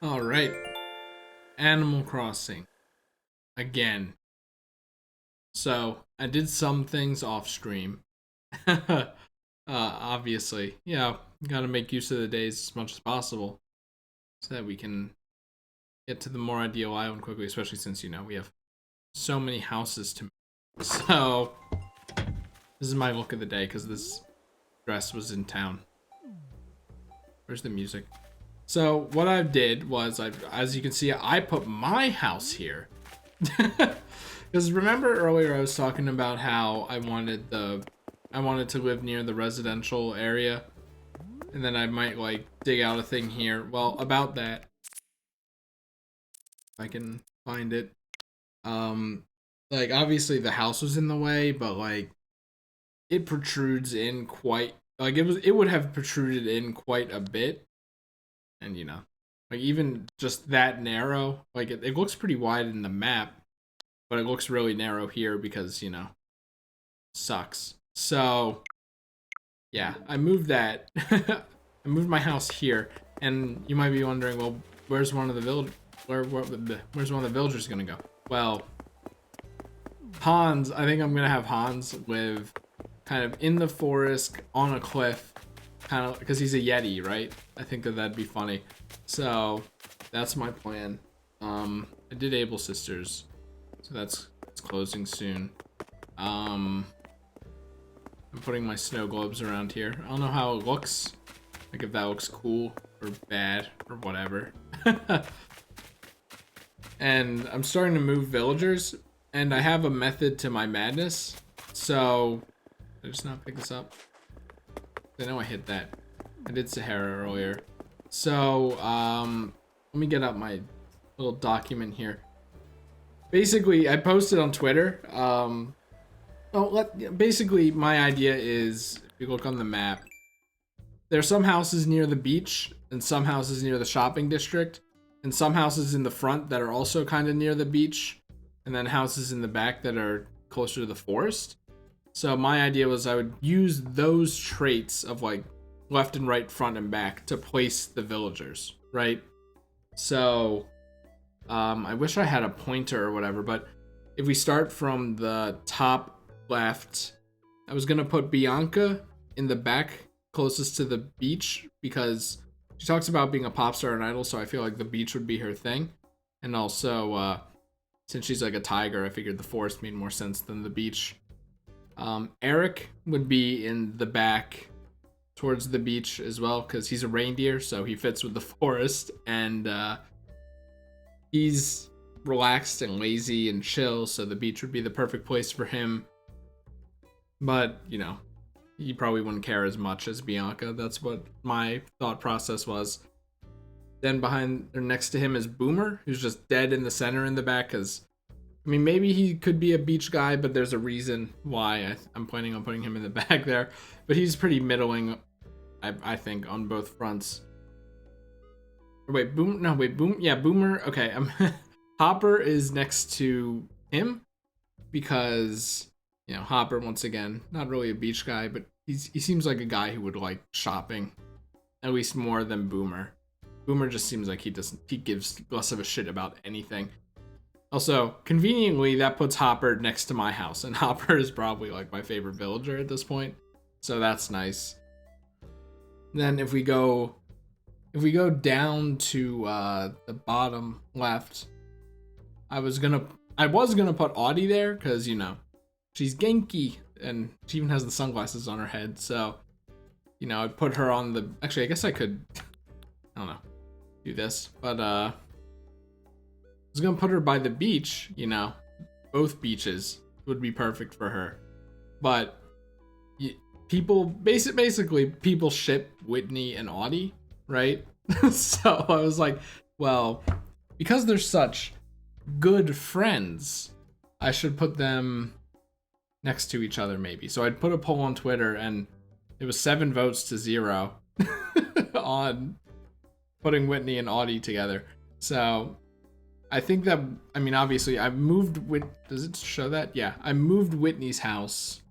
All right, Animal Crossing again. So I did some things off stream. Obviously, gotta make use of the days as much as possible so that we can get to the more ideal island quickly. Especially since we have so many houses to make. So this is my look of the day because this dress was in town. Where's the music? So what I did was, as you can see, I put my house here. Because remember earlier I was talking about how I wanted to live near the residential area, and then I might like dig out a thing here. Well, about that, if I can find it. Um, like obviously the house was in the way, but like it protrudes in quite like it would have protruded in quite a bit, and like even just that narrow, like it looks pretty wide in the map, but it looks really narrow here because sucks. So yeah, I moved that. I moved my house here, and you might be wondering, well, where's one of the village? Where's one of the villagers gonna go? Well, Hans. I think I'm gonna have Hans live kind of in the forest on a cliff, kind of because he's a yeti, right? I think that'd be funny. So that's my plan. I did Able Sisters, so it's closing soon. Um, I'm putting my snow globes around here. I don't know how it looks. Like if that looks cool or bad or whatever. And I'm starting to move villagers, and I have a method to my madness. So, did I just not pick this up? I know I hit that. I did Sahara earlier. So, let me get up my little document here. Basically, I posted on Twitter. Basically, my idea is, if you look on the map, there are some houses near the beach and some houses near the shopping district, and some houses in the front that are also kind of near the beach, and then houses in the back that are closer to the forest. So my idea was I would use those traits of like left and right, front and back to place the villagers, right? So I wish I had a pointer or whatever, but if we start from the top left, I was gonna put Bianca in the back closest to the beach because she talks about being a pop star and idol, so I feel like the beach would be her thing. And also, since she's like a tiger, I figured the forest made more sense than the beach. Eric would be in the back towards the beach as well because he's a reindeer, so he fits with the forest, and he's relaxed and lazy and chill, so the beach would be the perfect place for him. But he probably wouldn't care as much as Bianca. That's what my thought process was. Then behind or next to him is Boomer, who's just dead in the center in the back. Because I mean, maybe he could be a beach guy, but there's a reason why I'm planning on putting him in the back there. But he's pretty middling, I think, on both fronts. Wait, Boom? No, wait, Boom. Yeah, Boomer. Okay, Hopper is next to him because Hopper, once again, not really a beach guy, but he seems like a guy who would like shopping, at least more than Boomer. Boomer just seems like he gives less of a shit about anything. Also, conveniently, that puts Hopper next to my house, and Hopper is probably like my favorite villager at this point, so that's nice. Then if we go down to the bottom left, I was gonna put Audie there because she's Genki, and she even has the sunglasses on her head. So, I'd put her on the. Actually, I guess I could. I don't know. Do this, but I was gonna put her by the beach. Both beaches would be perfect for her. But basically people ship Whitney and Audie, right? So I was like, well, because they're such good friends, I should put them next to each other maybe. So I'd put a poll on Twitter, and it was 7 votes to 0 on putting Whitney and Audie together. So I think that, I mean, obviously I moved does it show that? Yeah, I moved Whitney's house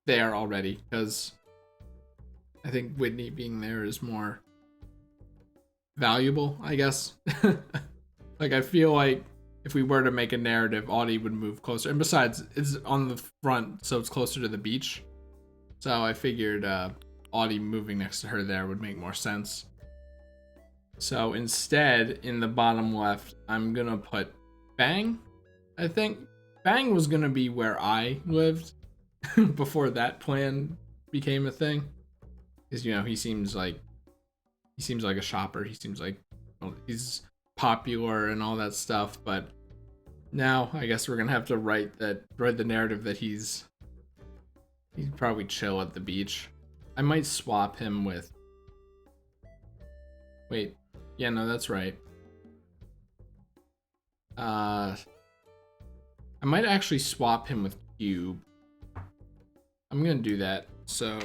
there already because I think Whitney being there is more valuable, I guess. Like, I feel like if we were to make a narrative, Audie would move closer. And besides, it's on the front, so it's closer to the beach. So I figured Audie moving next to her there would make more sense. So instead, in the bottom left, I'm gonna put Fang, I think. Fang was gonna be where I lived before that plan became a thing. Because, you know, he seems like a shopper. He seems like, well, he's popular and all that stuff, but now I guess we're gonna have to write the narrative that he'd probably chill at the beach. I might swap him with, wait, yeah, no, that's right. I might actually swap him with Cube. I'm gonna do that. So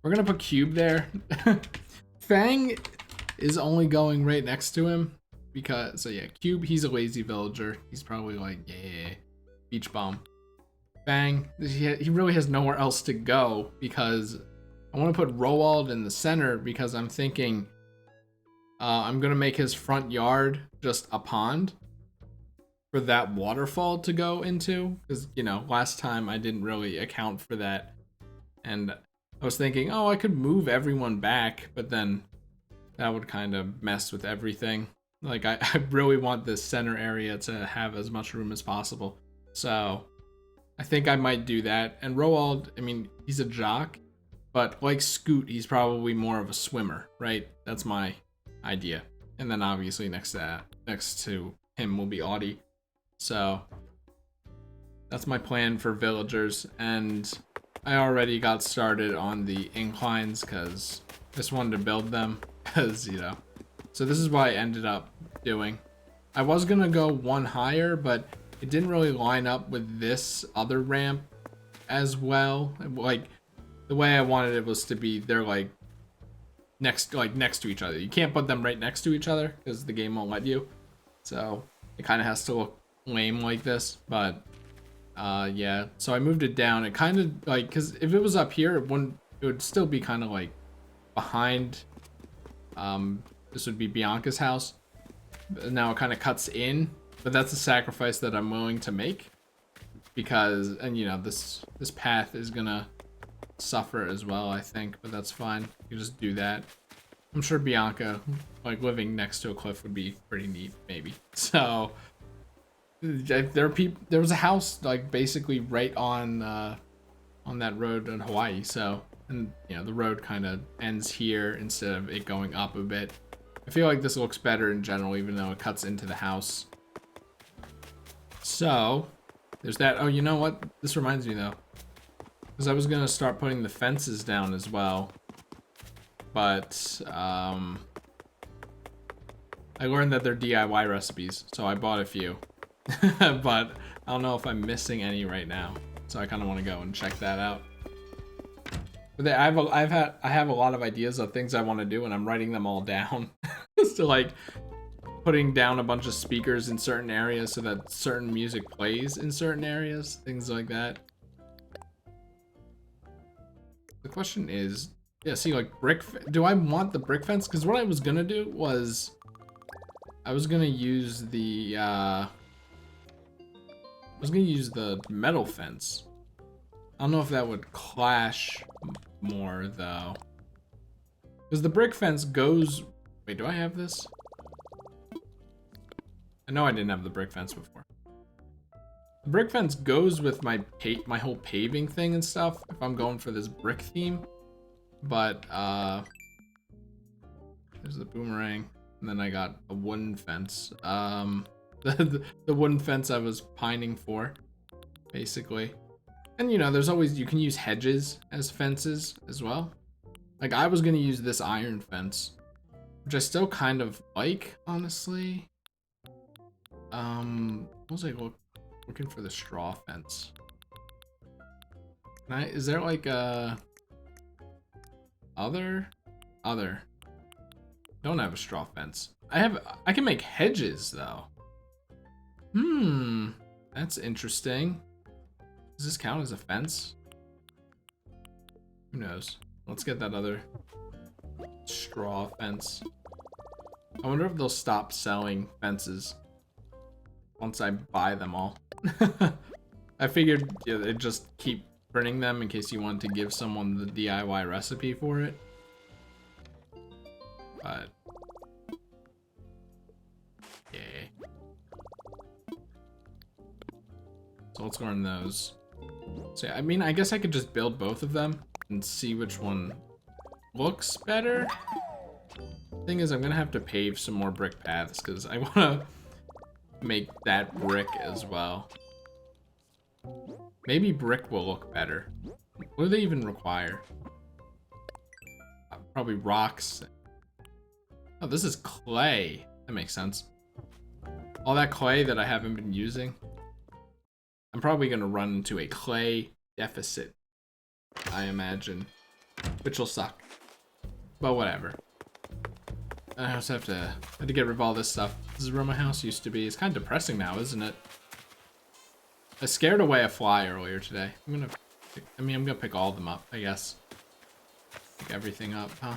we're gonna put Cube there. Fang is only going right next to him because, so yeah, Cube, he's a lazy villager. He's probably like, yeah, beach bum. Fang, he really has nowhere else to go because I want to put Roald in the center because I'm thinking I'm gonna make his front yard just a pond for that waterfall to go into, because, you know, last time I didn't really account for that, and I was thinking, oh, I could move everyone back, but then that would kind of mess with everything. Like, I really want this center area to have as much room as possible, so I think I might do that. And Roald, I mean, he's a jock, but like Scoot, he's probably more of a swimmer, right? That's my idea. And then obviously next to him will be Audie. So that's my plan for villagers, and I already got started on the inclines because I just wanted to build them because, you know. So this is what I ended up doing. I was gonna go one higher, but it didn't really line up with this other ramp as well. Like, the way I wanted it was to be, they're like next to each other. You can't put them right next to each other because the game won't let you. So it kind of has to look lame like this, but yeah. So I moved it down. It kind of like, because if it was up here, it would still be kind of like behind. This would be Bianca's house. Now it kind of cuts in, but that's a sacrifice that I'm willing to make because, and you know, this path is gonna suffer as well, I think, but that's fine. You just do that. I'm sure Bianca, like, living next to a cliff would be pretty neat, maybe. So there was a house like basically right on that road in Hawaii. So, and you know, the road kind of ends here instead of it going up a bit. I feel like this looks better in general, even though it cuts into the house. So there's that. Oh, you know what? This reminds me though, because I was gonna start putting the fences down as well, but I learned that they're DIY recipes, so I bought a few. But I don't know if I'm missing any right now, so I kind of want to go and check that out. But I have a lot of ideas of things I want to do, and I'm writing them all down. So like putting down a bunch of speakers in certain areas so that certain music plays in certain areas, things like that. The question is, yeah, see, like do I want the brick fence? Because what I was gonna do was I was gonna use the metal fence. I don't know if that would clash more though, because the brick fence goes. Wait, do I have this? I know I didn't have the brick fence before. The brick fence goes with my whole paving thing and stuff if I'm going for this brick theme. But there's the boomerang, and then I got a wooden fence. The wooden fence I was pining for, basically. And you know, there's always, you can use hedges as fences as well. Like, I was gonna use this iron fence, which I still kind of like, honestly. What was I looking for the straw fence? Is there like a other? Don't have a straw fence. I can make hedges though. That's interesting. Does this count as a fence? Who knows? Let's get that other straw fence. I wonder if they'll stop selling fences once I buy them all. I figured they'd just keep printing them in case you wanted to give someone the DIY recipe for it. But yeah. So let's learn those. So I mean, I guess I could just build both of them and see which one looks better. Thing is, I'm gonna have to pave some more brick paths because I want to make that brick as well. Maybe brick will look better. What do they even require? Probably rocks. Oh, this is clay. That makes sense. All that clay that I haven't been using. I'm probably gonna run into a clay deficit, I imagine, which will suck. But whatever. I also have to get rid of all this stuff. This is where my house used to be. It's kind of depressing now, isn't it? I scared away a fly earlier today. I'm gonna pick all of them up, I guess. Pick everything up, huh?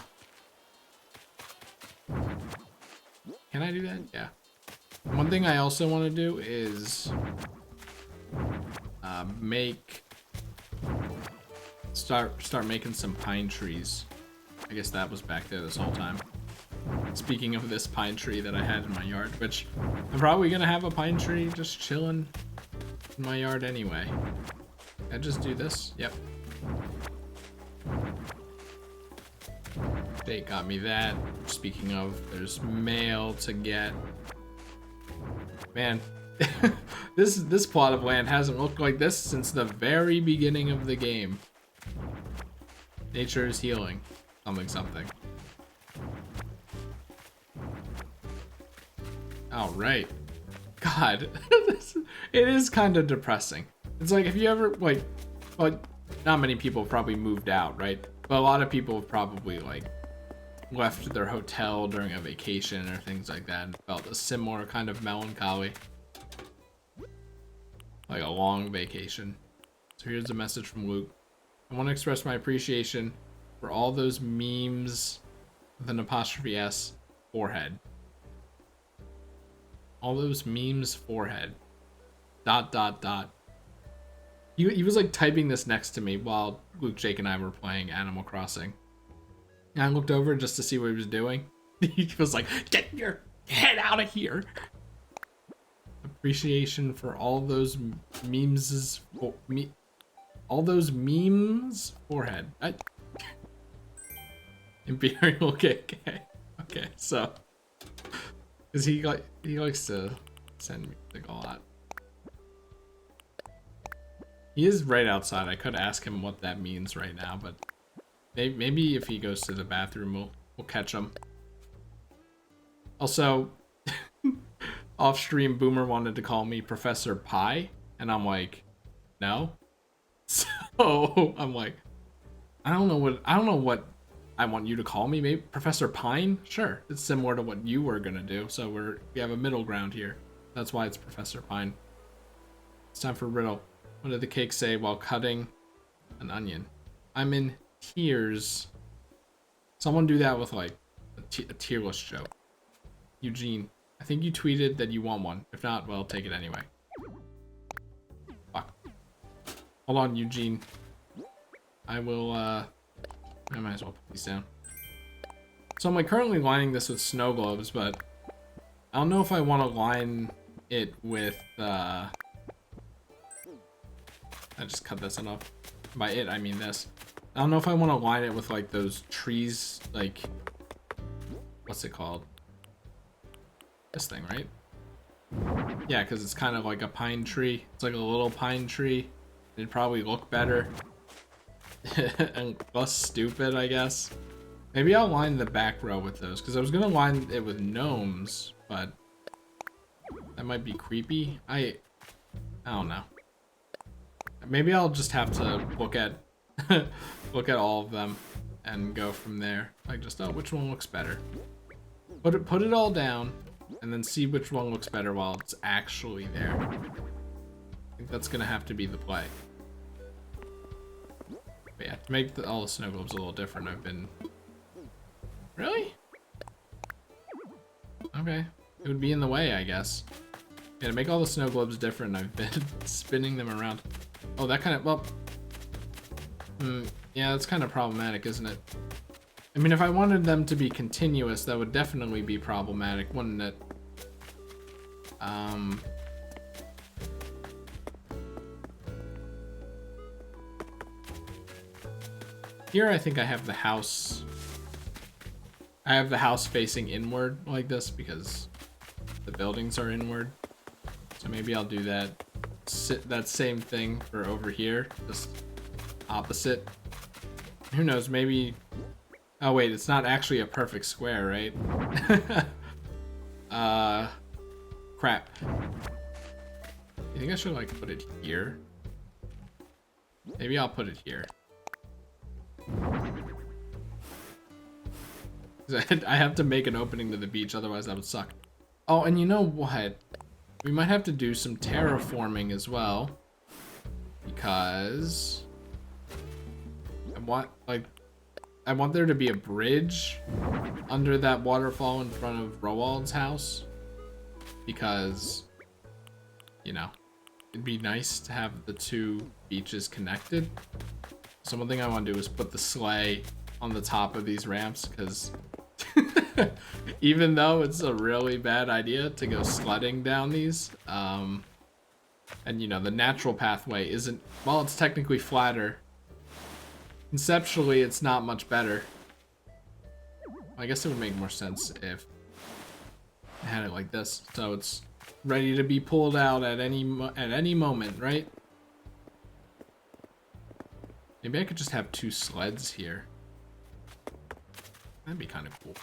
Can I do that? Yeah. One thing I also want to do is start making some pine trees. I guess that was back there this whole time. Speaking of this pine tree that I had in my yard, which I'm probably gonna have a pine tree just chilling in my yard anyway. Can I just do this? Yep. They got me that. Speaking of, there's mail to get. Man, this plot of land hasn't looked like this since the very beginning of the game. Nature is healing. Something. All right. God, it is kind of depressing. It's like, have you ever, like, not many people have probably moved out, right? But a lot of people have probably, like, left their hotel during a vacation or things like that and felt a similar kind of melancholy. Like a long vacation. So here's a message from Luke. I want to express my appreciation for all those memes with an apostrophe S forehead. All those memes forehead. ... He was like typing this next to me while Luke, Jake, and I were playing Animal Crossing. And I looked over just to see what he was doing. He was like, "Get your head out of here." Appreciation for all those memes. All those memes forehead. Imperial KK. Okay, so because he likes to send me like a lot. He is right outside. I could ask him what that means right now, but maybe if he goes to the bathroom, we'll catch him. Also, off stream, Boomer wanted to call me Professor Pie, and I'm like, no. So I'm like, I don't know what I want you to call me. Maybe Professor Pine? Sure. It's similar to what you were gonna do. So we have a middle ground here. That's why it's Professor Pine. It's time for riddle. What did the cake say while cutting an onion? I'm in tears. Someone do that with like a tearless joke. Eugene, I think you tweeted that you want one. If not, well, take it anyway. Fuck. Hold on, Eugene. I will, I might as well put these down. So I'm like currently lining this with snow globes, but I don't know if I want to line it with, I just cut this enough. By it, I mean this. I don't know if I want to line it with like those trees, like, what's it called? This thing, right? Yeah, because it's kind of like a pine tree. It's like a little pine tree. It'd probably look better. And less stupid, I guess. Maybe I'll line the back row with those, because I was going to line it with gnomes, but that might be creepy. I don't know. Maybe I'll just have to look at look at all of them and go from there. Like just, oh, which one looks better? Put it all down and then see which one looks better while it's actually there. I think that's gonna have to be the play. But yeah, to make all the snow globes a little different, I've been... Really? Okay. It would be in the way, I guess. Yeah, to make all the snow globes different, I've been spinning them around. Oh, that kind of, well... yeah, that's kind of problematic, isn't it? I mean, if I wanted them to be continuous, that would definitely be problematic, wouldn't it? Here I think I have the house... I have the house facing inward like this because the buildings are inward. So maybe I'll do that. That same thing for over here, just opposite. Who knows, maybe... Oh wait, it's not actually a perfect square, right? Crap. You think I should like put it here? Maybe I'll put it here. I have to make an opening to the beach, otherwise that would suck. Oh, and you know what? We might have to do some terraforming as well. Because... I want there to be a bridge under that waterfall in front of Roald's house. Because, you know, it'd be nice to have the two beaches connected. So one thing I want to do is put the sleigh on the top of these ramps, because even though it's a really bad idea to go sledding down these, and you know, the natural pathway isn't, well, it's technically flatter. Conceptually, it's not much better. I guess it would make more sense if I had it like this, so it's ready to be pulled out at any moment, right? Maybe I could just have two sleds here. That'd be kind of cool.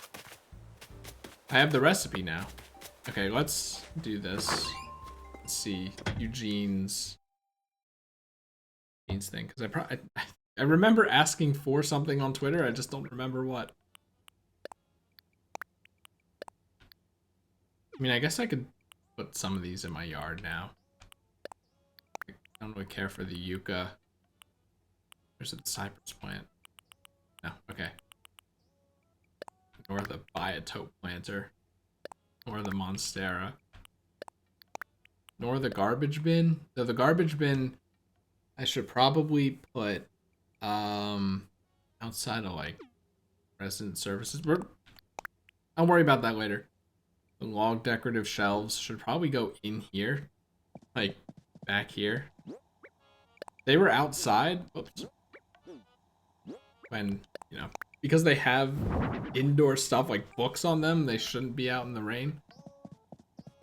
I have the recipe now. Okay, let's do this. Let's see Eugene's thing, because I remember asking for something on Twitter. I just don't remember what. I mean, I guess I could put some of these in my yard now. I don't really care for the yucca. There's a cypress plant. No, okay. Or the biotope planter. Or the monstera. Nor the garbage bin. Though the garbage bin, I should probably put outside of like resident services. I'll worry about that later. The log decorative shelves should probably go in here. Like back here. They were outside. Oops. When, you know, because they have indoor stuff like books on them, they shouldn't be out in the rain.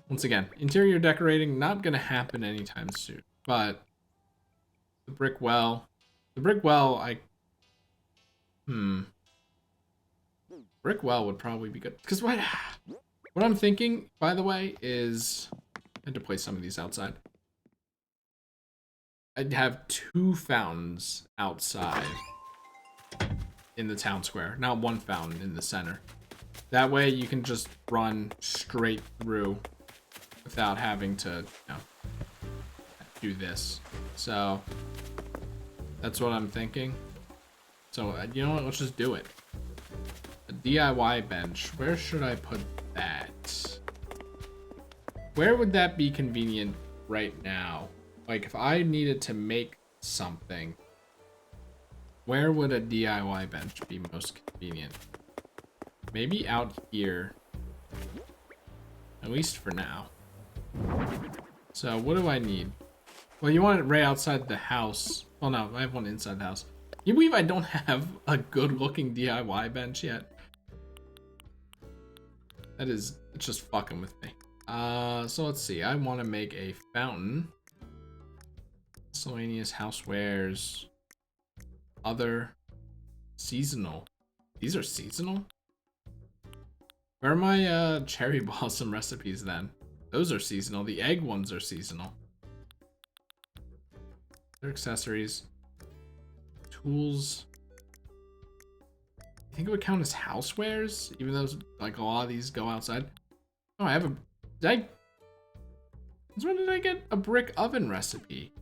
Once again, interior decorating not gonna happen anytime soon, but the brick well, brick well would probably be good, because what I'm thinking, by the way, is I had to place some of these outside. I'd have two fountains outside in the town square, not one fountain in the center. That way you can just run straight through without having to, you know, do this. So that's what I'm thinking. So you know what, let's just do it. A DIY bench, where should I put that? Where would that be convenient right now? Like if I needed to make something, where would a DIY bench be most convenient? Maybe out here. At least for now. So what do I need? Well, you want it right outside the house. Well, no, I have one inside the house. Can you believe I don't have a good looking DIY bench yet? It's just fucking with me. So let's see. I want to make a fountain. Miscellaneous housewares. Other seasonal. These are seasonal? Where are my cherry blossom recipes then? Those are seasonal. The egg ones are seasonal. They're accessories. Tools. I think it would count as housewares, even though like a lot of these go outside. Oh, I have a... Since when did I get a brick oven recipe?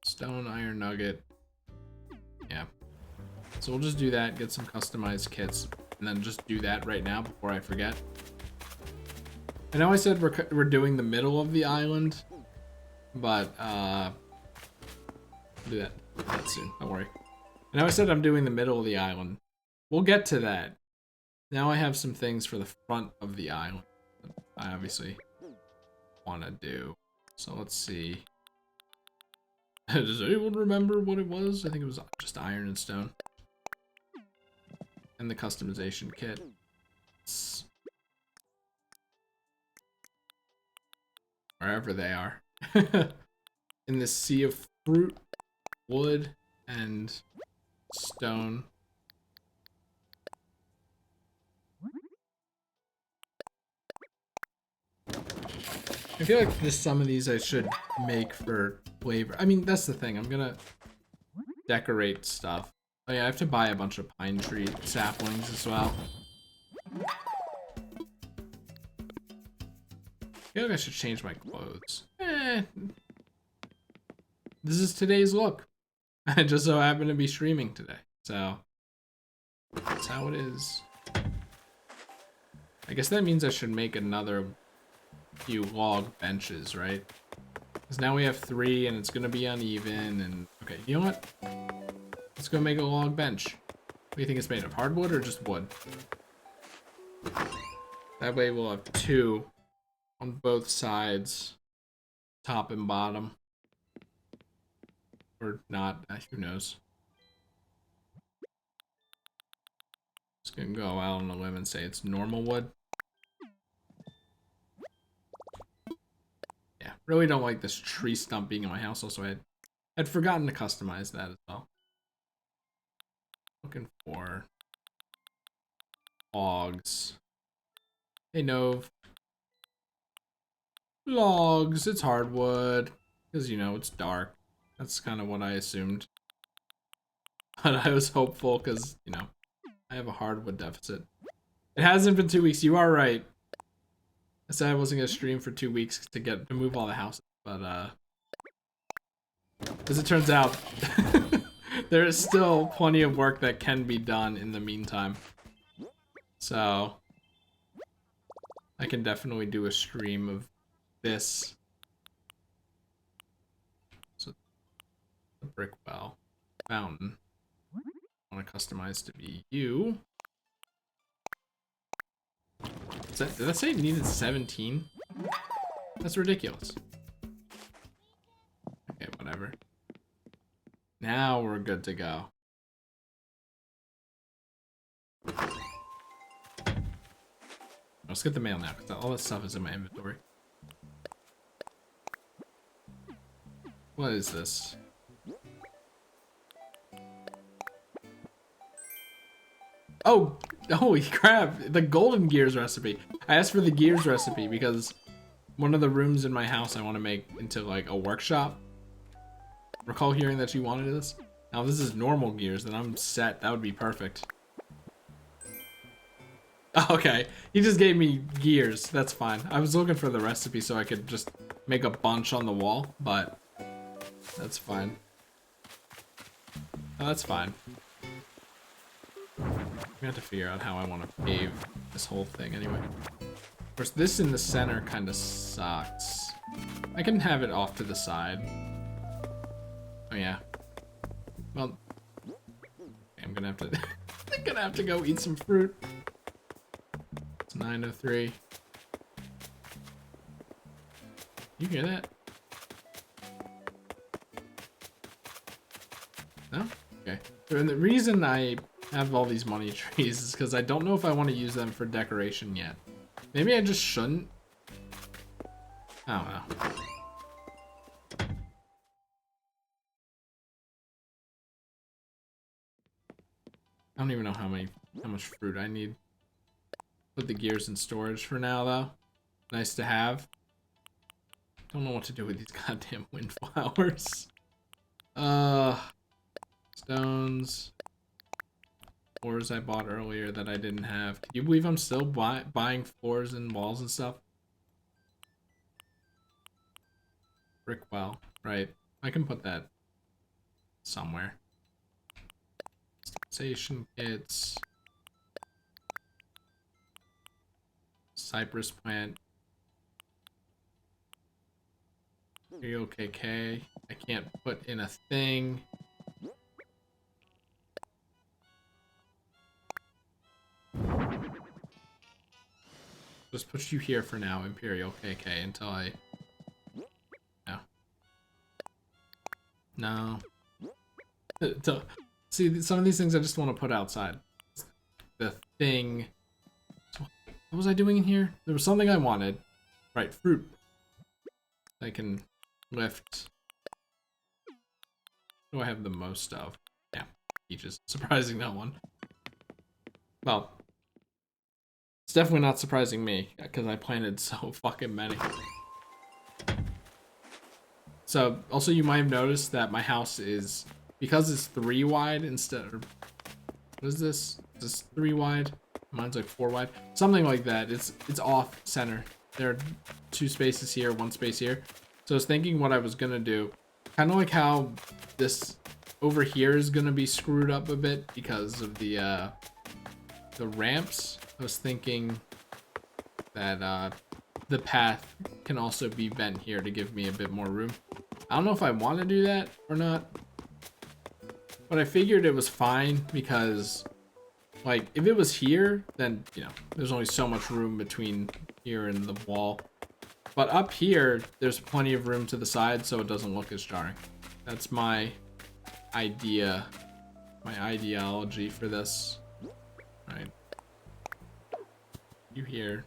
Stone, iron nugget. Yeah. So we'll just do that, get some customized kits. and then just do that right now before I forget. I know I said we're doing the middle of the island, but I'll do that soon. Don't worry. I know I said I'm doing the middle of the island. We'll get to that. Now I have some things for the front of the island that I obviously want to do. So let's see. Does anyone remember what it was? I think it was just iron and stone. And the customization kit. Wherever they are. In this sea of fruit, wood, and stone. I feel like just some of these I should make for flavor. I mean, that's the thing. I'm gonna decorate stuff. Oh yeah, I have to buy a bunch of pine tree saplings as well. I feel like I should change my clothes. This is today's look. I just so happen to be streaming today. So, that's how it is. I guess that means I should make another few log benches, right? Because now we have 3 and it's gonna be uneven and okay, you know what? Let's go make a log bench. What do you think it's made of? Hardwood or just wood? That way we'll have 2 on both sides, top and bottom. Or not, who knows. Just gonna go out on a limb and say it's normal wood. Yeah, really don't like this tree stump being in my house. Also, I'd forgotten to customize that as well. Looking for logs. Hey, Nove. Logs, it's hardwood. Because, you know, it's dark. That's kind of what I assumed. But I was hopeful because, you know, I have a hardwood deficit. It hasn't been 2 weeks. You are right. I said I wasn't gonna stream for 2 weeks to move all the houses, but as it turns out, there is still plenty of work that can be done in the meantime. So I can definitely do a stream of this. So the brick well fountain. I want to customize to be you. Did that say it needed 17? That's ridiculous. Okay, whatever. Now we're good to go. Let's get the mail now, because all this stuff is in my inventory. What is this? Oh, holy crap, the golden gears recipe. I asked for the gears recipe because one of the rooms in my house I want to make into like a workshop. Recall hearing that you wanted this? Now if this is normal gears, then I'm set. That would be perfect. Okay, he just gave me gears. That's fine. I was looking for the recipe so I could just make a bunch on the wall, but that's fine. Oh, that's fine. We have to figure out how I want to pave this whole thing anyway. Of course, this in the center kind of sucks. I can have it off to the side. Oh yeah. Well, I'm gonna have to. I'm gonna have to go eat some fruit. It's 9:03. You hear that? No? Okay. And the reason I have all these money trees is because I don't know if I want to use them for decoration yet. Maybe I just shouldn't. I don't know. I don't even know how much fruit I need. Put the gears in storage for now though. Nice to have. Don't know what to do with these goddamn windflowers. Stones. Floors I bought earlier that I didn't have. Can you believe I'm still buying floors and walls and stuff? Brick well, right. I can put that somewhere. Station kits. cypress plant. KK. I can't put in a thing. Just put you here for now, Imperial KK, until I... No. No. See, some of these things I just want to put outside. The thing... What was I doing in here? There was something I wanted. Right, fruit. I can lift. What do I have the most of? Yeah, peaches. Surprising that one. Well, it's definitely not surprising me, because I planted so fucking many. So, also you might have noticed that my house is, because it's 3 wide instead of, what is this? Is this 3 wide? Mine's like 4 wide. Something like that. It's off center. There are 2 spaces here, 1 space here. So I was thinking what I was gonna do, kind of like how this over here is gonna be screwed up a bit because of the ramps. I was thinking that the path can also be bent here to give me a bit more room. I don't know if I want to do that or not, but I figured it was fine because, like, if it was here, then, you know, there's only so much room between here and the wall. But up here, there's plenty of room to the side, so it doesn't look as jarring. That's my idea, my ideology for this. Right. You here.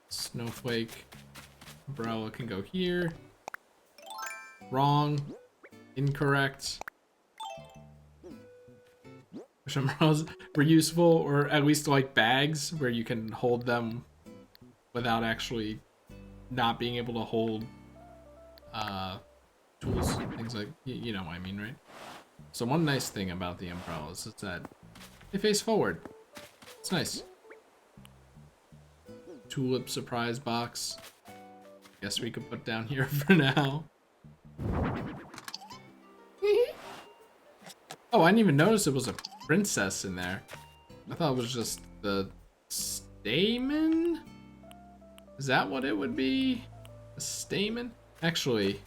Snowflake. Umbrella can go here. Wrong. Incorrect. Wish umbrellas were useful, or at least like bags where you can hold them without actually not being able to hold tools, things like, you know what I mean, right? So one nice thing about the umbrellas is that they face forward. It's nice. Tulip surprise box. Guess we could put down here for now. Oh, I didn't even notice it was a princess in there. I thought it was just the stamen? Is that what it would be? A stamen? Actually,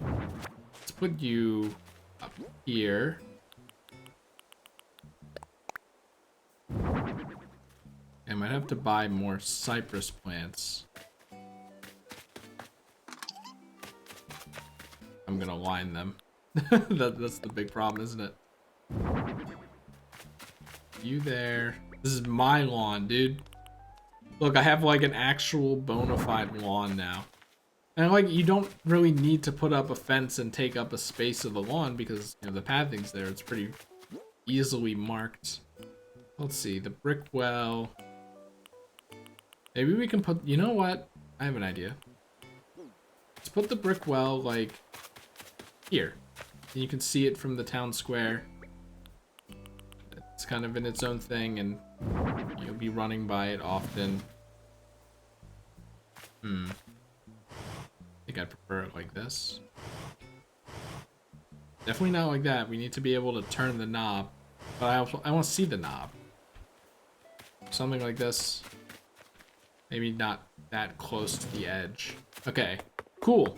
let's put you up here. I might have to buy more cypress plants. I'm gonna line them. That's the big problem, isn't it? You there. This is my lawn, dude. Look, I have like an actual bona fide lawn now. And like, you don't really need to put up a fence and take up a space of the lawn because, you know, the pathing's there. It's pretty easily marked. Let's see, the brick well. Maybe we can put, you know what? I have an idea. Let's put the brick well like here. And you can see it from the town square. It's kind of in its own thing and you'll be running by it often. I think I'd prefer it like this. Definitely not like that. We need to be able to turn the knob, but I want to see the knob. Something like this. Maybe not that close to the edge. Okay, cool.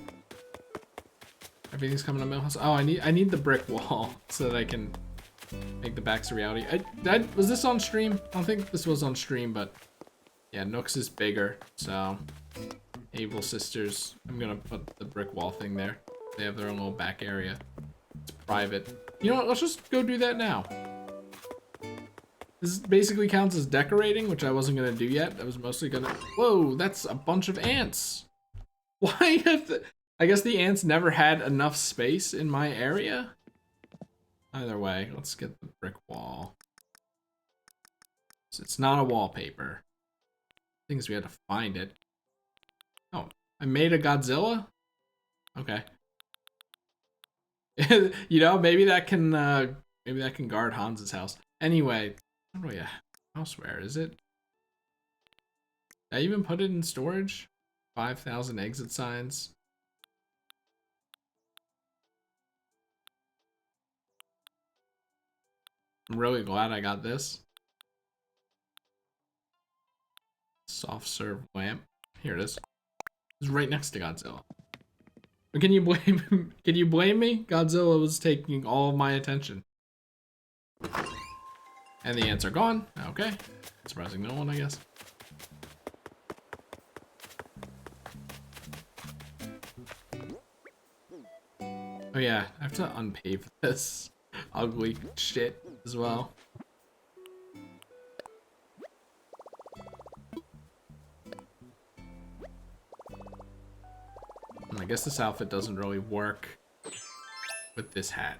Everything's coming to my house. Oh, I need the brick wall so that I can make the backs a reality. Was this on stream? I don't think this was on stream, but yeah, Nooks is bigger, so Able Sisters. I'm gonna put the brick wall thing there. They have their own little back area. It's private. You know what? Let's just go do that now. This basically counts as decorating, which I wasn't gonna do yet. I was mostly gonna. Whoa, that's a bunch of ants. Why have the? I guess the ants never had enough space in my area. Either way, let's get the brick wall. So it's not a wallpaper. Things we had to find it. Oh, I made a Godzilla? Okay. You know, maybe that can guard Hans's house. Anyway, not really a houseware, is it? Did I even put it in storage? 5,000 exit signs. I'm really glad I got this. Soft serve lamp. Here it is. It's right next to Godzilla. But can you blame can you blame me? Godzilla was taking all of my attention. And the ants are gone. Okay. Surprising no one, I guess. Oh yeah, I have to unpave this ugly shit as well. And I guess this outfit doesn't really work with this hat.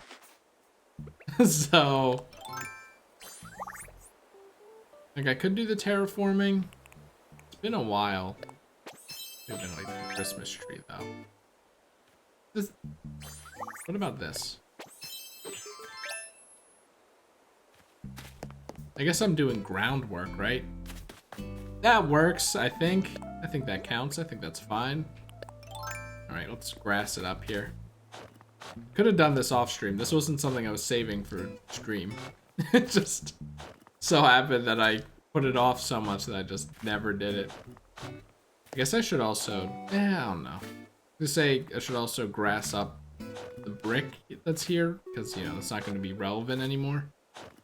So, like I could do the terraforming. It's been a while. It's been like the Christmas tree though. This, what about this? I guess I'm doing groundwork, right? That works, I think. I think that counts. I think that's fine. Alright, let's grass it up here. Could have done this off stream. This wasn't something I was saving for stream. It just so happened that I put it off so much that I just never did it. I guess I should also, I don't know. To say I should also grass up the brick that's here, because you know it's not going to be relevant anymore.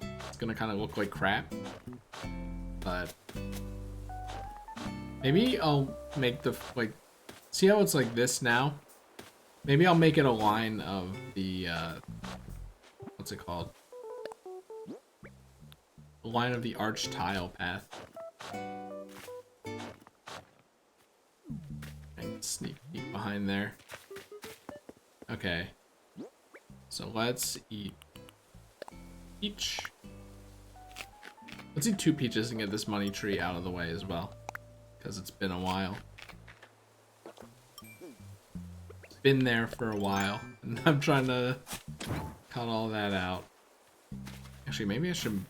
It's going to kind of look like crap. But maybe I'll make the like, see how it's like this now? Maybe I'll make it a line of the what's it called? A line of the arch tile path. Sneak peek behind there. Okay. So let's eat peach. Let's eat 2 peaches and get this money tree out of the way as well. Because it's been a while. It's been there for a while. And I'm trying to cut all that out. Actually, maybe I should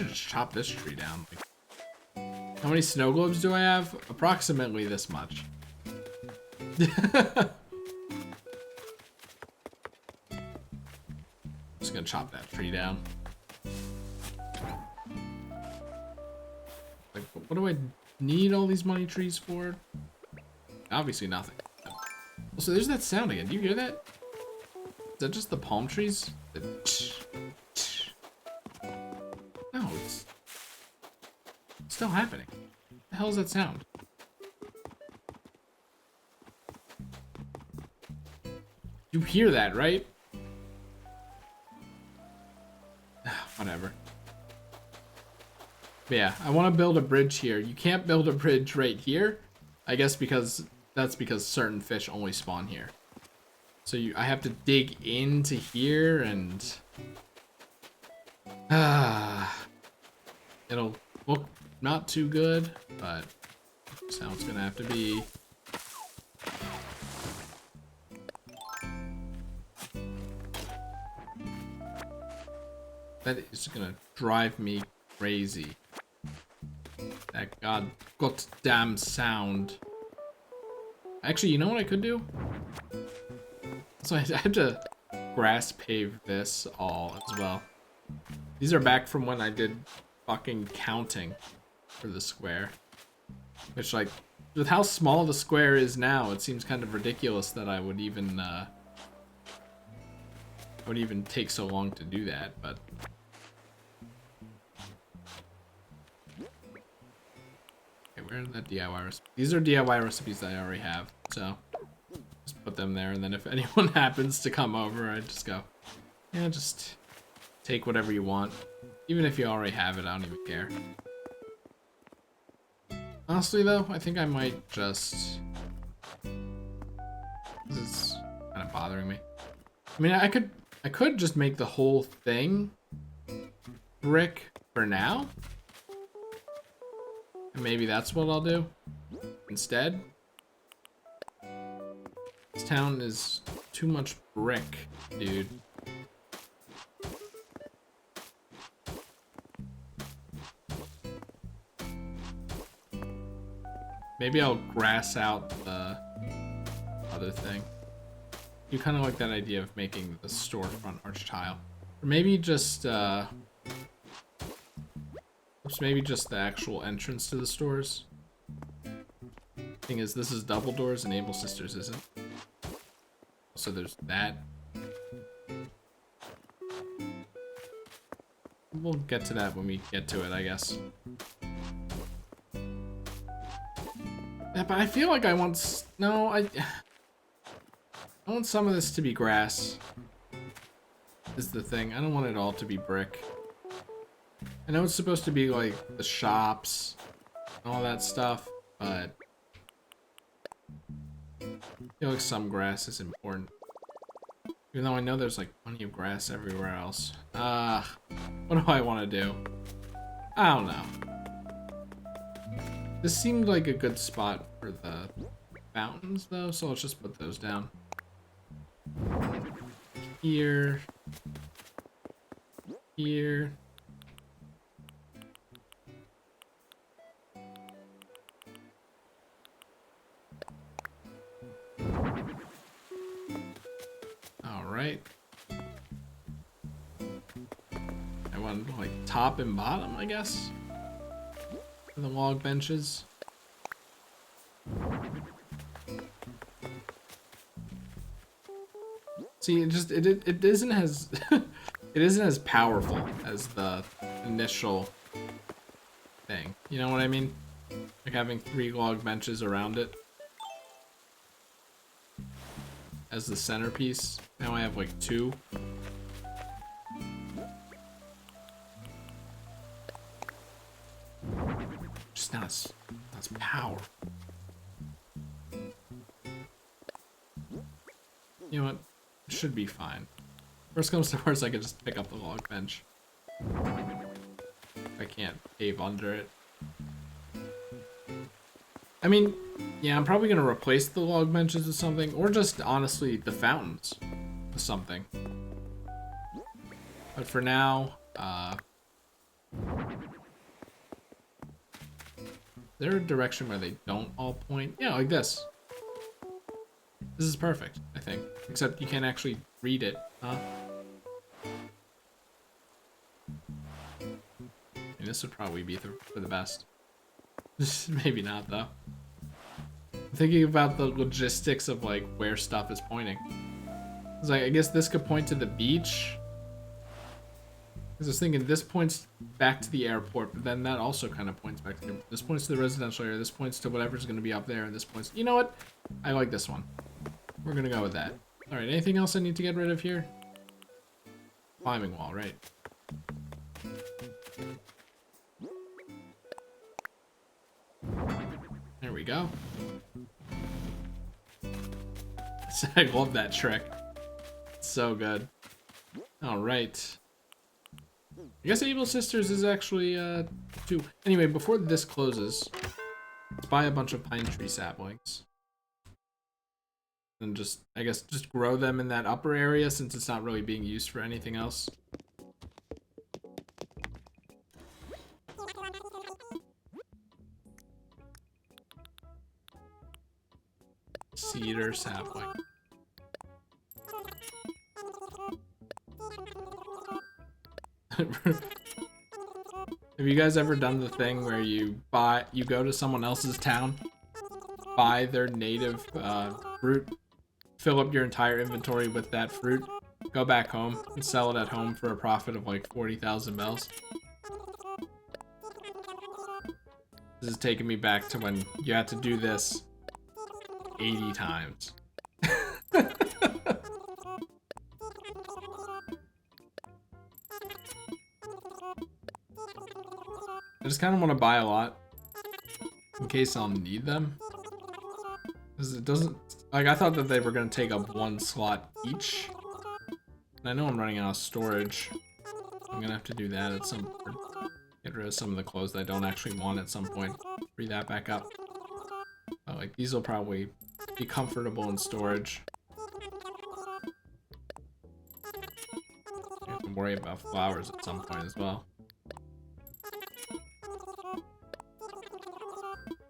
just chop this tree down. Like, how many snow globes do I have? Approximately this much. Just gonna chop that tree down. Like, what do I need all these money trees for? Obviously nothing. Also, there's that sound again. Do you hear that? Is that just the palm trees? No, it's still happening. What the hell is that sound? You hear that, right? Whatever. But yeah, I want to build a bridge here. You can't build a bridge right here. I guess because that's because certain fish only spawn here. So I have to dig into here and it'll look not too good, but that's how it's gonna have to be. That is gonna drive me crazy. That goddamn sound. Actually, you know what I could do? So I have to grass pave this all as well. These are back from when I did fucking counting for the square. Which, like, with how small the square is now, it seems kind of ridiculous that I would even take so long to do that, but okay, where's that DIY recipe? These are DIY recipes that I already have, so just put them there, and then if anyone happens to come over, I just go, yeah, just take whatever you want. Even if you already have it, I don't even care. Honestly though, I think I might just, this is kind of bothering me. I mean, I could just make the whole thing brick for now. And maybe that's what I'll do instead. This town is too much brick, dude. Maybe I'll grass out the other thing. You kind of like that idea of making the storefront arch tile. Or maybe just Oops, maybe just the actual entrance to the stores. Thing is, this is double doors and Able Sisters isn't. So there's that. We'll get to that when we get to it, I guess. Yeah, but I feel like I want... No, I want some of this to be grass. Is the thing. I don't want it all to be brick. I know it's supposed to be like the shops and all that stuff, but I feel like some grass is important. Even though I know there's like plenty of grass everywhere else. What do I want to do? I don't know. This seemed like a good spot for the fountains though, so let's just put those down. Here. Here. Alright. I want like top and bottom, I guess. For the log benches. See, it isn't as it isn't as powerful as the initial thing. You know what I mean? Like having 3 log benches around it as the centerpiece. Now I have like 2. Just not as powerful. You know what? It should be fine. Worst comes to worst, I can just pick up the log bench. I can't cave under it. I mean, yeah, I'm probably gonna replace the log benches with something, or just honestly the fountains with something. But for now, is there a direction where they don't all point? Yeah, like this. This is perfect, I think. Except you can't actually read it, huh? I mean, this would probably be for the best. Maybe not, though. I'm thinking about the logistics of, like, where stuff is pointing. It's like, I guess this could point to the beach. Because I was thinking this points back to the airport, but then that also kind of points back to... This points to the residential area, this points to whatever's going to be up there, and this points... You know what? I like this one. We're going to go with that. Alright, anything else I need to get rid of here? Climbing wall, right. There we go. I love that trick. It's so good. Alright. I guess Able Sisters is actually, 2. Anyway, before this closes, let's buy a bunch of pine tree saplings. And just, I guess, just grow them in that upper area since it's not really being used for anything else. Cedar sapling. Have you guys ever done the thing where you go to someone else's town, buy their native fruit, fill up your entire inventory with that fruit, go back home and sell it at home for a profit of like 40,000 bells? This is taking me back to when you had to do this 80 times. I just kind of want to buy a lot in case I'll need them. Because it doesn't... Like, I thought that they were going to take up 1 slot each. And I know I'm running out of storage. I'm going to have to do that at some point. Get rid of some of the clothes that I don't actually want at some point. Free that back up. Oh, like, these will probably be comfortable in storage. I have to worry about flowers at some point as well.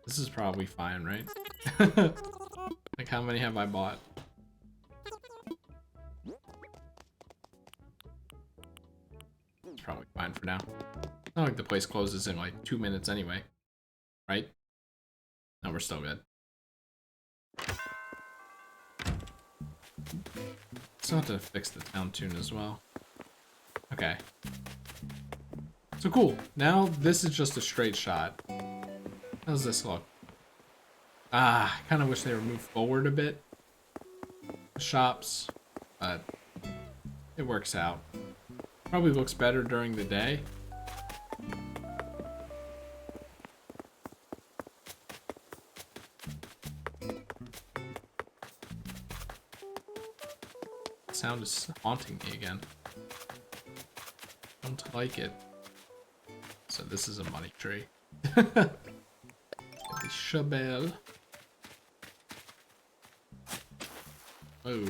This is probably fine, right? Like, how many have I bought? It's probably fine for now. Not like the place closes in like 2 minutes anyway, right? No, we're still good. Still have to fix the town tune as well. Okay. So cool. Now this is just a straight shot. How's this look? Ah, I kind of wish they would move forward a bit. The shops, but it works out. Probably looks better during the day. The sound is haunting me again. Don't like it. So this is a money tree. The shovel. Oh.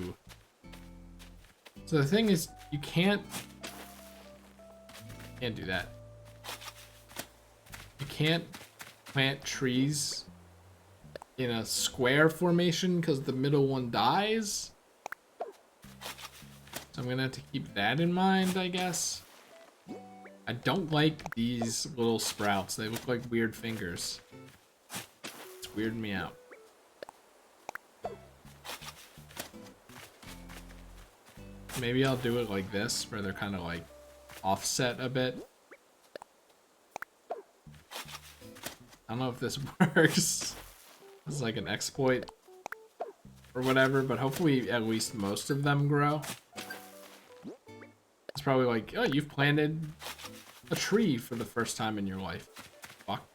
So the thing is, you can't do that. You can't plant trees in a square formation because the middle one dies. So I'm gonna have to keep that in mind, I guess. I don't like these little sprouts. They look like weird fingers. It's weirding me out. Maybe I'll do it like this, where they're kind of like offset a bit. I don't know if this works. It's like an exploit or whatever, but hopefully at least most of them grow. It's probably like, oh, you've planted a tree for the first time in your life. Fuck.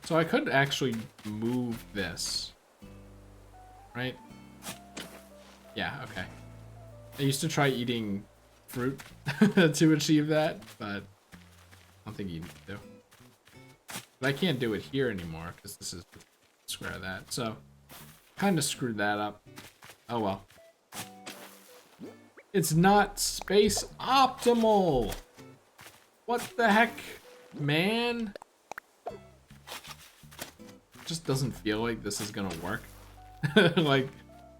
So I could actually move this. Right? Yeah, okay. I used to try eating fruit to achieve that, but I don't think you need to. But I can't do it here anymore because this is square of that. So kind of screwed that up. Oh well. It's not space optimal. What the heck, man? Just doesn't feel like this is gonna work. Like,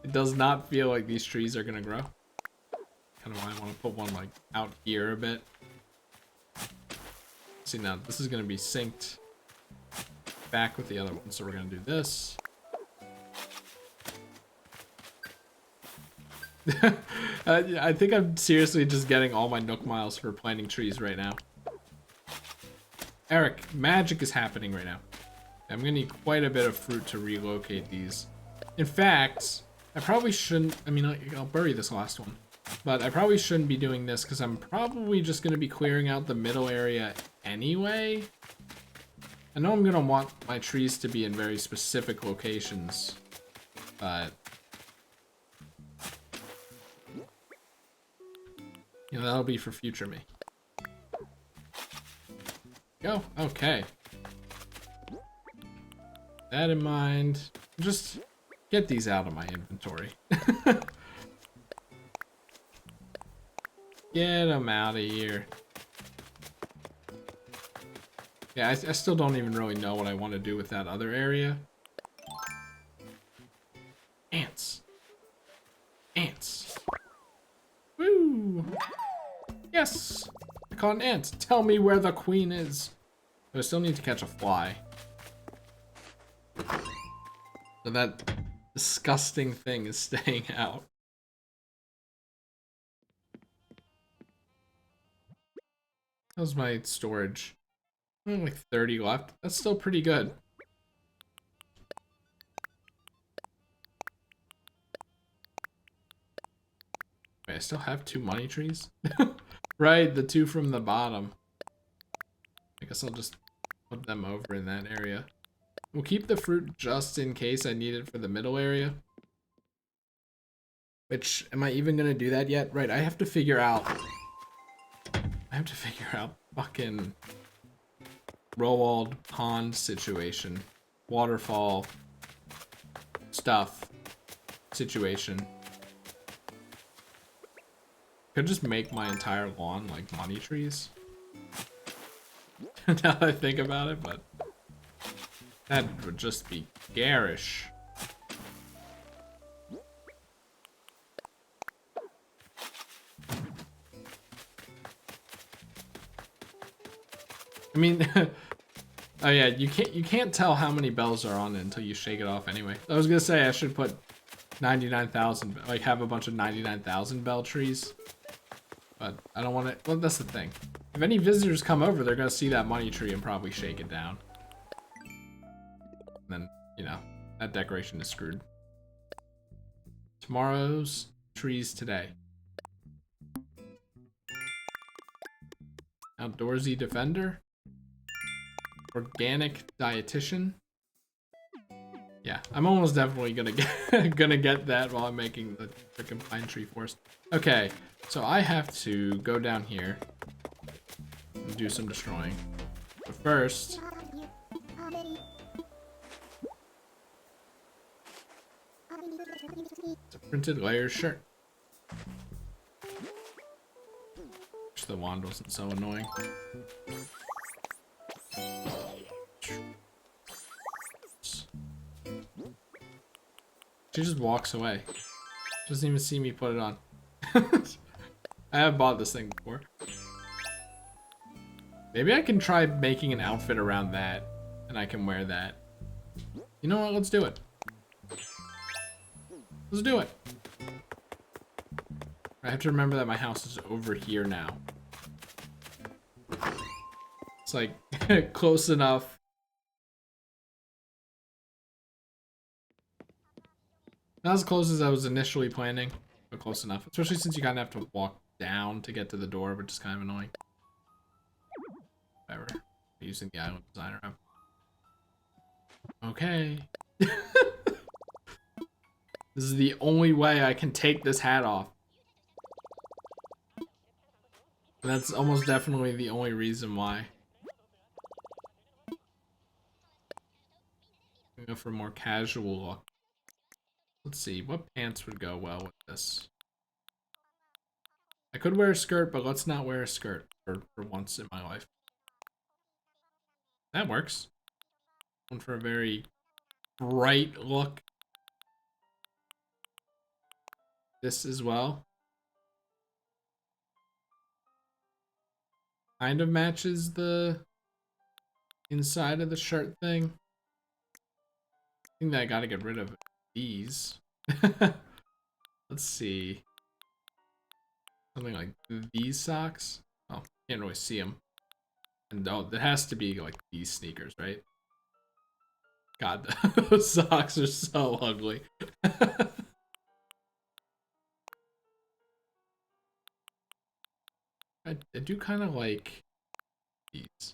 it does not feel like these trees are gonna grow. Kind of why I want to put one like out here a bit. See, now this is gonna be synced back with the other one, so we're gonna do this. I think I'm seriously just getting all my Nook miles for planting trees right now. Eric, magic is happening right now. I'm gonna need quite a bit of fruit to relocate these. In fact, I probably shouldn't, I mean, I'll bury this last one. But I probably shouldn't be doing this because I'm probably just gonna be clearing out the middle area anyway. I know I'm gonna want my trees to be in very specific locations, but you know, that'll be for future me. Go. Okay. That in mind, just get these out of my inventory. Get them out of here. Yeah, I still don't even really know what I want to do with that other area. Ants. Ants. Woo! Yes! I caught an ant. Tell me where the queen is. But I still need to catch a fly. So that disgusting thing is staying out. How's my storage? Only like 30 left. That's still pretty good. Wait, I still have 2 money trees? Right, the 2 from the bottom. I guess I'll just put them over in that area. We'll keep the fruit just in case I need it for the middle area. Which, am I even gonna do that yet? Right, I have to figure out fucking Roald pond situation. Waterfall stuff situation. Could just make my entire lawn like money trees. Now that I think about it, but that would just be garish. mean, oh yeah, you can't tell how many bells are on it until you shake it off anyway. I was gonna say I should put 99,000, like have a bunch of 99,000 bell trees. But I don't want to, well, that's the thing. If any visitors come over, they're gonna see that money tree and probably shake it down. And then, you know, that decoration is screwed. Tomorrow's trees today. Outdoorsy defender. Organic dietitian. Yeah, I'm almost definitely gonna get that while I'm making the freaking pine tree forest. Okay, so I have to go down here and do some destroying. But first, it's a printed layers shirt. Wish the wand wasn't so annoying. She just walks away. Doesn't even see me put it on. I have bought this thing before. Maybe I can try making an outfit around that, and I can wear that. You know what? Let's do it. Let's do it. I have to remember that my house is over here now. It's like close enough. Not as close as I was initially planning, but close enough. Especially since you kind of have to walk down to get to the door, which is kind of annoying. Whatever. Using the island designer app. Okay. This is the only way I can take this hat off. And that's almost definitely the only reason why. I'm gonna go for a more casual look. Let's see, what pants would go well with this? I could wear a skirt, but let's not wear a skirt for once in my life. That works. One for a very bright look. This as well. Kind of matches the inside of the shirt thing. I think that I gotta get rid of these. Let's see. Something like these socks. Oh, can't really see them. And oh, it has to be like these sneakers, right? God, those socks are so ugly. I do kind of like these.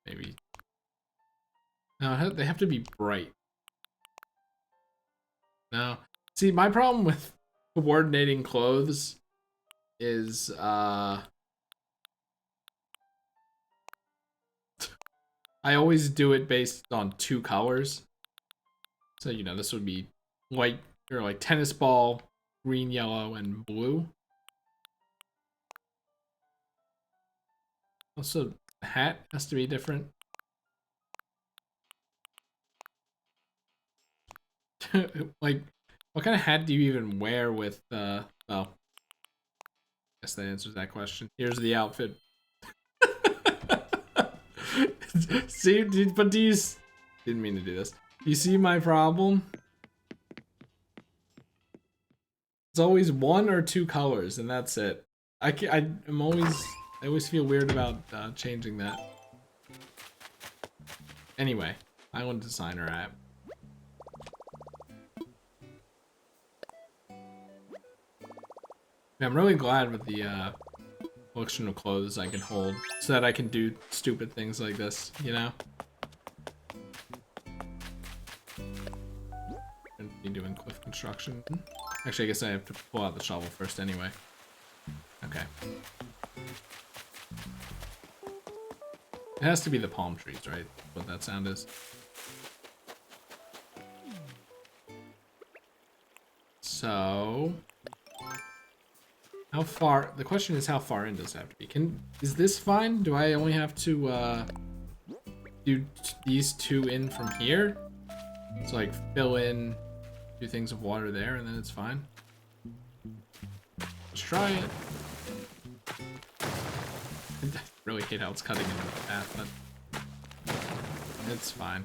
Maybe. No, they have to be bright. No. See, my problem with coordinating clothes is, I always do it based on two colors. So, you know, this would be white, or like tennis ball, green, yellow, and blue. Also, the hat has to be different. Like, what kind of hat do you even wear with, oh. I guess that answers that question. Here's the outfit. See, but do you... Didn't mean to do this. You see my problem? It's always one or two colors, and that's it. I always feel weird about changing that. Anyway, Island Designer app. Yeah, I'm really glad with the collection of clothes I can hold, so that I can do stupid things like this, you know? Shouldn't be doing cliff construction. Actually, I guess I have to pull out the shovel first anyway. Okay. It has to be the palm trees, right? What that sound is. So... how far... The question is, how far in does it have to be? Is this fine? Do I only have to, do these two in from here? So, like, fill in 2 things of water there, and then it's fine? Let's try it. really hate how it's cutting into the path, but it's fine.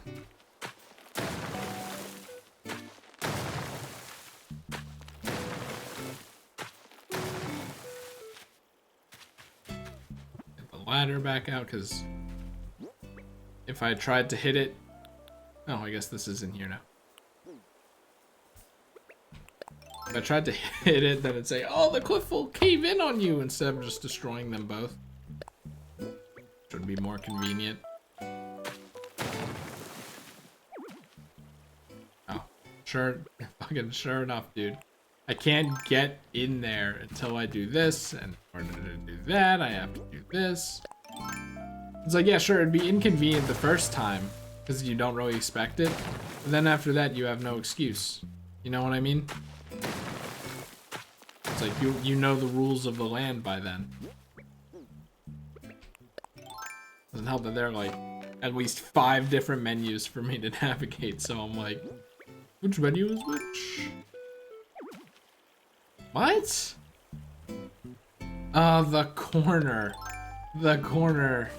Get the ladder back out, because if I tried to hit it... Oh, I guess this is in here now. If I tried to hit it, then it'd say, oh, the cliff will cave in on you, instead of just destroying them both. Which would be more convenient. Oh, fucking sure enough, dude. I can't get in there until I do this, and in order to do that, I have to do this. It's like, yeah, sure, it'd be inconvenient the first time, because you don't really expect it. But then after that, you have no excuse. You know what I mean? It's like, you know the rules of the land by then. Doesn't help that there are, like, at least 5 different menus for me to navigate, so I'm like, which menu is which? What? The corner. The corner.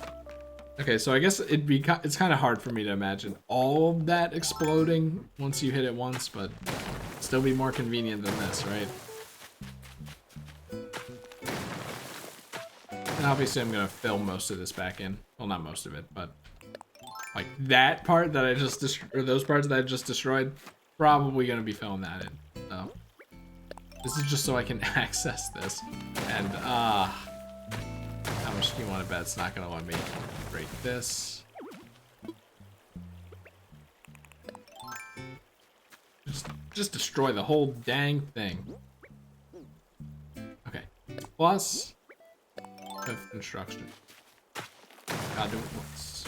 Okay, so I guess it's kind of hard for me to imagine all of that exploding once you hit it once, but still be more convenient than this, right? And obviously I'm gonna fill most of this back in. Well, not most of it, but like that part that I just or those parts that I just destroyed, probably gonna be filling that in. So this is just so I can access this. And how much do you want to bet it's not gonna let me break this? Just destroy the whole dang thing. Okay. Plus of construction. Gotta do it once.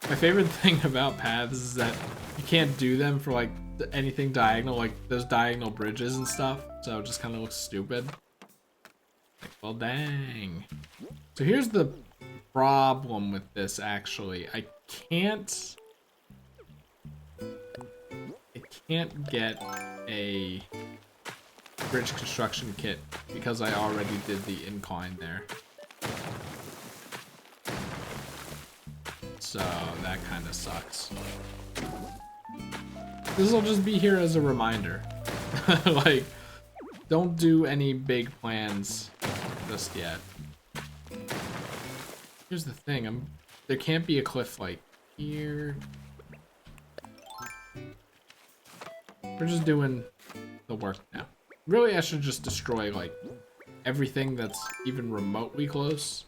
My favorite thing about paths is that you can't do them for like anything diagonal, like those diagonal bridges and stuff, so it just kind of looks stupid. Like, well, dang. So here's the problem with this, actually. I can't get a bridge construction kit because I already did the incline there. So that kind of sucks. This will just be here as a reminder. Like, don't do any big plans just yet. Here's the thing, there can't be a cliff like here. We're just doing the work now. Really, I should just destroy like everything that's even remotely close.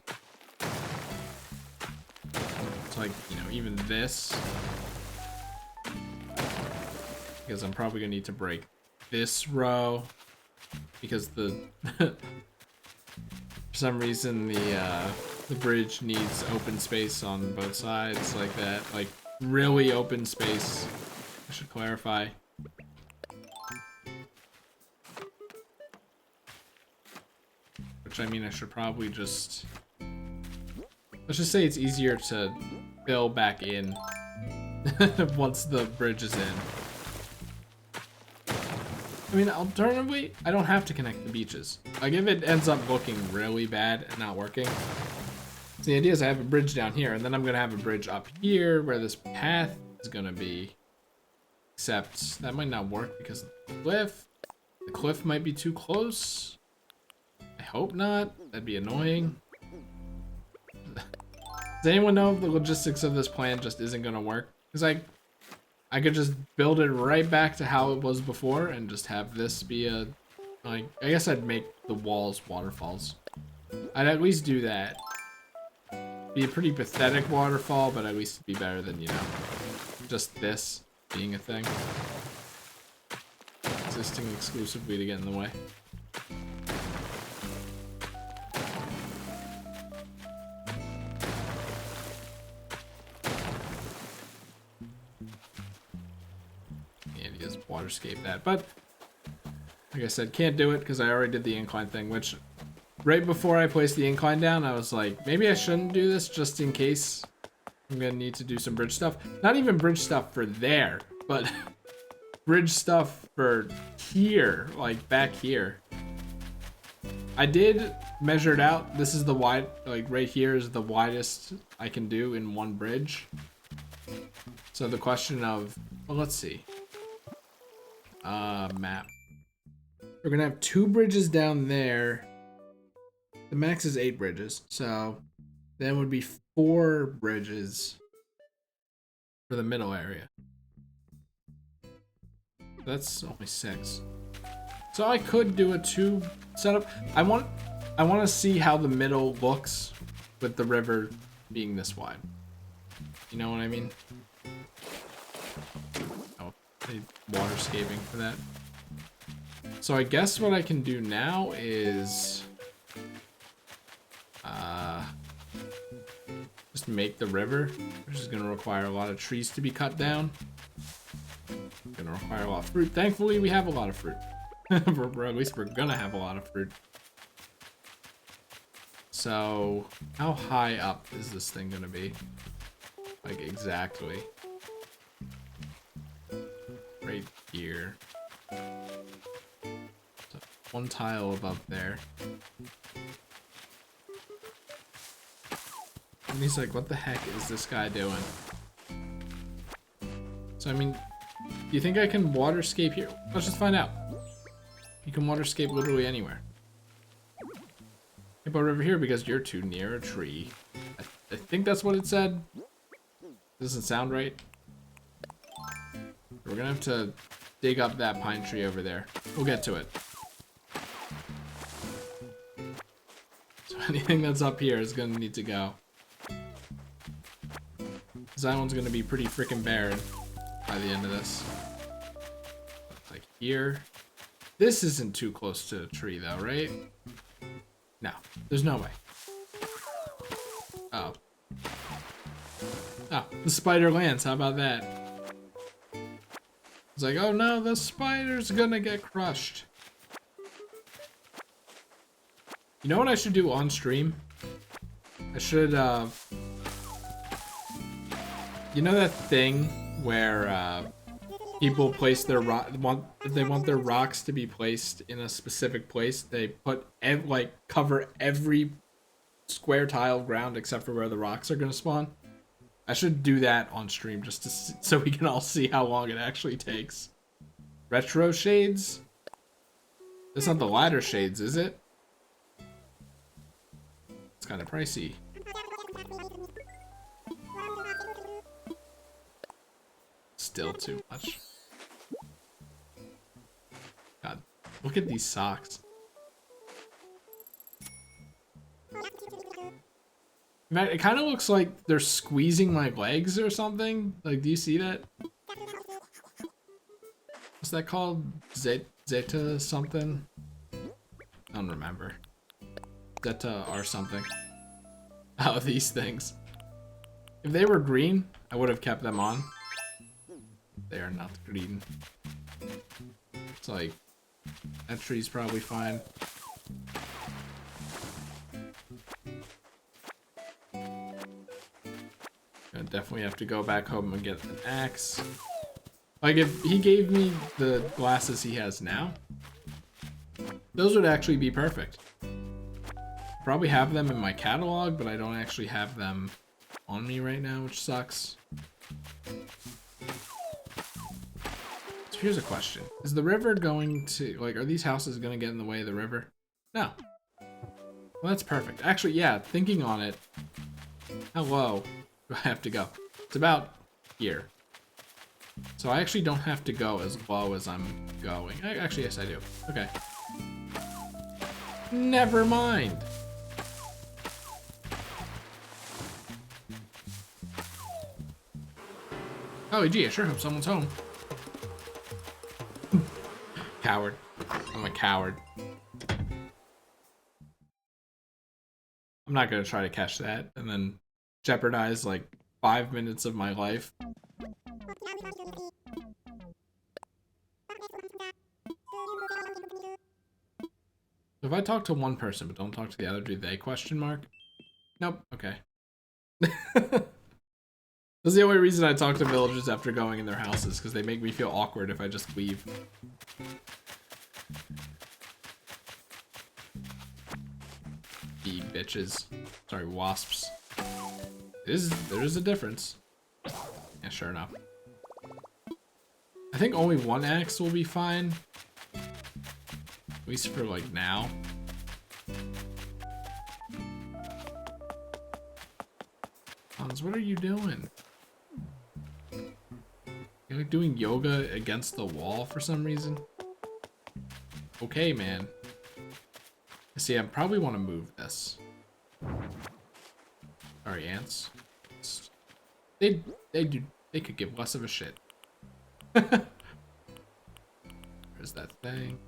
It's like, you know, even this. Because I'm probably gonna need to break this row. Because the for some reason the bridge needs open space on both sides like that. Like really open space. I should clarify. Which I mean I should probably just, let's just say it's easier to fill back in once the bridge is in. I mean, alternatively, I don't have to connect the beaches. Like, if it ends up looking really bad and not working. So the idea is I have a bridge down here, and then I'm going to have a bridge up here where this path is going to be. Except that might not work because of the cliff. The cliff might be too close. I hope not. That'd be annoying. Does anyone know if the logistics of this plan just isn't going to work? Because I could just build it right back to how it was before and just have this be a, like, I guess I'd make the walls waterfalls. I'd at least do that. Be a pretty pathetic waterfall, but at least be better than, you know, just this being a thing. Existing exclusively to get in the way. Waterscape that, but like I said, can't do it because I already did the incline thing, which right before I placed the incline down, I was like, maybe I shouldn't do this just in case I'm gonna need to do some bridge stuff. Not even bridge stuff for there, but bridge stuff for here, like back here. I did measure it out. This is the wide, like right here is the widest I can do in one bridge. So the question of, well, let's see. Map. We're gonna have 2 bridges down there. The max is 8 bridges, so then would be 4 bridges for the middle area. That's only 6. So I could do a 2 setup. I want to see how the middle looks with the river being this wide. You know what I mean? Oh, I need waterscaping for that. So I guess what I can do now is just make the river, which is going to require a lot of trees to be cut down. Going to require a lot of fruit. Thankfully, we have a lot of fruit. Or at least we're going to have a lot of fruit. So how high up is this thing going to be? Like exactly. Right here. So 1 tile above there. And he's like, what the heck is this guy doing? So, I mean, do you think I can waterscape here? Let's just find out. You can waterscape literally anywhere. Hippo River here because you're too near a tree. I think that's what it said. Doesn't sound right. We're gonna have to dig up that pine tree over there. We'll get to it. So anything that's up here is gonna need to go. This island's gonna be pretty freaking barren by the end of this. Like here. This isn't too close to a tree though, right? No, there's no way. Oh. Oh, the spider lands, how about that? It's like, oh no, the spider's gonna get crushed. You know what I should do on stream? I should, you know that thing where, people place their if they want their rocks to be placed in a specific place, they put, cover every square tile of ground except for where the rocks are gonna spawn? I should do that on stream just to so we can all see how long it actually takes. Retro shades? That's not the ladder shades, is it? It's kind of pricey. Still too much. God, look at these socks. Man, it kind of looks like they're squeezing my legs or something. Like, do you see that? What's that called? Zeta something? I don't remember. Zeta or something. Oh, these things. If they were green, I would have kept them on. They are not green. It's like, that tree's probably fine. Gonna definitely have to go back home and get an axe. Like, if he gave me the glasses he has now, those would actually be perfect. Probably have them in my catalog, but I don't actually have them on me right now, which sucks. So here's a question. Is the river going to, like, are these houses going to get in the way of the river? No. Well, that's perfect. Actually, yeah, thinking on it, how low do I have to go? It's about here. So I actually don't have to go as low as I'm going. Actually, yes, I do. Okay. Never mind. Oh, gee, I sure hope someone's home. Coward. I'm a coward. I'm not gonna try to catch that and then jeopardize like 5 minutes of my life. If I talk to one person but don't talk to the other, do they question mark? Nope. Okay. That's the only reason I talk to villagers after going in their houses, because they make me feel awkward if I just leave. bee bitches. Sorry, wasps. There is a difference. Yeah, sure enough. I think only one axe will be fine. At least for like now. Hans, what are you doing? You're like doing yoga against the wall for some reason? Okay, man. See, I probably want to move this. Sorry, ants. They could give less of a shit. There's that thing.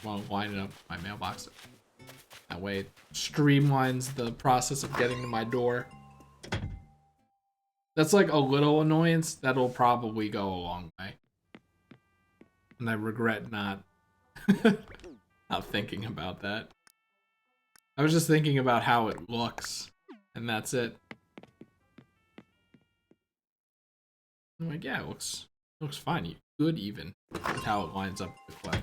Well, line it up my mailbox. That way it streamlines the process of getting to my door. That's like a little annoyance that'll probably go a long way. And I regret not not thinking about that. I was just thinking about how it looks, and that's it. I'm like, yeah, it looks fine. Good even with how it lines up with the clip.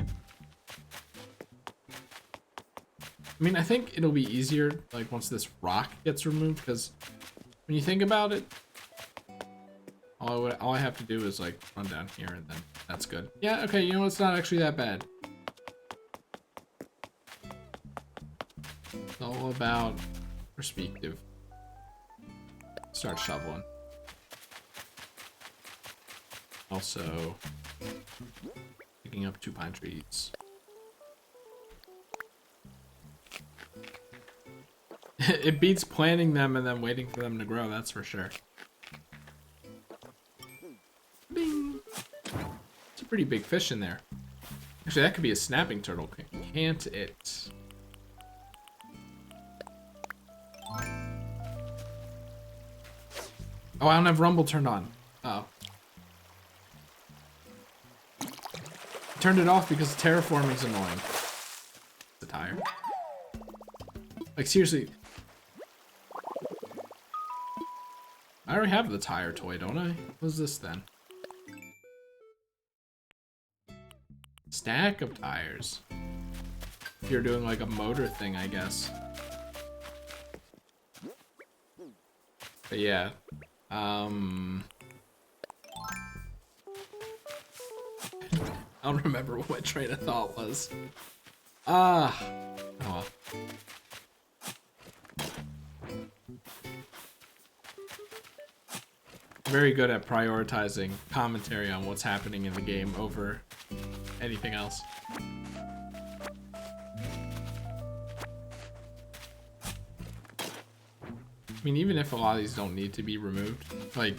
I mean, I think it'll be easier like once this rock gets removed, because when you think about it, all I have to do is like run down here and then that's good. Yeah, okay, you know, it's not actually that bad. It's all about perspective. Start shoveling. Also, picking up 2 pine trees. It beats planting them and then waiting for them to grow, that's for sure. Bing. It's a pretty big fish in there. Actually, that could be a snapping turtle, can't it? Oh, I don't have Rumble turned on. Uh-oh. I turned it off because terraforming's annoying. The tire. Like, seriously. I already have the tire toy, don't I? What's this then? Stack of tires. If you're doing like a motor thing, I guess. But yeah. I don't remember what my train of thought was. Oh well. Very good at prioritizing commentary on what's happening in the game over anything else. I mean, even if a lot of these don't need to be removed, like,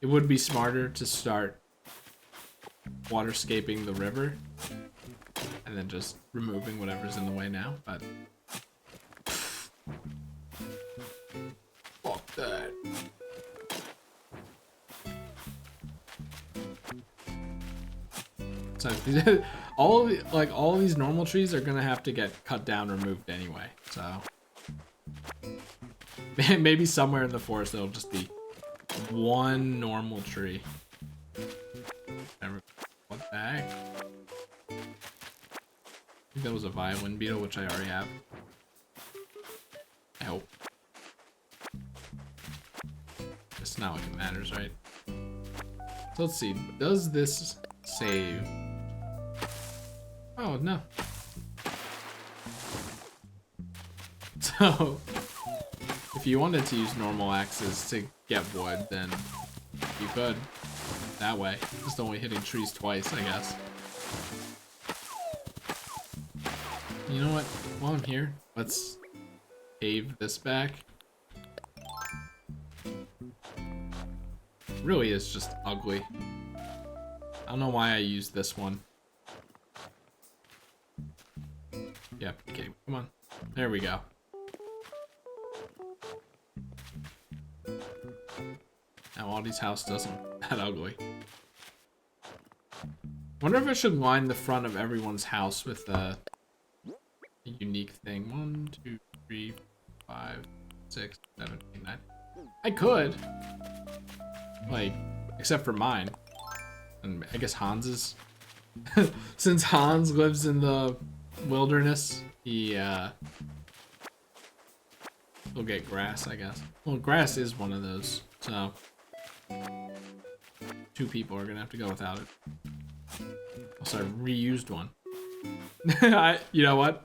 it would be smarter to start waterscaping the river and then just removing whatever's in the way now, but fuck that. So all of these normal trees are gonna have to get cut down, removed anyway. So maybe somewhere in the forest there'll just be one normal tree. What the heck? I think that was a violin beetle, which I already have. I hope. It's not like it matters, right? So let's see. Does this save? Oh, no. So, if you wanted to use normal axes to get wood, then you could. That way. Just only hitting trees twice, I guess. You know what? While I'm here, let's pave this back. It really is just ugly. I don't know why I used this one. Yep, okay, come on. There we go. Now Audie's house doesn't look that ugly. Wonder if I should line the front of everyone's house with a unique thing. 1, 2, 3, 5, 6, 7, 8, 9. I could. Like, except for mine. And I guess Hans's. Since Hans lives in the wilderness, he'll get grass, I guess. Well, grass is one of those, so 2 people are gonna have to go without it. Also, I reused one. You know what?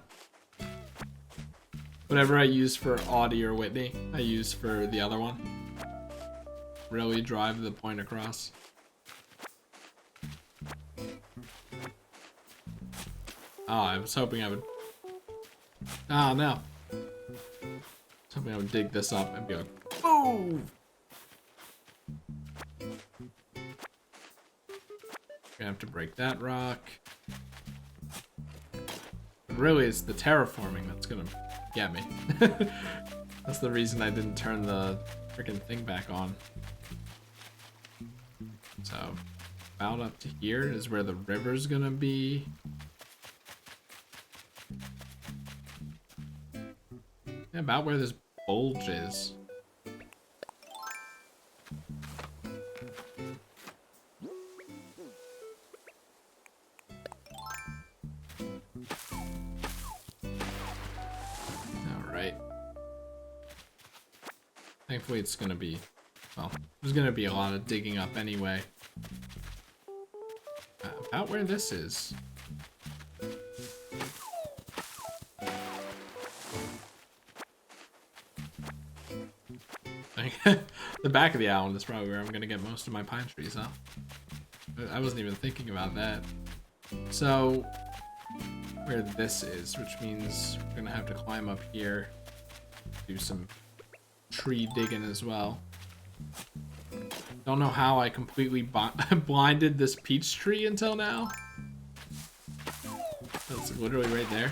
Whatever I use for Audie or Whitney, I use for the other one. Really drive the point across. Oh, I was hoping I would... Oh, no. I was hoping I would dig this up and be like, oh! Gonna have to break that rock. But really, it's the terraforming that's gonna get me. That's the reason I didn't turn the freaking thing back on. So, about up to here is where the river's gonna be. Yeah, about where this bulge is. Alright. Thankfully it's gonna be, well, there's gonna be a lot of digging up anyway. About where this is. The back of the island is probably where I'm gonna get most of my pine trees, huh? I wasn't even thinking about that. So, where this is, which means we're gonna have to climb up here, do some tree digging as well. Don't know how I completely blinded this peach tree until now. That's literally right there.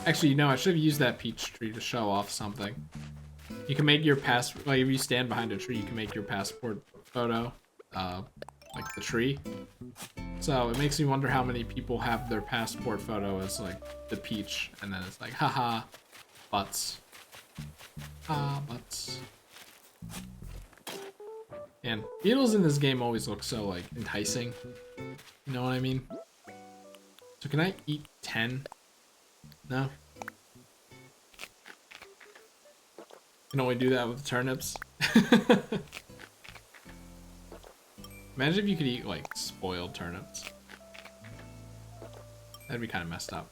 Actually, you know, I should have used that peach tree to show off something. You can make your like if you stand behind a tree, you can make your passport photo, like the tree. So it makes me wonder how many people have their passport photo as like the peach, and then it's like, haha, butts. Ah, butts. And beetles in this game always look so like enticing. You know what I mean? So can I eat 10? No? Can only do that with turnips. Imagine if you could eat like spoiled turnips. That'd be kind of messed up.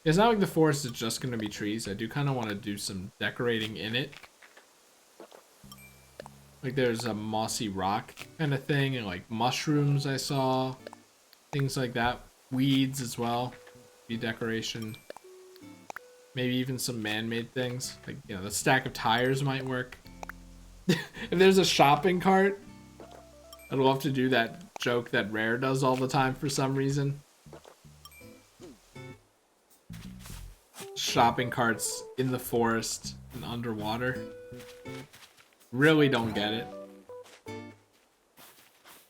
It's not like the forest is just going to be trees. I do kind of want to do some decorating in it. Like there's a mossy rock kind of thing, and like mushrooms I saw. Things like that. Weeds as well. Be decoration. Maybe even some man-made things. Like, you know, the stack of tires might work. If there's a shopping cart, I'd love to do that joke that Rare does all the time for some reason. Shopping carts in the forest and underwater. Really don't get it.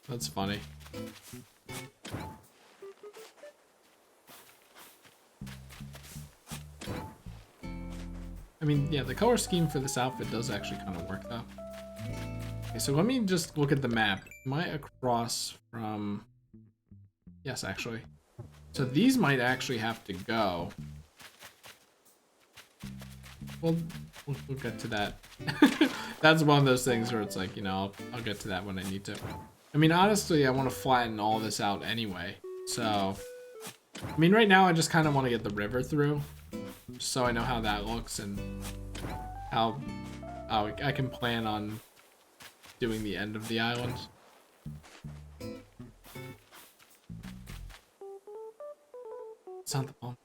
That's funny. I mean, yeah, the color scheme for this outfit does actually kind of work though. Okay, so let me just look at the map. Am I across from... Yes, actually. So these might actually have to go. Well, we'll get to that. That's one of those things where it's like, you know, I'll get to that when I need to. I mean, honestly, I want to flatten all this out anyway. So, I mean, right now I just kind of want to get the river through. Just so I know how that looks and how I can plan on doing the end of the island. Sound the pump.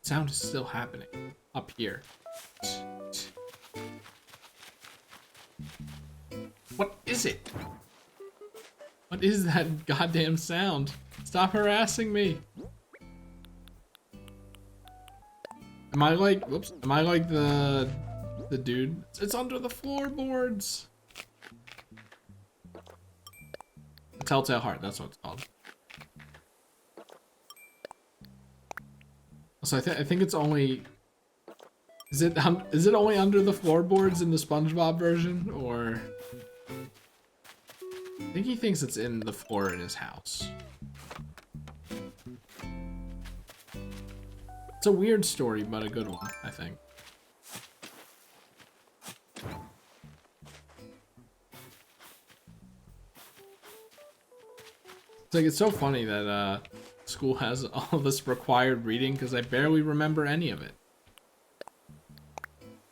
Sound is still happening up here. What is it? What is that goddamn sound? Stop harassing me. Am I like, whoops, am I like the dude? It's under the floorboards. The Telltale Heart, that's what it's called. So I think it's only, is it only under the floorboards in the SpongeBob version, or think he thinks it's in the floor in his house. It's a weird story, but a good one, I think. It's like, it's so funny that school has all this required reading because I barely remember any of it.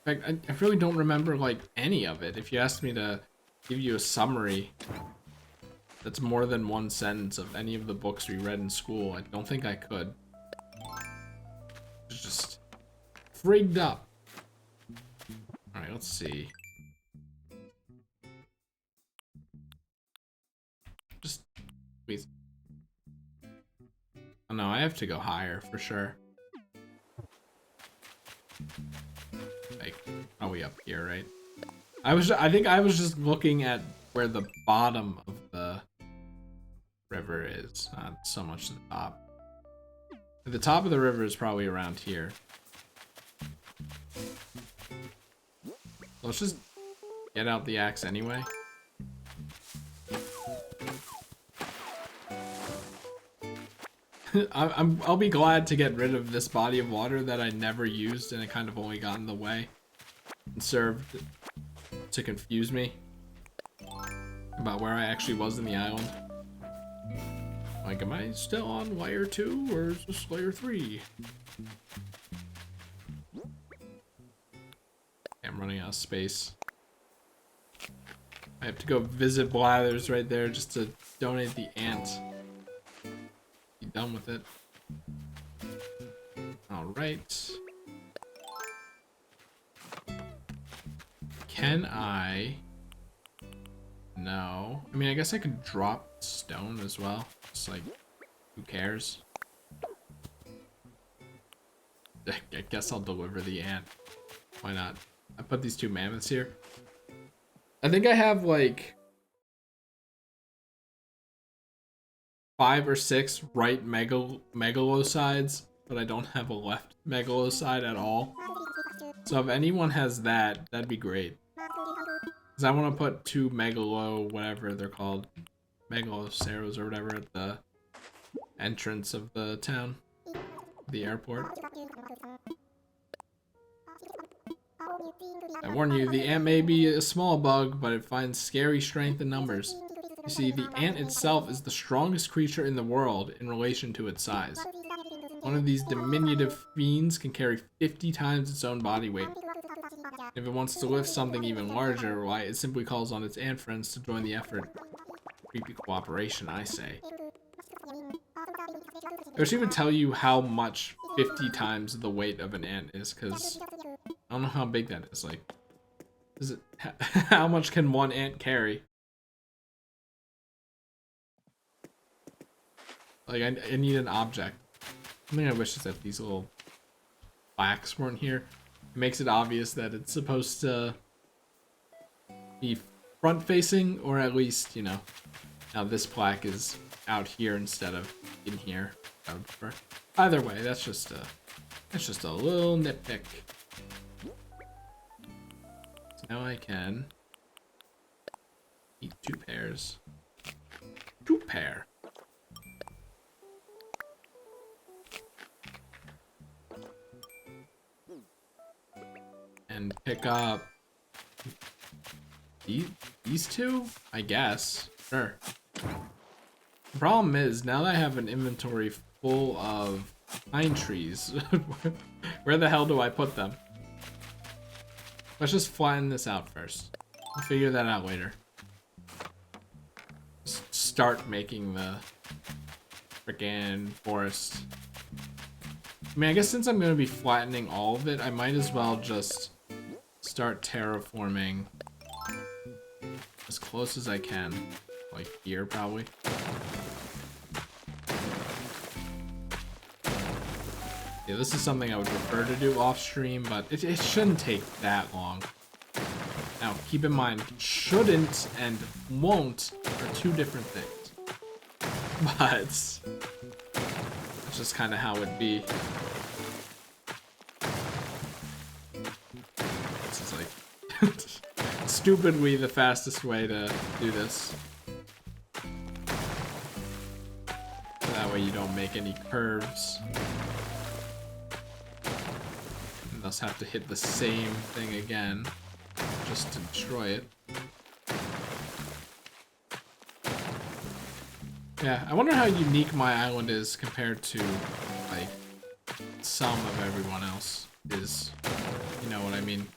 In fact, I really don't remember like any of it. If you asked me to give you a summary that's more than one sentence of any of the books we read in school, I don't think I could. It's just frigged up. Alright, let's see. Just please. Oh no, I have to go higher for sure. Like, probably up here, right? I think I was just looking at where the bottom of the river is, not so much the top. The top of the river is probably around here. Let's just get out the axe anyway. I'll be glad to get rid of this body of water that I never used and it kind of only got in the way and served to confuse me about where I actually was in the island. Like, am I still on layer 2 or is this layer 3? I'm running out of space. I have to go visit Blathers right there just to donate the ant. Be done with it. Alright. Can I... No. I mean, I guess I could drop stone as well. Just like, who cares? I guess I'll deliver the ant. Why not? I put these 2 mammoths here. I think I have like 5 or 6 right megalosides, but I don't have a left megaloside at all. So if anyone has that, that'd be great. Because I want to put 2 megalo, whatever they're called, megaloceros or whatever, at the entrance of the town, the airport. I warn you, the ant may be a small bug, but it finds scary strength in numbers. You see, the ant itself is the strongest creature in the world in relation to its size. One of these diminutive fiends can carry 50 times its own body weight. If it wants to lift something even larger, why, it simply calls on its ant friends to join the effort. Creepy cooperation, I say. I wish it would tell you how much 50 times the weight of an ant is, because I don't know how big that is. Like, is it how much can one ant carry? Like, I need an object. I mean, I wish that these little plaques weren't here. It makes it obvious that it's supposed to be front-facing, or at least, you know, now this plaque is out here instead of in here. I would prefer. Either way, that's just a little nitpick. So now I can eat 2 pears. 2 pear. And pick up these 2, I guess. Sure. The problem is, now that I have an inventory full of pine trees, where the hell do I put them? Let's just flatten this out first. We'll figure that out later. Just start making the frickin' forest. I mean, I guess since I'm going to be flattening all of it, I might as well just start terraforming as close as I can. Like here, probably. Yeah, this is something I would prefer to do off stream, but it shouldn't take that long. Now, keep in mind, shouldn't and won't are 2 different things. But it's just kind of how it be. This is like stupidly the fastest way to do this. way you don't make any curves. And thus have to hit the same thing again just to destroy it. Yeah, I wonder how unique my island is compared to, like, some of everyone else is. You know what I mean?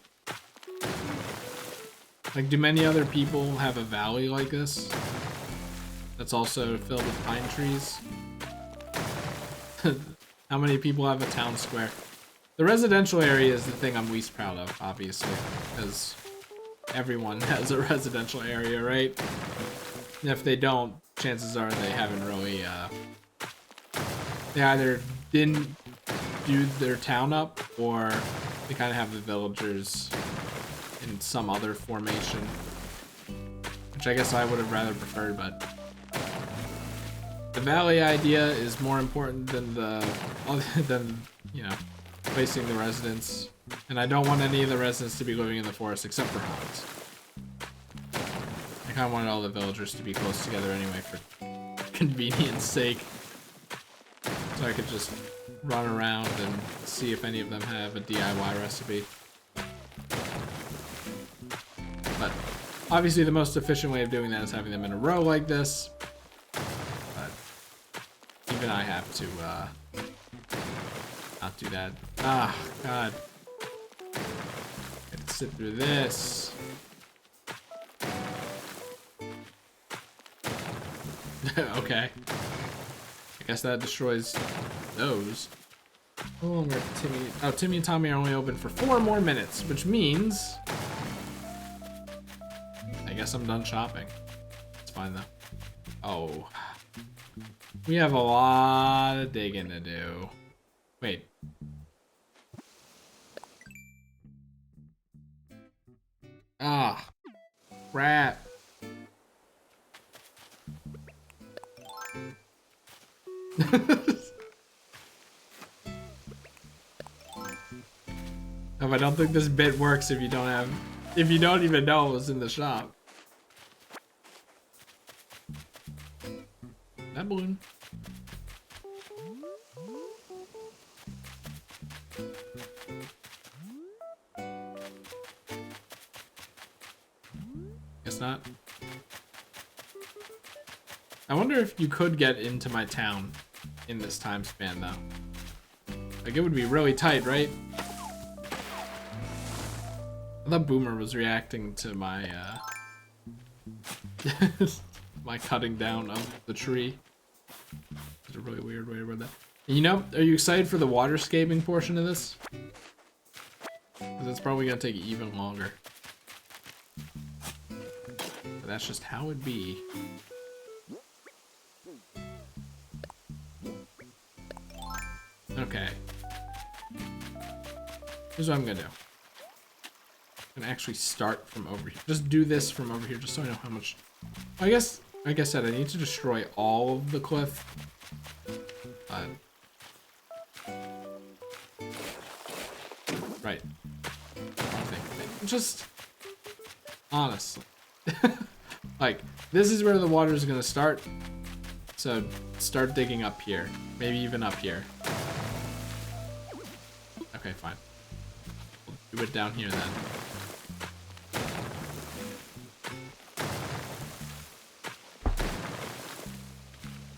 Like, do many other people have a valley like this? That's also filled with pine trees? How many people have a town square? The residential area is the thing I'm least proud of, obviously, because everyone has a residential area, right? And if they don't, chances are they haven't really, they either didn't do their town up, or they kind of have the villagers in some other formation, which I guess I would have rather preferred, but the valley idea is more important than you know, placing the residents, and I don't want any of the residents to be living in the forest except for Hans. I kind of wanted all the villagers to be close together anyway for convenience sake, so I could just run around and see if any of them have a DIY recipe. But obviously the most efficient way of doing that is having them in a row like this. But even I have to not do that. Ah, God. Gotta sit through this. Okay. I guess that destroys those. How long are Timmy? Oh, Timmy and Tommy are only open for 4 more minutes, which means I guess I'm done shopping. It's fine though. Oh, we have a lot of digging to do. Wait. Ah, crap. I don't think this bit works if you don't even know it was in the shop. That balloon. Guess not. I wonder if you could get into my town in this time span though. Like, it would be really tight, right? I thought Boomer was reacting to my my cutting down of the tree. It's a really weird way to word that. And you know, are you excited for the waterscaping portion of this? Because it's probably gonna take even longer. But that's just how it be. Okay. Here's what I'm gonna do. I'm gonna actually start from over here. Just do this from over here, just so I know how much. I guess, like I said, I need to destroy all of the cliff. Right. Just honestly, like, this is where the water is gonna start. So start digging up here, maybe even up here. Okay, fine. We'll do it down here then.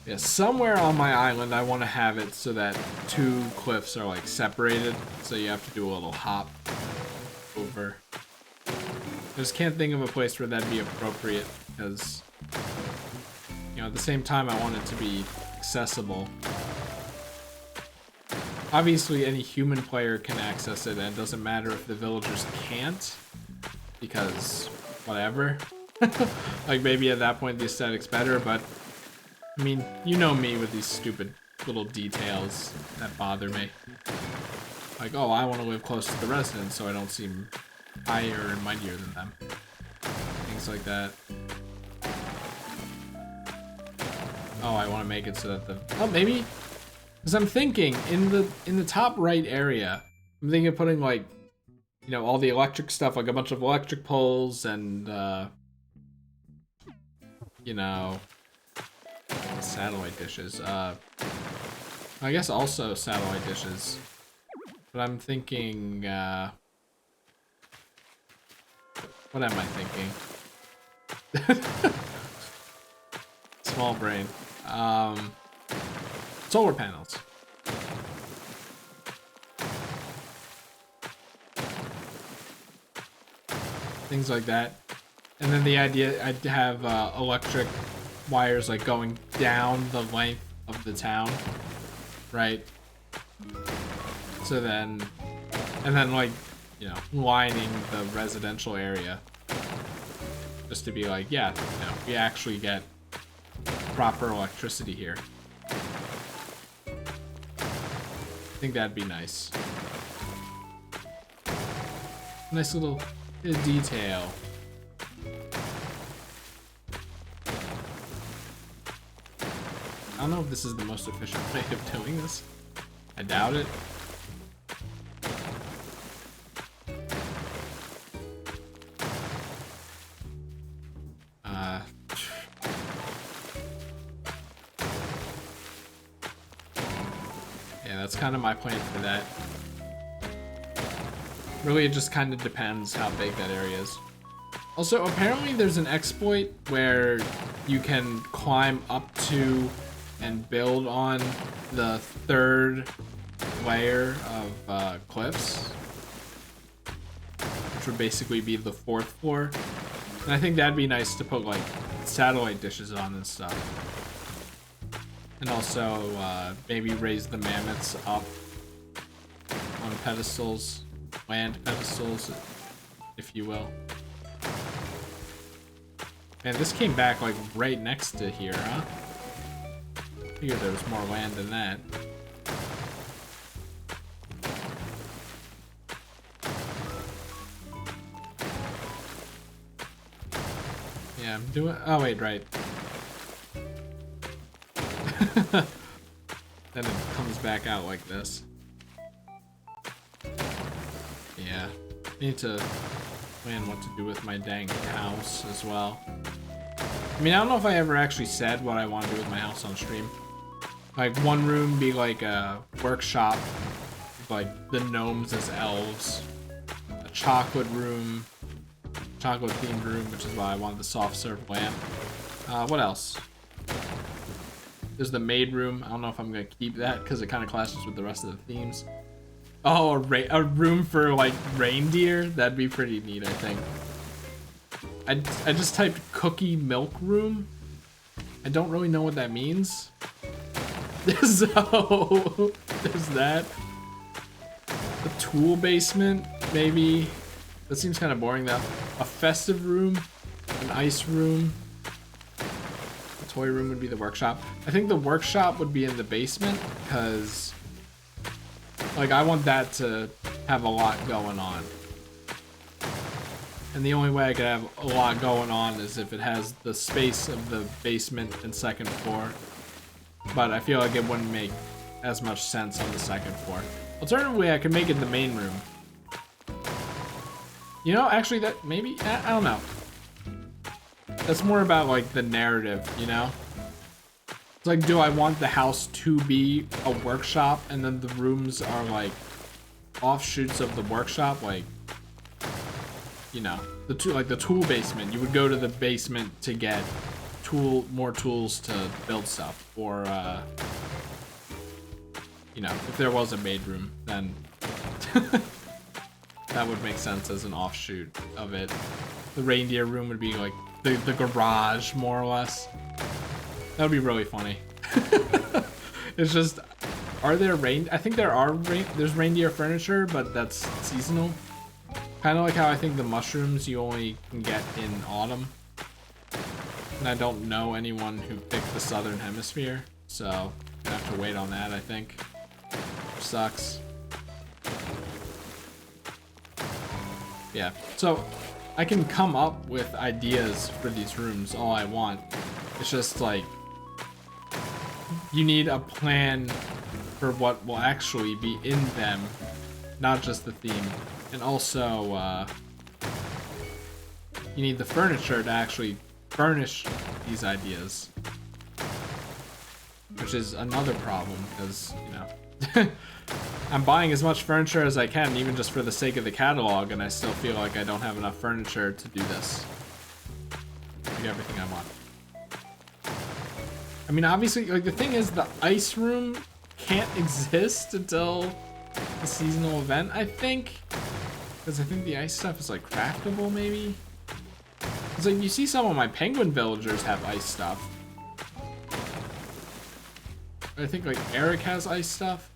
Yeah, somewhere on my island I want to have it so that 2 cliffs are like separated, so you have to do a little hop over. I just can't think of a place where that'd be appropriate, because, you know, at the same time I want it to be accessible. Obviously any human player can access it, and it doesn't matter if the villagers can't, because whatever. Like, maybe at that point the aesthetic's better, but I mean, you know me with these stupid little details that bother me. Like, oh, I want to live close to the residents so I don't seem higher and mightier than them. Things like that. Oh, I want to make it so that the... Oh, maybe... Because I'm thinking, in the top right area, I'm thinking of putting, like, you know, all the electric stuff, like a bunch of electric poles and, you know... Satellite dishes. I guess also satellite dishes. But I'm thinking, what am I thinking? Small brain. Solar panels. Things like that. And then the idea, I'd have electric wires like going down the length of the town, right? So then, and then like, you know, lining the residential area. Just to be like, yeah, you know, we actually get proper electricity here. I think that'd be nice. Nice little detail. I don't know if this is the most efficient way of doing this. I doubt it. Yeah, that's kind of my plan for that. Really, it just kind of depends how big that area is. Also, apparently there's an exploit where you can climb up to and build on the third layer of cliffs, which would basically be the fourth floor. And I think that'd be nice to put like satellite dishes on and stuff. And also maybe raise the mammoths up on pedestals, land pedestals, if you will. And this came back like right next to here, huh? I figured there was more land than that. Yeah, I'm doing. Oh wait, right. Then it comes back out like this. Yeah, need to plan what to do with my dang house as well. I mean, I don't know if I ever actually said what I want to do with my house on stream. Like, one room be like a workshop, with like the gnomes as elves. A chocolate room, chocolate themed room, which is why I wanted the soft serve lamp. What else? There's the maid room. I don't know if I'm gonna keep that because it kind of clashes with the rest of the themes. Oh, a room for like reindeer? That'd be pretty neat, I think. I just typed cookie milk room. I don't really know what that means. So, there's that. A tool basement, maybe. That seems kind of boring though. A festive room, an ice room. The toy room would be the workshop. I think the workshop would be in the basement because, like, I want that to have a lot going on. And the only way I could have a lot going on is if it has the space of the basement and second floor. But I feel like it wouldn't make as much sense on the second floor. Alternatively, I could make it the main room. You know, actually, that maybe, I don't know. That's more about like the narrative, you know? It's like, do I want the house to be a workshop and then the rooms are like offshoots of the workshop? Like, you know, the tool basement. You would go to the basement to get more tools to build stuff, or you know, if there was a maid room, then that would make sense as an offshoot of it. The reindeer room would be like the garage, more or less. That would be really funny. It's just, are there I think there's reindeer furniture, but that's seasonal. Kind of like how I think the mushrooms you only can get in autumn. And I don't know anyone who picked the southern hemisphere, so I have to wait on that, I think. Sucks. Yeah, so I can come up with ideas for these rooms all I want. It's just like, you need a plan for what will actually be in them, not just the theme. And also, you need the furniture to actually furnish these ideas. which is another problem because, you know, I'm buying as much furniture as I can, even just for the sake of the catalog, and I still feel like I don't have enough furniture to do this. Like everything I want. I mean, obviously, like the thing is, the ice room can't exist until the seasonal event, I think. Because I think the ice stuff is like craftable, maybe? It's like you see some of my penguin villagers have ice stuff. I think like Eric has ice stuff.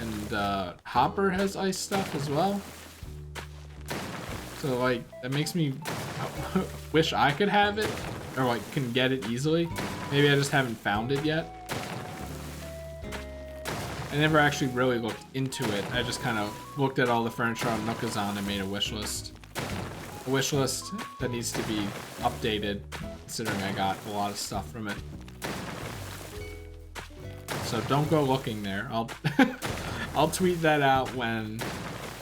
And Hopper has ice stuff as well. So like, that makes me wish I could have it. Or like, can get it easily. Maybe I just haven't found it yet. I never actually really looked into it. I just kind of looked at all the furniture on Nookazon and made a wish list. A wish list that needs to be updated, considering I got a lot of stuff from it. So don't go looking there. I'll I'll tweet that out when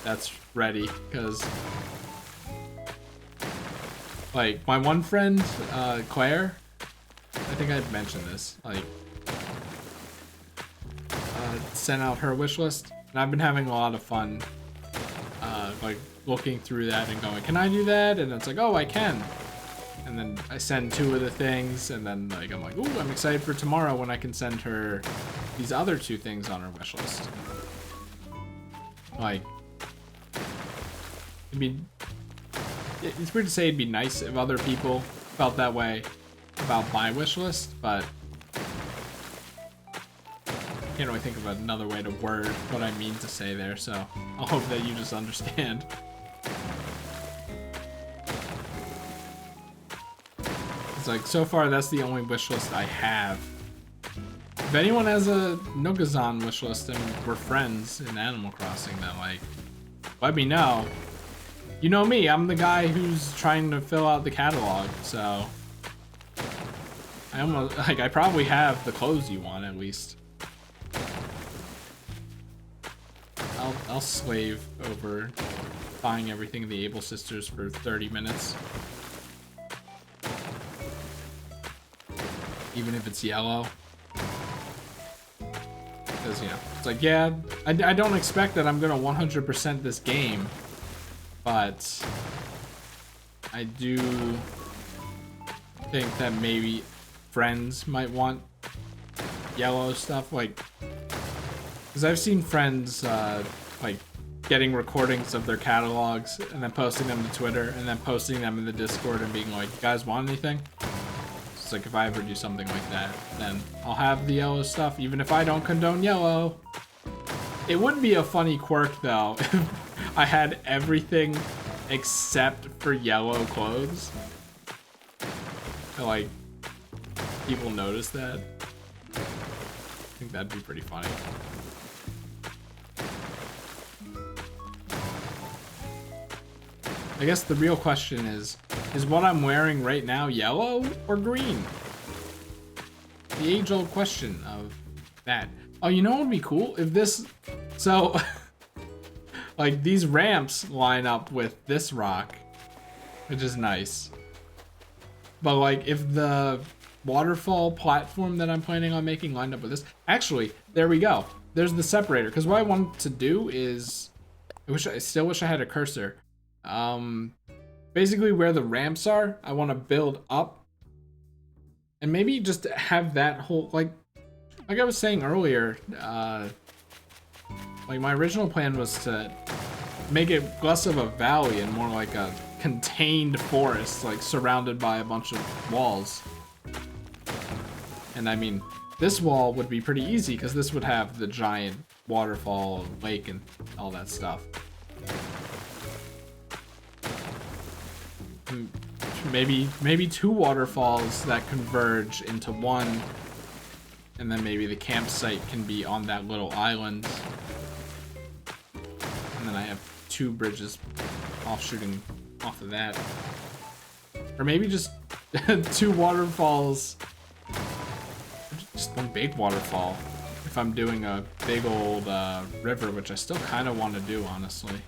that's ready, because like my one friend, Claire, I think I'd mentioned this, like sent out her wish list, and I've been having a lot of fun like looking through that and going, can I do that? And it's like, oh, I can. And then I send 2 of the things, and then like I'm like, ooh, I'm excited for tomorrow when I can send her these other 2 things on her wish list. Like, it'd be, it's weird to say it'd be nice if other people felt that way about my wish list, but I can't really think of another way to word what I mean to say there, so I'll hope that you just understand. It's like, so far that's the only wish list I have. If anyone has a Nookazon wish list and we're friends in Animal Crossing, then like, let me know. You know me, I'm the guy who's trying to fill out the catalog, so I almost, like, I probably have the clothes you want at least. I'll slave over buying everything in the Able Sisters for 30 minutes. Even if it's yellow. Because, you know, it's like, yeah, I don't expect that I'm gonna 100% this game, but I do think that maybe friends might want yellow stuff, like, because I've seen friends like getting recordings of their catalogs and then posting them to Twitter and then posting them in the Discord and being like, you guys want anything? It's like, if I ever do something like that, then I'll have the yellow stuff, even if I don't condone yellow. It would be a funny quirk though if I had everything except for yellow clothes. Like, people notice that. I think that'd be pretty funny. I guess the real question is what I'm wearing right now yellow or green? The age-old question of that. Oh, you know what would be cool? If this... So, like, these ramps line up with this rock, which is nice. But, like, if the waterfall platform that I'm planning on making lined up with this... Actually, there we go. There's the separator. Because what I want to do is... I still wish I had a cursor. Basically where the ramps are, I want to build up and maybe just have that whole, like I was saying earlier, like my original plan was to make it less of a valley and more like a contained forest, like surrounded by a bunch of walls. And I mean, this wall would be pretty easy because this would have the giant waterfall, lake, and all that stuff. Maybe 2 waterfalls that converge into one, and then maybe the campsite can be on that little island, and then I have 2 bridges offshooting off of that, or maybe just 2 waterfalls, just one big waterfall if I'm doing a big old river, which I still kind of want to do, honestly.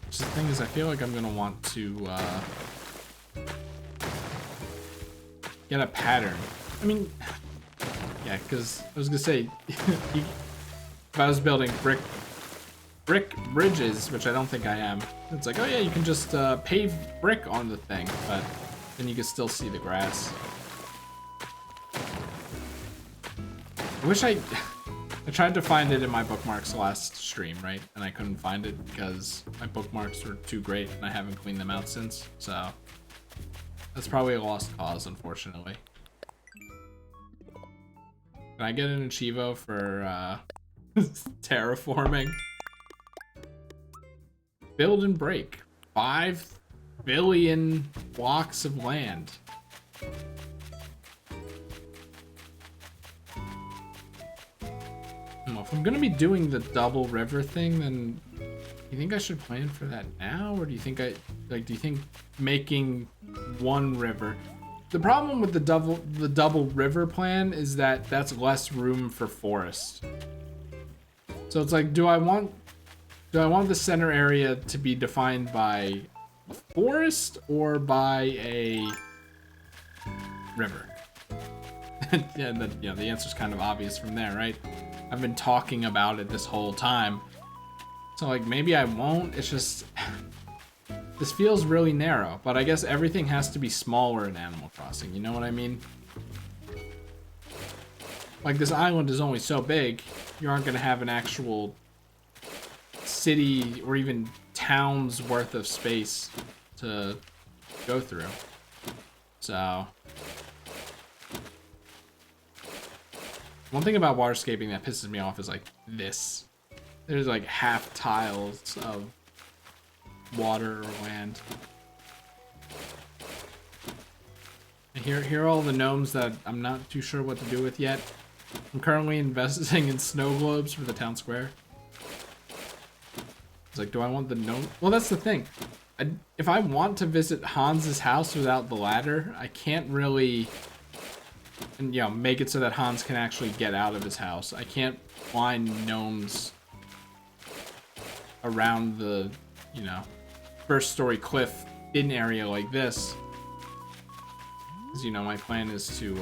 The thing is, I feel like I'm gonna want to get a pattern. I mean, yeah, because I was gonna say, if I was building brick bridges, which I don't think I am, it's like, oh yeah, you can just pave brick on the thing, but then you can still see the grass. I wish I tried to find it in my bookmarks last stream, right? And I couldn't find it because my bookmarks were too great and I haven't cleaned them out since, so that's probably a lost cause, unfortunately. Can I get an Achievo for terraforming? Build and break. 5 billion blocks of land. Well, if I'm gonna be doing the double river thing, then you think I should plan for that now? Or do you think do you think making one river? The problem with the double river plan is that that's less room for forest. So it's like, do I want the center area to be defined by a forest or by a river? Yeah, the answer's kind of obvious from there, right? I've been talking about it this whole time. So like, maybe I won't. It's just, this feels really narrow, but I guess everything has to be smaller in Animal Crossing, you know what I mean? Like, this island is only so big, you aren't gonna have an actual city or even town's worth of space to go through. So, one thing about waterscaping that pisses me off is like this. There's like half tiles of water or land. And here are all the gnomes that I'm not too sure what to do with yet. I'm currently investing in snow globes for the town square. It's like, do I want the gnome? Well, that's the thing. If I want to visit Hans's house without the ladder, I can't really, and you know, make it so that Hans can actually get out of his house. I can't find gnomes around the, you know, first story cliff in area like this. Because, you know, my plan is to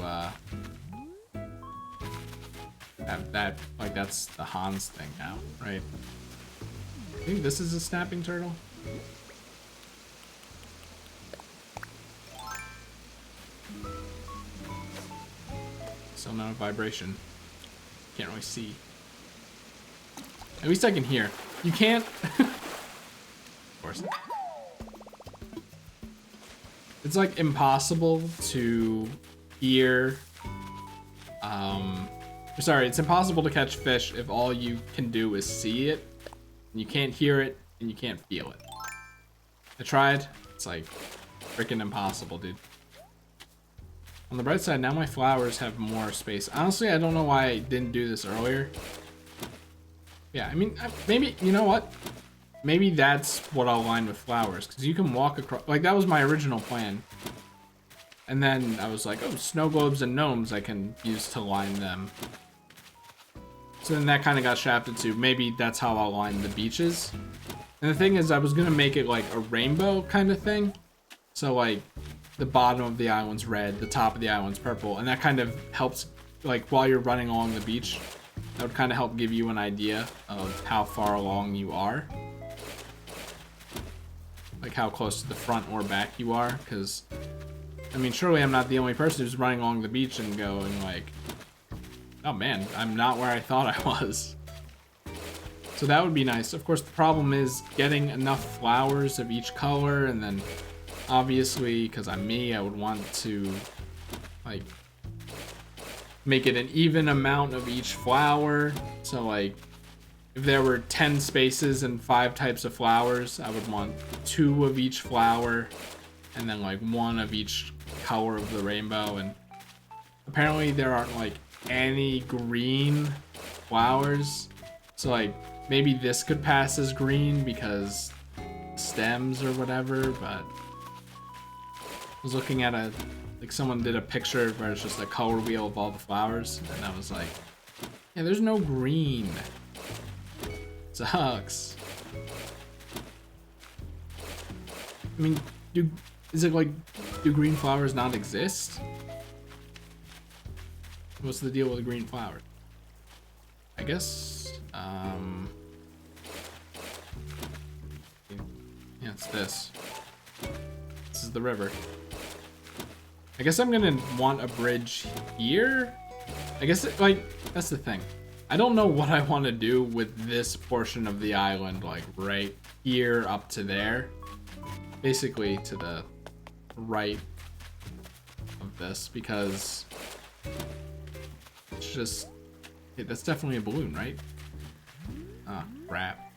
have that, like, that's the Hans thing now, right? I think this is a snapping turtle. Still no vibration. Can't really see. At least I can hear. You can't. Of course. It's like impossible to hear. Sorry, it's impossible to catch fish if all you can do is see it. And you can't hear it and you can't feel it. I tried. It's like freaking impossible, dude. On the bright side, now my flowers have more space. Honestly, I don't know why I didn't do this earlier. Yeah, I mean, maybe, you know what? Maybe that's what I'll line with flowers, because you can walk across, like, that was my original plan. And then I was like, oh, snow globes and gnomes I can use to line them. So then that kind of got shafted to, maybe that's how I'll line the beaches. And the thing is, I was going to make it like a rainbow kind of thing. So like, the bottom of the island's red, the top of the island's purple, and that kind of helps, like, while you're running along the beach, that would kind of help give you an idea of how far along you are. Like how close to the front or back you are, because, I mean, surely I'm not the only person who's running along the beach and going like, oh man, I'm not where I thought I was. So that would be nice. Of course, the problem is getting enough flowers of each color, and then obviously, because I'm me, I would want to, like, make it an even amount of each flower. So, like, if there were 10 spaces and 5 types of flowers, I would want 2 of each flower, and then, like, 1 of each color of the rainbow. And apparently there aren't, like, any green flowers. So, like, maybe this could pass as green because stems or whatever, but I was looking at like someone did a picture where it's just a color wheel of all the flowers, and I was like, yeah, there's no green. Sucks. I mean, do green flowers not exist? What's the deal with the green flowers? I guess, yeah, it's this. This is the river. I guess I'm gonna want a bridge here. I guess, that's the thing. I don't know what I want to do with this portion of the island, like right here up to there. Basically to the right of this, because it's just, that's definitely a balloon, right? Ah, crap.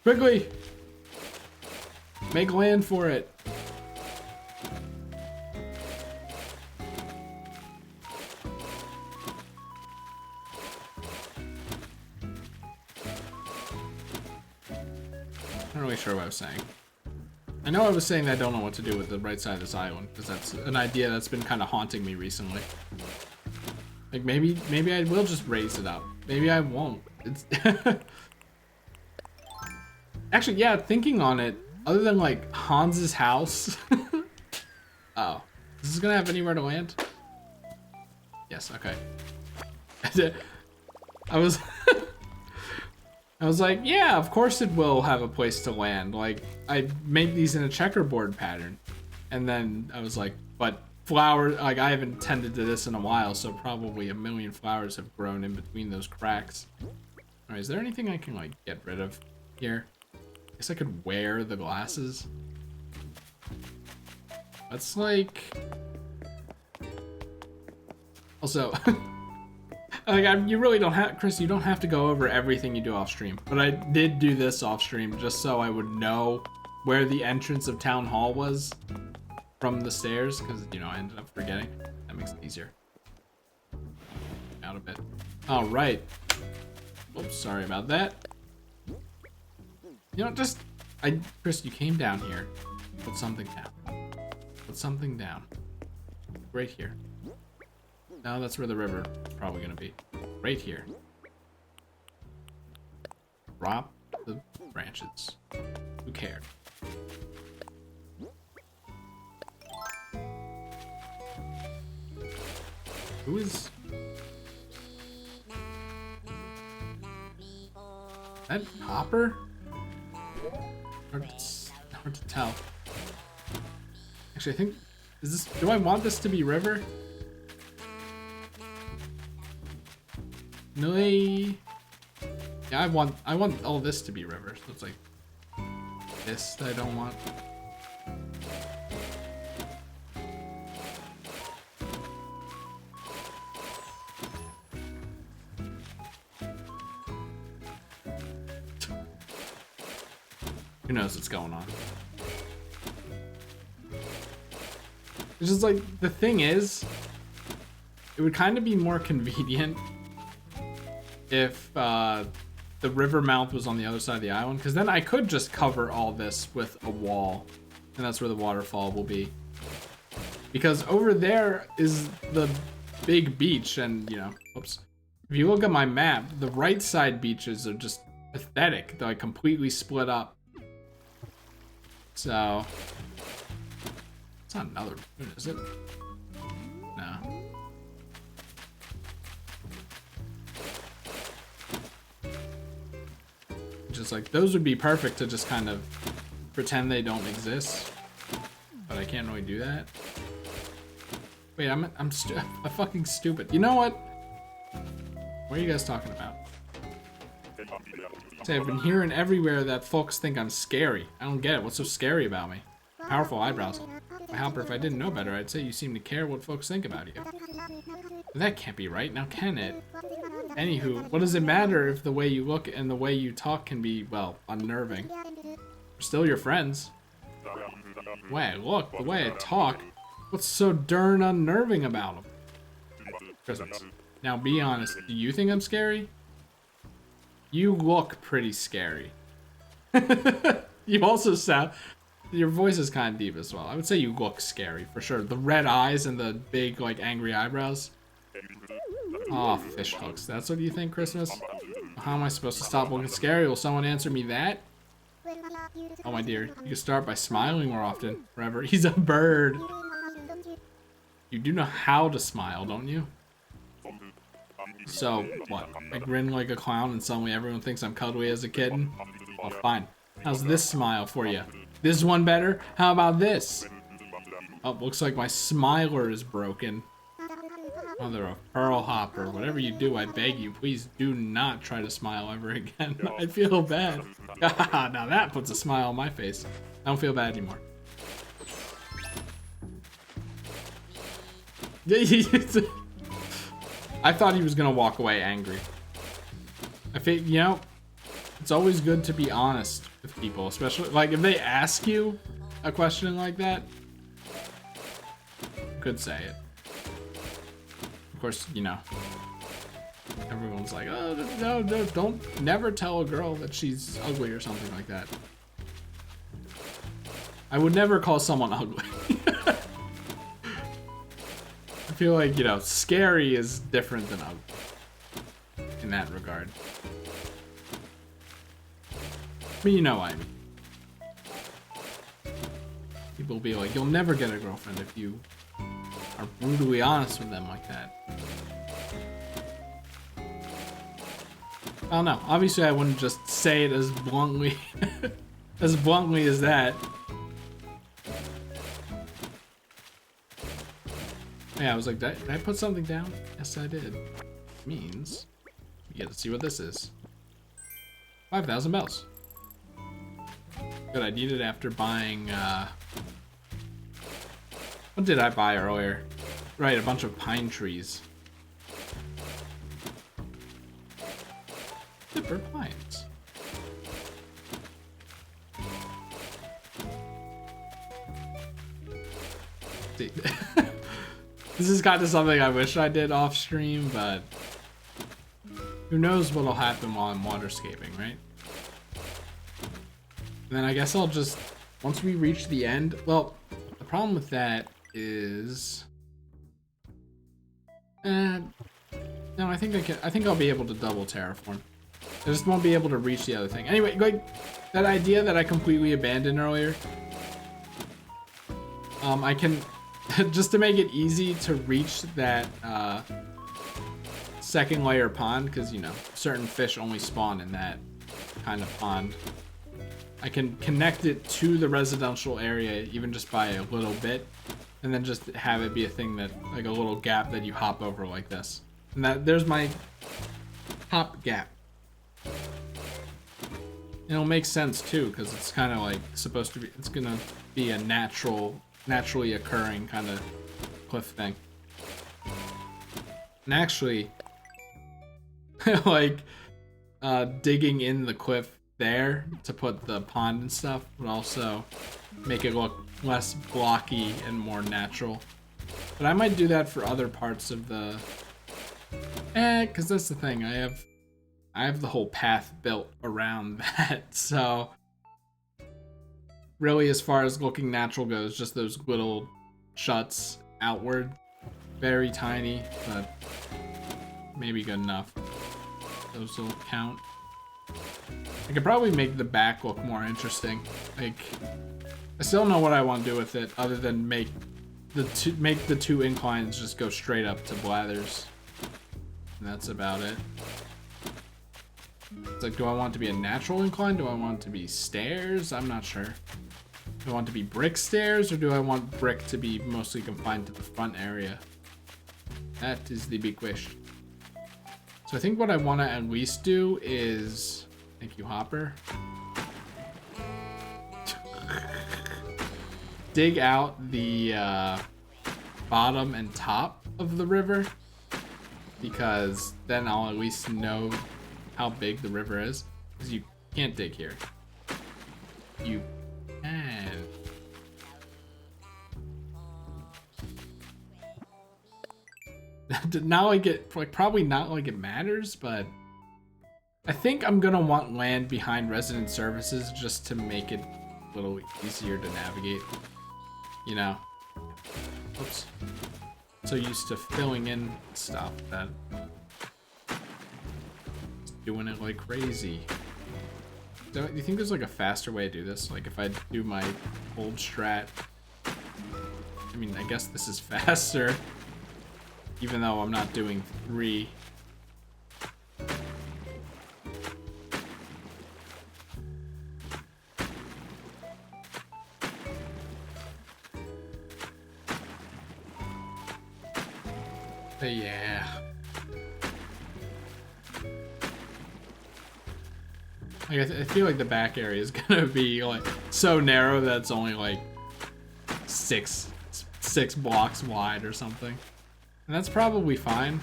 Quickly! Make land for it! I'm not really sure what I was saying. I know I was saying that I don't know what to do with the right side of this island, because that's an idea that's been kind of haunting me recently. Like, maybe I will just raise it up. Maybe I won't. It's actually, yeah, thinking on it, other than like Hans's house. Oh, is this gonna have anywhere to land? Yes, okay. I was I was like, yeah, of course it will have a place to land. Like, I make these in a checkerboard pattern. And then I was like, but flowers, like, I haven't tended to this in a while, so probably a million flowers have grown in between those cracks. Alright, is there anything I can, like, get rid of here? I guess I could wear the glasses. That's like... Also... Like, you really don't have, Chris, you don't have to go over everything you do off stream, but I did do this off stream just so I would know where the entrance of Town Hall was from the stairs, because, you know, I ended up forgetting. That makes it easier. Out a bit. All right. Oops, sorry about that. You know, just, Chris, you came down here. Put something down. Put something down. Right here. No, that's where the river is probably gonna be. Right here. Drop the branches. Who cares? Who is... that Hopper? Hard to tell. Actually, I think... is this... do I want this to be river? No, yeah, I want all this to be river, so it's like this that I don't want. Who knows what's going on? It's just like, the thing is, it would kind of be more convenient if the river mouth was on the other side of the island, because then I could just cover all this with a wall, and that's where the waterfall will be. Because over there is the big beach, and, you know, oops. If you look at my map, the right side beaches are just pathetic. They're like completely split up. So, it's not another moon, is it? No. Just like, those would be perfect to just kind of pretend they don't exist, but I can't really do that. Wait, I'm fucking stupid. You know what? What are you guys talking about? Say, I've been hearing everywhere that folks think I'm scary. I don't get it. What's so scary about me? Powerful eyebrows. Hopper, if I didn't know better, I'd say you seem to care what folks think about you. But that can't be right, now can it? Anywho, what does it matter if the way you look and the way you talk can be, well, unnerving? We're still your friends. The way I look, the way I talk, what's so darn unnerving about them? Christmas. Now be honest, do you think I'm scary? You look pretty scary. You also sound... your voice is kind of deep as well. I would say you look scary, for sure. The red eyes and the big, like, angry eyebrows. Aw, fish hooks. That's what you think, Christmas? How am I supposed to stop looking scary? Will someone answer me that? Oh, my dear. You can start by smiling more often. Forever. He's a bird. You do know how to smile, don't you? So, what? I grin like a clown and suddenly everyone thinks I'm cuddly as a kitten? Well, fine. How's this smile for you? This one better? How about this? Oh, looks like my smiler is broken. Mother of Pearl Hopper, whatever you do, I beg you, please do not try to smile ever again. I feel bad. Now that puts a smile on my face. I don't feel bad anymore. I thought he was gonna walk away angry. I think, you know, it's always good to be honest with people, especially like if they ask you a question like that. You could say it. Of course, you know, everyone's like, oh, no, don't never tell a girl that she's ugly or something like that. I would never call someone ugly. I feel like, you know, scary is different than ugly in that regard. But you know what I mean. People will be like, you'll never get a girlfriend if you are brutally honest with them like that. I don't know. Obviously, I wouldn't just say it as bluntly as that. Yeah, I was like, did I put something down? Yes, I did. Means you get to see what this is. 5,000 bells. Good, I need it after buying, what did I buy earlier? Right, a bunch of pine trees. Zipper pines. See. This is kind of something I wish I did off stream, but who knows what'll happen while I'm waterscaping, right? And then I guess I'll just, once we reach the end, well, the problem with that is, no, I think I'll be able to double terraform. I just won't be able to reach the other thing. Anyway, like, that idea that I completely abandoned earlier, I can, just to make it easy to reach that, second layer pond, because, you know, certain fish only spawn in that kind of pond. I can connect it to the residential area even just by a little bit, and then just have it be a thing that, like a little gap that you hop over like this. And there's my hop gap. And it'll make sense too, because it's kind of like supposed to be, it's gonna be a naturally occurring kind of cliff thing. And actually, like, digging in the cliff there to put the pond and stuff would also make it look less blocky and more natural. But I might do that for other parts of the, because that's the thing, I have the whole path built around that, so really as far as looking natural goes, just those little shuts outward, very tiny, but maybe good enough. Those will count. I could probably make the back look more interesting. Like, I still don't know what I want to do with it other than make the two inclines just go straight up to Blathers. And that's about it. It's like, do I want it to be a natural incline? Do I want it to be stairs? I'm not sure. Do I want it to be brick stairs, or do I want brick to be mostly confined to the front area? That is the big question. So I think what I want to at least do is, thank you, Hopper, dig out the bottom and top of the river, because then I'll at least know how big the river is. Because you can't dig here. You can. Not like it, like, probably not like it matters, but I think I'm gonna want land behind resident services just to make it a little easier to navigate. You know? Oops. So used to filling in stuff that doing it like crazy. Do you think there's like a faster way to do this? Like if I do my old strat, mean, I guess this is faster, even though I'm not doing 3. But yeah. Like, I feel like the back area is gonna be like so narrow that it's only like six blocks wide or something, and that's probably fine.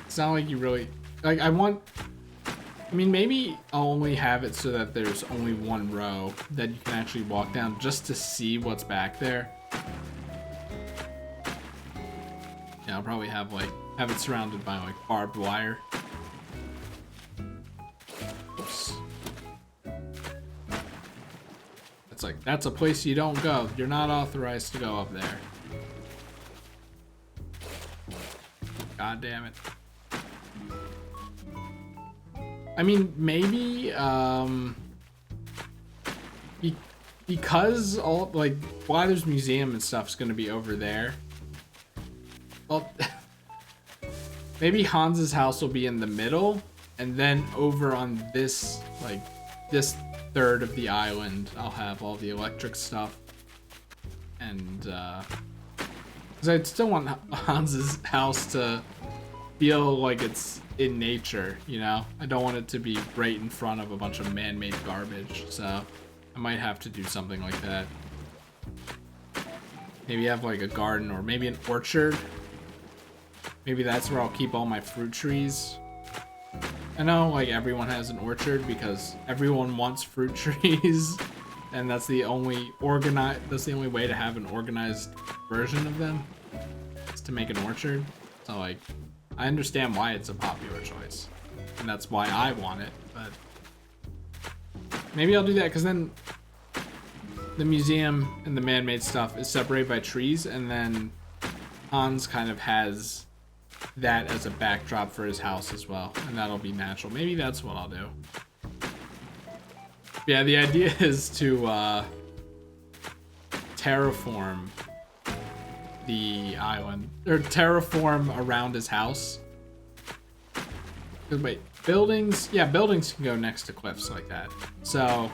It's not like you really like. I mean, maybe I'll only have it so that there's only one row that you can actually walk down just to see what's back there. Yeah, I'll probably have it surrounded by like barbed wire. Oops. It's like, that's a place you don't go. You're not authorized to go up there. God damn it. I mean, maybe, because all, like, Blather's museum and stuff's gonna be over there. Well, maybe Hans's house will be in the middle, and then over on this, like, this third of the island, I'll have all the electric stuff. And, because I still want Hans's house to feel like it's in nature, you know? I don't want it to be right in front of a bunch of man-made garbage, so I might have to do something like that. Maybe have like a garden or maybe an orchard. Maybe that's where I'll keep all my fruit trees. I know like everyone has an orchard because everyone wants fruit trees, and that's the only way to have an organized version of them, is to make an orchard. So like, I understand why it's a popular choice, and that's why I want it, but maybe I'll do that, because then the museum and the man-made stuff is separated by trees, and then Hans kind of has that as a backdrop for his house as well, and that'll be natural. Maybe that's what I'll do. Yeah, the idea is to terraform the island, or terraform around his house. Wait, buildings? Yeah, buildings can go next to cliffs like that. So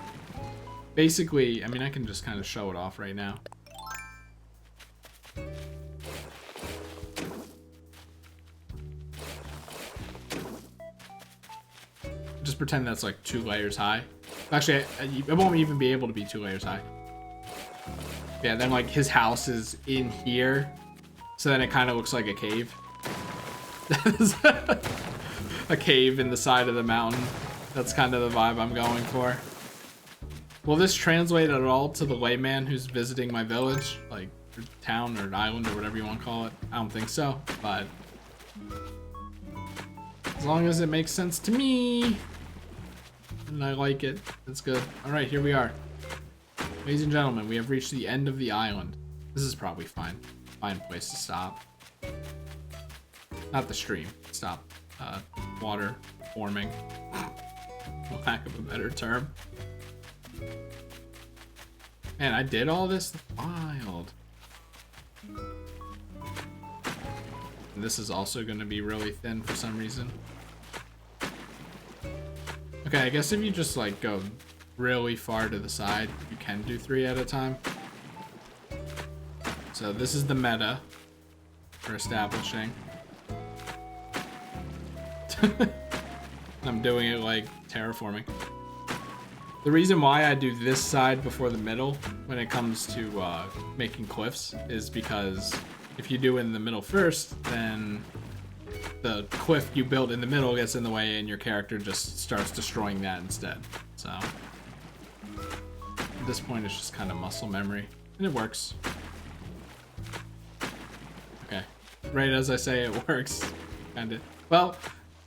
basically, I mean, I can just kind of show it off right now. Just pretend that's like 2 layers high. Actually, it won't even be able to be 2 layers high. Yeah, then like his house is in here, so then it kind of looks like a cave. A cave in the side of the mountain. That's kind of the vibe I'm going for. Will this translate at all to the layman who's visiting my village? Like, or town or island or whatever you want to call it? I don't think so, but as long as it makes sense to me and I like it, it's good. Alright, here we are. Ladies and gentlemen, we have reached the end of the island. This is probably fine. Fine place to stop. Not the stream. Stop. Water forming. For lack of a better term. Man, I did all this? Wild. And this is also going to be really thin for some reason. Okay, I guess if you just like go really far to the side, you can do 3 at a time. So this is the meta for establishing. I'm doing it like terraforming. The reason why I do this side before the middle when it comes to making cliffs is because if you do it in the middle first, then the cliff you build in the middle gets in the way and your character just starts destroying that instead. So at this point it's just kind of muscle memory, and it works. Okay, right as I say it works, kinda. Well,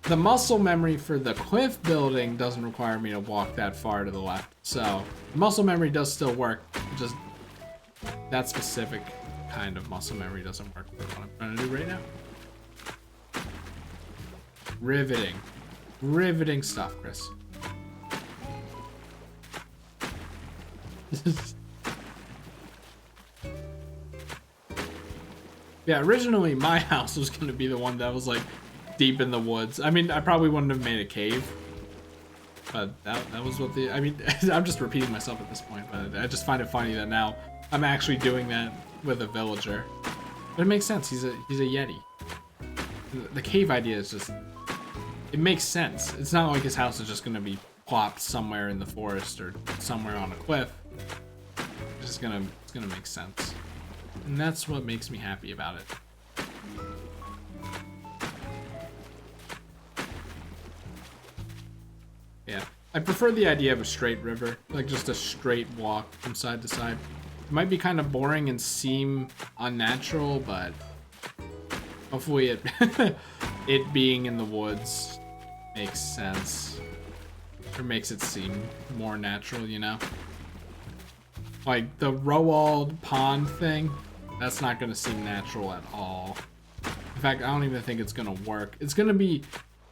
the muscle memory for the cliff building doesn't require me to walk that far to the left. So muscle memory does still work, just that specific kind of muscle memory doesn't work for what I'm trying to do right now. Riveting. Riveting stuff, Chris. Yeah, originally my house was gonna be the one that was like deep in the woods. I mean, I probably wouldn't have made a cave, but that was what the. I mean, I'm just repeating myself at this point, but I just find it funny that now I'm actually doing that with a villager. But it makes sense. He's a yeti. The cave idea is just. It makes sense. It's not like his house is just gonna be plopped somewhere in the forest or somewhere on a cliff. It's gonna make sense. And that's what makes me happy about it. Yeah. I prefer the idea of a straight river, like just a straight walk from side to side. It might be kind of boring and seem unnatural, but hopefully it being in the woods makes sense. Or makes it seem more natural, you know? Like the Roald pond thing, that's not gonna seem natural at all. In fact, I don't even think it's gonna work. It's gonna be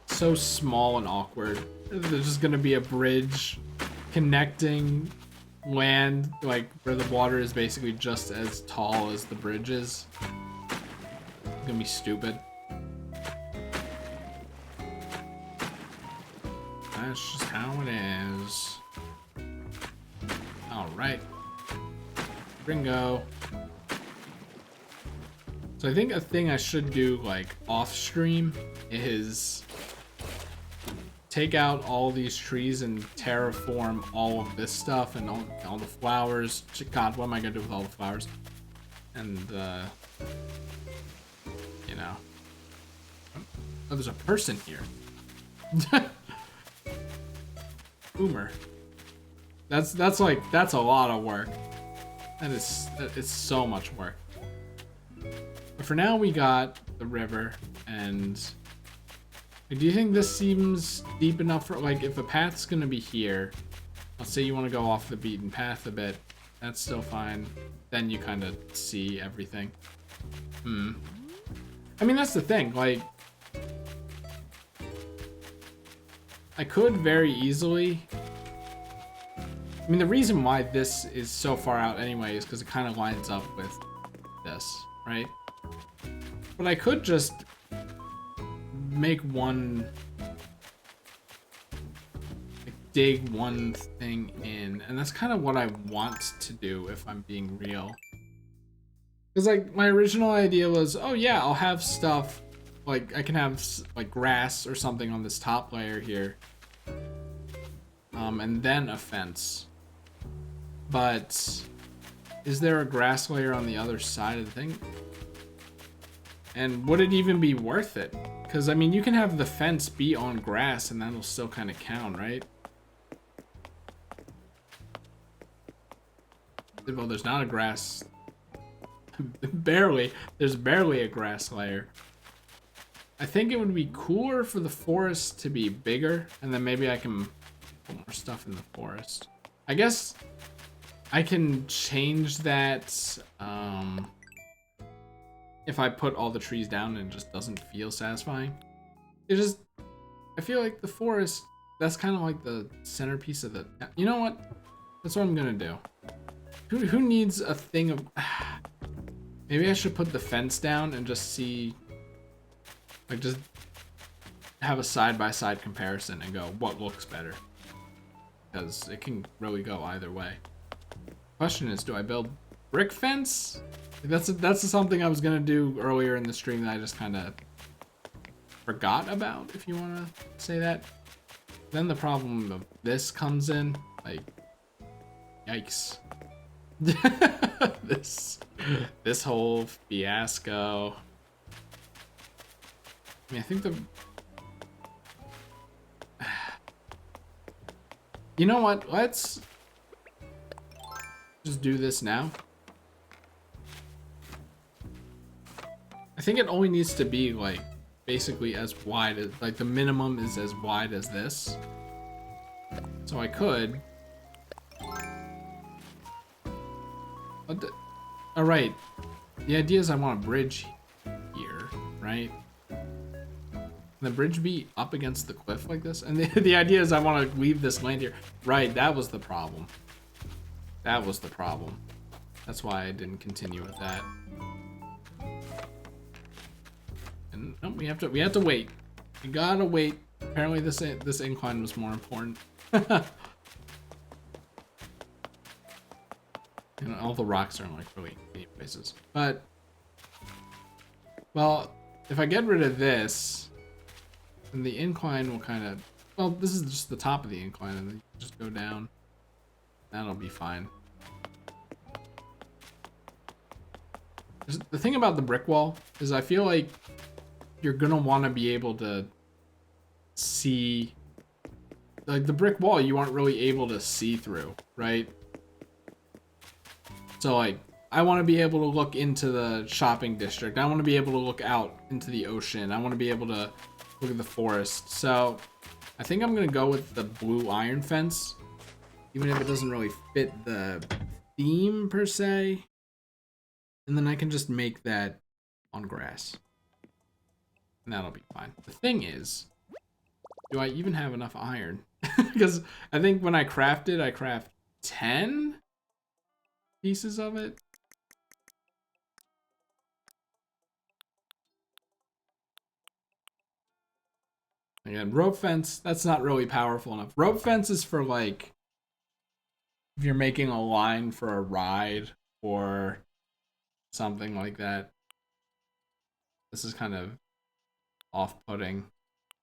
so small and awkward. There's just gonna be a bridge connecting land, like where the water is basically just as tall as the bridge is. It's gonna be stupid. That's just how it is. Alright. Ringo. So I think a thing I should do, like, off stream is take out all these trees and terraform all of this stuff and all the flowers. God, what am I gonna do with all the flowers? And, you know. Oh, there's a person here. Boomer. That's a lot of work. It's so much work. But for now we got the river, and do you think this seems deep enough for, like, if a path's gonna be here, let's say you want to go off the beaten path a bit, that's still fine. Then you kind of see everything. I mean, that's the thing, like, I could very easily. I mean, the reason why this is so far out anyway is because it kind of lines up with this, right? But I could just make one, like, dig one thing in, and that's kind of what I want to do if I'm being real. Because, like, my original idea was, oh yeah, I'll have stuff, like, I can have, like, grass or something on this top layer here. And then a fence. But is there a grass layer on the other side of the thing? And would it even be worth it? Because, I mean, you can have the fence be on grass and that'll still kind of count, right? Well, there's not a grass. Barely. There's barely a grass layer. I think it would be cooler for the forest to be bigger, and then maybe I can put more stuff in the forest. I guess I can change that if I put all the trees down and it just doesn't feel satisfying. I feel like the forest, that's kind of like the centerpiece of the, you know what? That's what I'm gonna do. Who needs a thing of, maybe I should put the fence down and just see, like, just have a side-by-side comparison and go, what looks better? Because it can really go either way. Question is, do I build brick fence? That's something I was gonna do earlier in the stream that I just kind of forgot about, if you want to say that. Then the problem of this comes in, like, yikes. this whole fiasco. I mean, I think you know what? Let's just do this now. I think it only needs to be, like, basically as wide as, like, the minimum is as wide as this. So I could. Alright. The idea is I want a bridge here, right? Can the bridge be up against the cliff like this? And the idea is I want to leave this land here. Right, that was the problem. That was the problem. That's why I didn't continue with that. And no, we have to wait. We gotta wait. Apparently this incline was more important. And all the rocks are in like really deep places. But well, if I get rid of this, then the incline will kind of, well, this is just the top of the incline, and then you just go down. That'll be fine. The thing about the brick wall is I feel like you're gonna want to be able to see, like the brick wall you aren't really able to see through, right? So like I want to be able to look into the shopping district. I want to be able to look out into the ocean. I want to be able to look at the forest. So I think I'm gonna go with the blue iron fence, even if it doesn't really fit the theme per se. And then I can just make that on grass. And that'll be fine. The thing is, do I even have enough iron? Because I think when I craft it, I craft 10 pieces of it. Again, rope fence, that's not really powerful enough. Rope fence is for like, if you're making a line for a ride or something like that. This is kind of off-putting.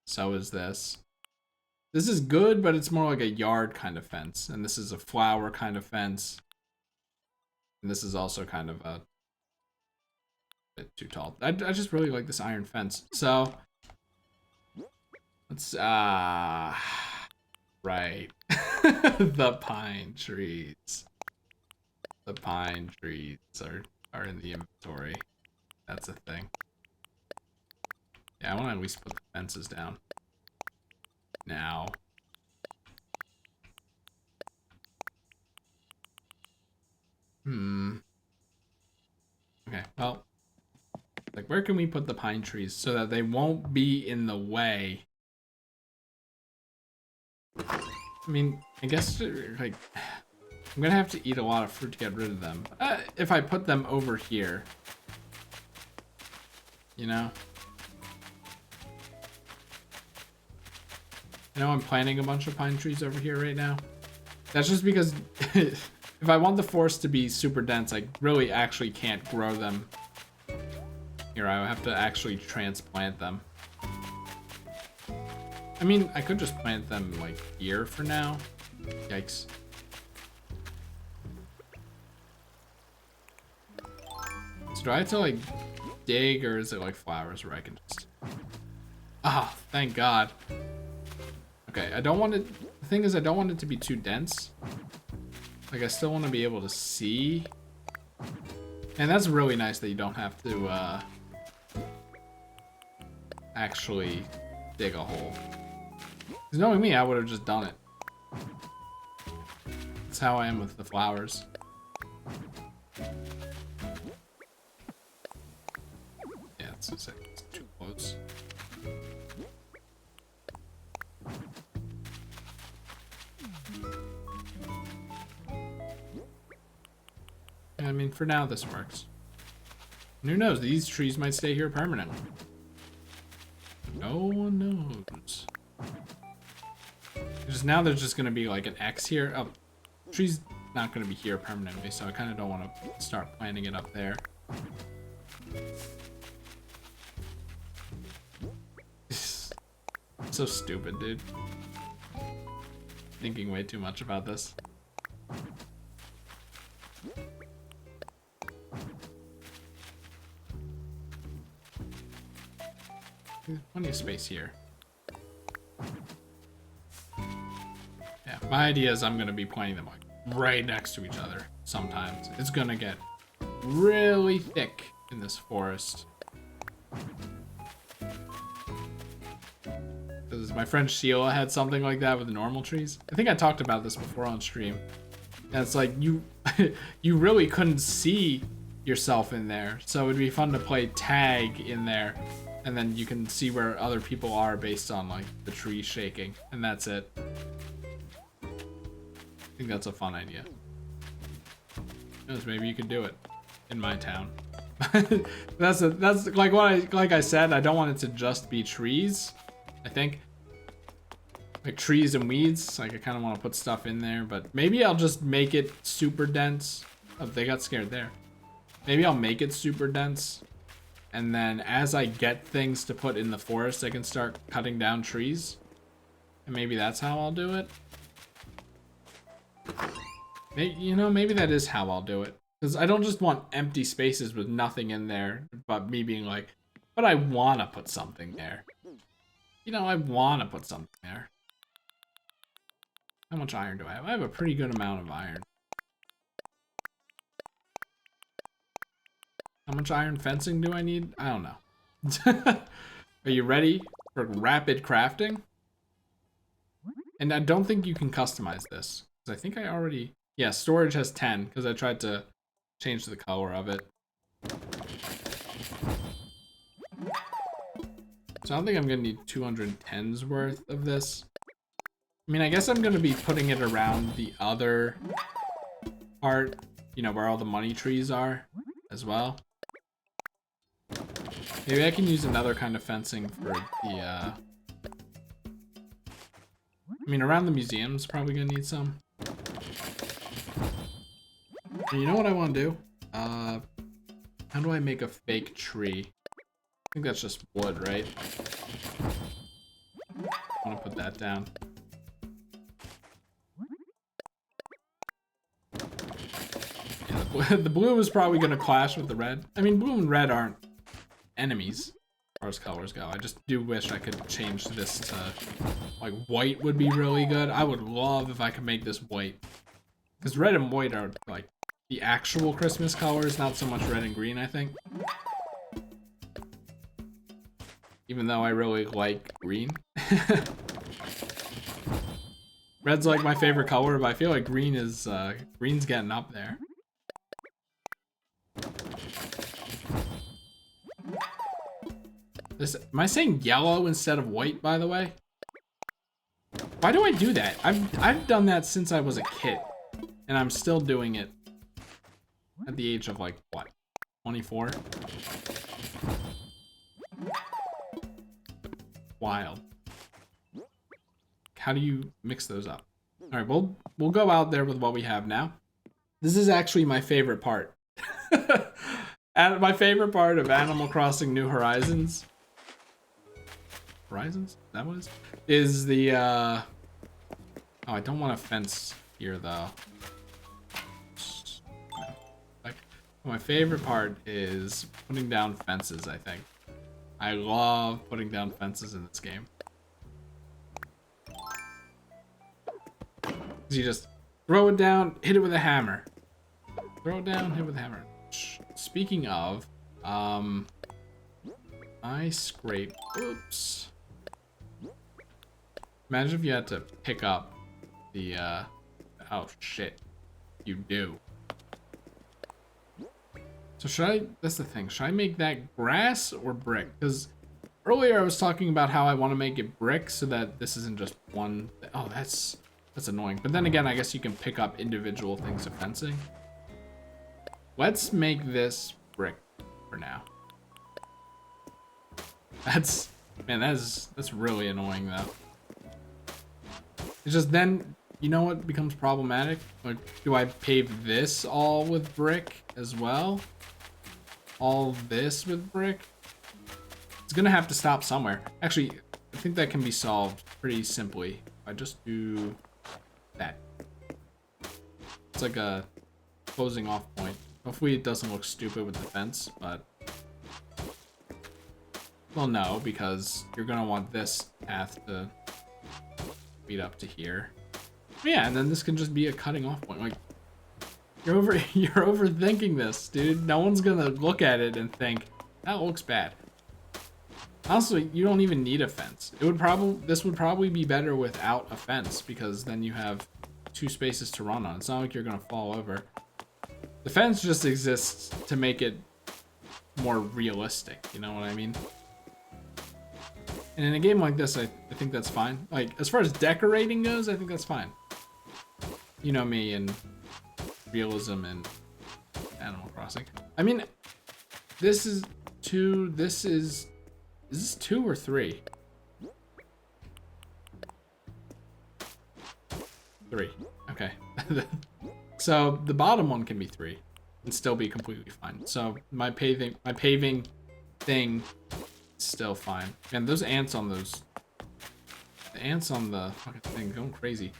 So is this. This is good, but it's more like a yard kind of fence. And this is a flower kind of fence. And this is also kind of a bit too tall. I just really like this iron fence. So let's right. The pine trees. The pine trees are in the inventory. That's a thing. Yeah, I want to at least put the fences down. Now. Okay, well. Like, where can we put the pine trees so that they won't be in the way? I mean, I guess, like, I'm gonna have to eat a lot of fruit to get rid of them. If I put them over here. You know? I know I'm planting a bunch of pine trees over here right now. That's just because if I want the forest to be super dense, I really actually can't grow them. Here, I have to actually transplant them. I mean, I could just plant them like here for now. Yikes. So do I have to like dig, or is it like flowers where I can just... Ah, thank God. Okay, I don't want it... The thing is, I don't want it to be too dense. Like, I still want to be able to see. And that's really nice that you don't have to, actually dig a hole. Because knowing me, I would have just done it. That's how I am with the flowers. Yeah, it's too close. I mean, for now, this works. And who knows? These trees might stay here permanently. No one knows. Because now there's just going to be like an X here. Oh, tree's not going to be here permanently, so I kind of don't want to start planting it up there. So stupid, dude. Thinking way too much about this. There's plenty of space here. Yeah, my idea is I'm gonna be planting them like right next to each other sometimes. It's gonna get really thick in this forest. Because my friend Sheila had something like that with the normal trees. I think I talked about this before on stream. And it's like you you really couldn't see yourself in there. So it'd be fun to play tag in there. And then you can see where other people are based on like the tree shaking. And that's it. I think that's a fun idea. Who knows, maybe you could do it in my town. That's like like I said, I don't want it to just be trees. I think like trees and weeds. Like I kind of want to put stuff in there, but maybe I'll just make it super dense. Oh, they got scared there. Maybe I'll make it super dense, and then as I get things to put in the forest, I can start cutting down trees, and maybe that's how I'll do it. Maybe, you know, maybe that is how I'll do it. Because I don't just want empty spaces with nothing in there, but me being like, but I want to put something there. You know, I want to put something there. How much iron do I have? I have a pretty good amount of iron. How much iron fencing do I need? I don't know. Are you ready for rapid crafting? And I don't think you can customize this. Because I think I already... Yeah, storage has 10, because I tried to change the color of it. So I don't think I'm going to need 210's worth of this. I mean, I guess I'm going to be putting it around the other part, you know, where all the money trees are as well. Maybe I can use another kind of fencing for the, I mean, around the museum's probably going to need some. And you know what I want to do? How do I make a fake tree? I think that's just wood, right? I want to put that down. Yeah, the blue is probably going to clash with the red. I mean, blue and red aren't enemies as far as colors go. I just do wish I could change this to, like, white would be really good. I would love if I could make this white. Because red and white are, like, the actual Christmas colors, not so much red and green, I think. Even though I really like green. Red's like my favorite color, but I feel like green is, green's getting up there. Am I saying yellow instead of white, by the way? Why do I do that? I've done that since I was a kid, and I'm still doing it at the age of, like, what, 24? Wild. How do you mix those up? All right, we'll go out there with what we have now. This is actually my favorite part. And my favorite part of Animal Crossing New Horizons. Horizons? Is that what it is? Is the, oh, I don't want a fence here, though. Like, my favorite part is putting down fences, I think. I love putting down fences in this game. You just throw it down, hit it with a hammer. Throw it down, hit it with a hammer. Speaking of, I scraped, oops. Imagine if you had to pick up the, oh shit, you do. So should I, that's the thing, should I make that grass or brick? Because earlier I was talking about how I want to make it brick so that this isn't just one, oh that's annoying. But then again, I guess you can pick up individual things of fencing. Let's make this brick for now. That's, man, that's really annoying though. It's just then, you know what becomes problematic? Like, do I pave this all with brick as well? All this with brick? It's gonna have to stop somewhere. Actually, I think that can be solved pretty simply. I just do that. It's like a closing off point. Hopefully it doesn't look stupid with the fence, but... Well, no, because you're gonna want this path to lead up to here. Yeah, and then this can just be a cutting off point. Like, you're overthinking this, dude. No one's gonna look at it and think, that looks bad. Honestly, you don't even need a fence. This would probably be better without a fence, because then you have 2 spaces to run on. It's not like you're gonna fall over. The fence just exists to make it more realistic, you know what I mean? And in a game like this, I think that's fine. Like, as far as decorating goes, I think that's fine. You know me and realism and Animal Crossing. I mean, this is 2, is this 2 or 3? 3. Okay. So the bottom one can be 3 and still be completely fine. So my paving thing is still fine. And those ants on the fucking thing going crazy.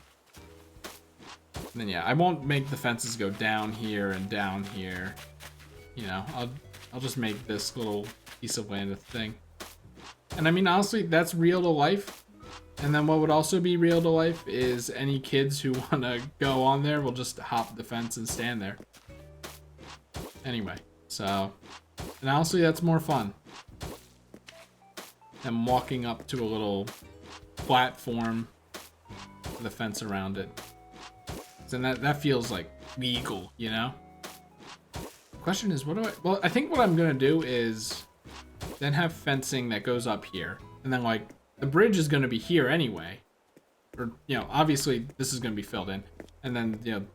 And then yeah, I won't make the fences go down here and down here. You know, I'll just make this little piece of land a thing. And I mean, honestly, that's real to life. And then what would also be real to life is any kids who want to go on there will just hop the fence and stand there. Anyway, so, and honestly, that's more fun than walking up to a little platform with a fence around it. And that feels like legal, you know? The question is, well, I think what I'm gonna do is then have fencing that goes up here. And then like, the bridge is gonna be here anyway. Or, you know, obviously this is gonna be filled in. And then, you know,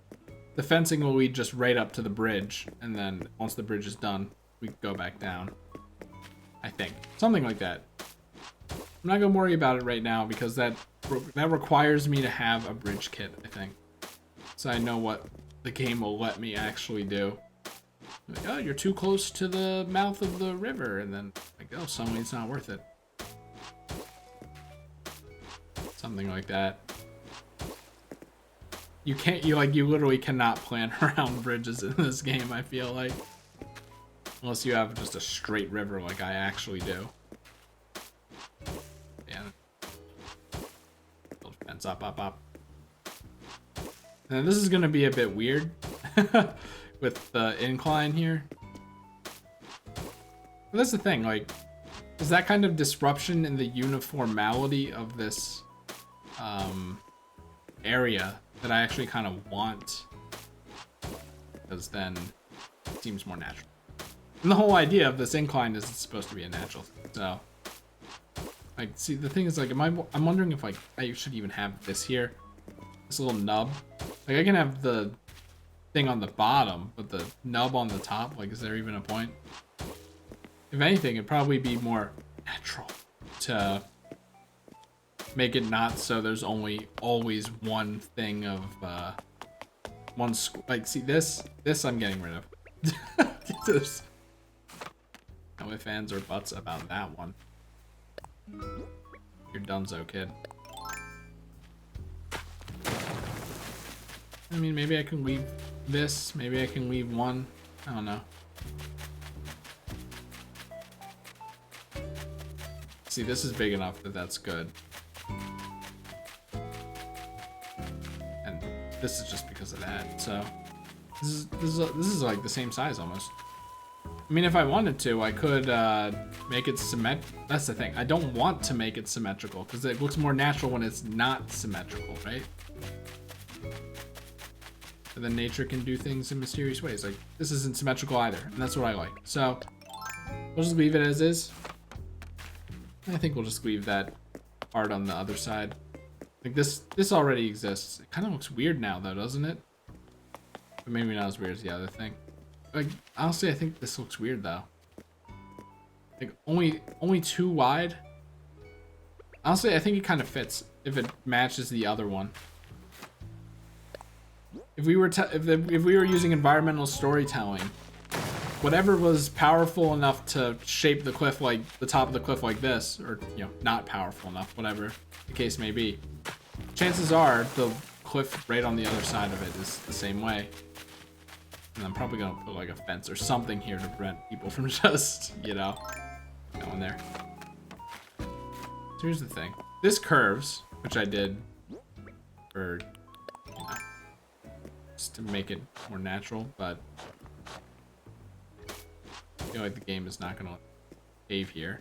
the fencing will lead just right up to the bridge. And then once the bridge is done, we go back down. I think. Something like that. I'm not gonna worry about it right now because that requires me to have a bridge kit, I think. So I know what the game will let me actually do. Like, oh, you're too close to the mouth of the river, and then like, oh, suddenly it's not worth it. Something like that. You literally cannot plan around bridges in this game, I feel like. Unless you have just a straight river like I actually do. Yeah. Build fence up. And this is gonna be a bit weird with the incline here. But that's the thing, like, is that kind of disruption in the uniformity of this area that I actually kind of want, because then it seems more natural. And the whole idea of this incline is it's supposed to be a natural thing, so. Like, see, the thing is, like, I'm wondering if, like, I should even have this here. This little nub. Like, I can have the thing on the bottom, but the nub on the top, like, is there even a point? If anything, it'd probably be more natural to make it not so there's always one thing of, like, see, this I'm getting rid of. There's no ifs, ands, or buts about that one. You're donezo, kid. I mean, maybe I can leave this. Maybe I can leave one. I don't know. See, this is big enough that that's good. And this is just because of that. So this is like the same size almost. I mean, if I wanted to, I could make it symmetrical. That's the thing. I don't want to make it symmetrical because it looks more natural when it's not symmetrical, right? But then nature can do things in mysterious ways. Like, this isn't symmetrical either, and that's what I like. So we'll just leave it as is. I think we'll just leave that art on the other side. Like, this already exists. It kind of looks weird now, though, doesn't it? But maybe not as weird as the other thing. Like, honestly, I think this looks weird, though. Like, only too wide. Honestly, I think it kind of fits if it matches the other one. If we were if we were using environmental storytelling, whatever was powerful enough to shape the cliff like the top of the cliff like this, or you know, not powerful enough, whatever the case may be, chances are the cliff right on the other side of it is the same way. And I'm probably gonna put like a fence or something here to prevent people from just, you know, going there. So here's the thing. This curves, which I did for, you know, just to make it more natural, but I feel like the game is not gonna cave here,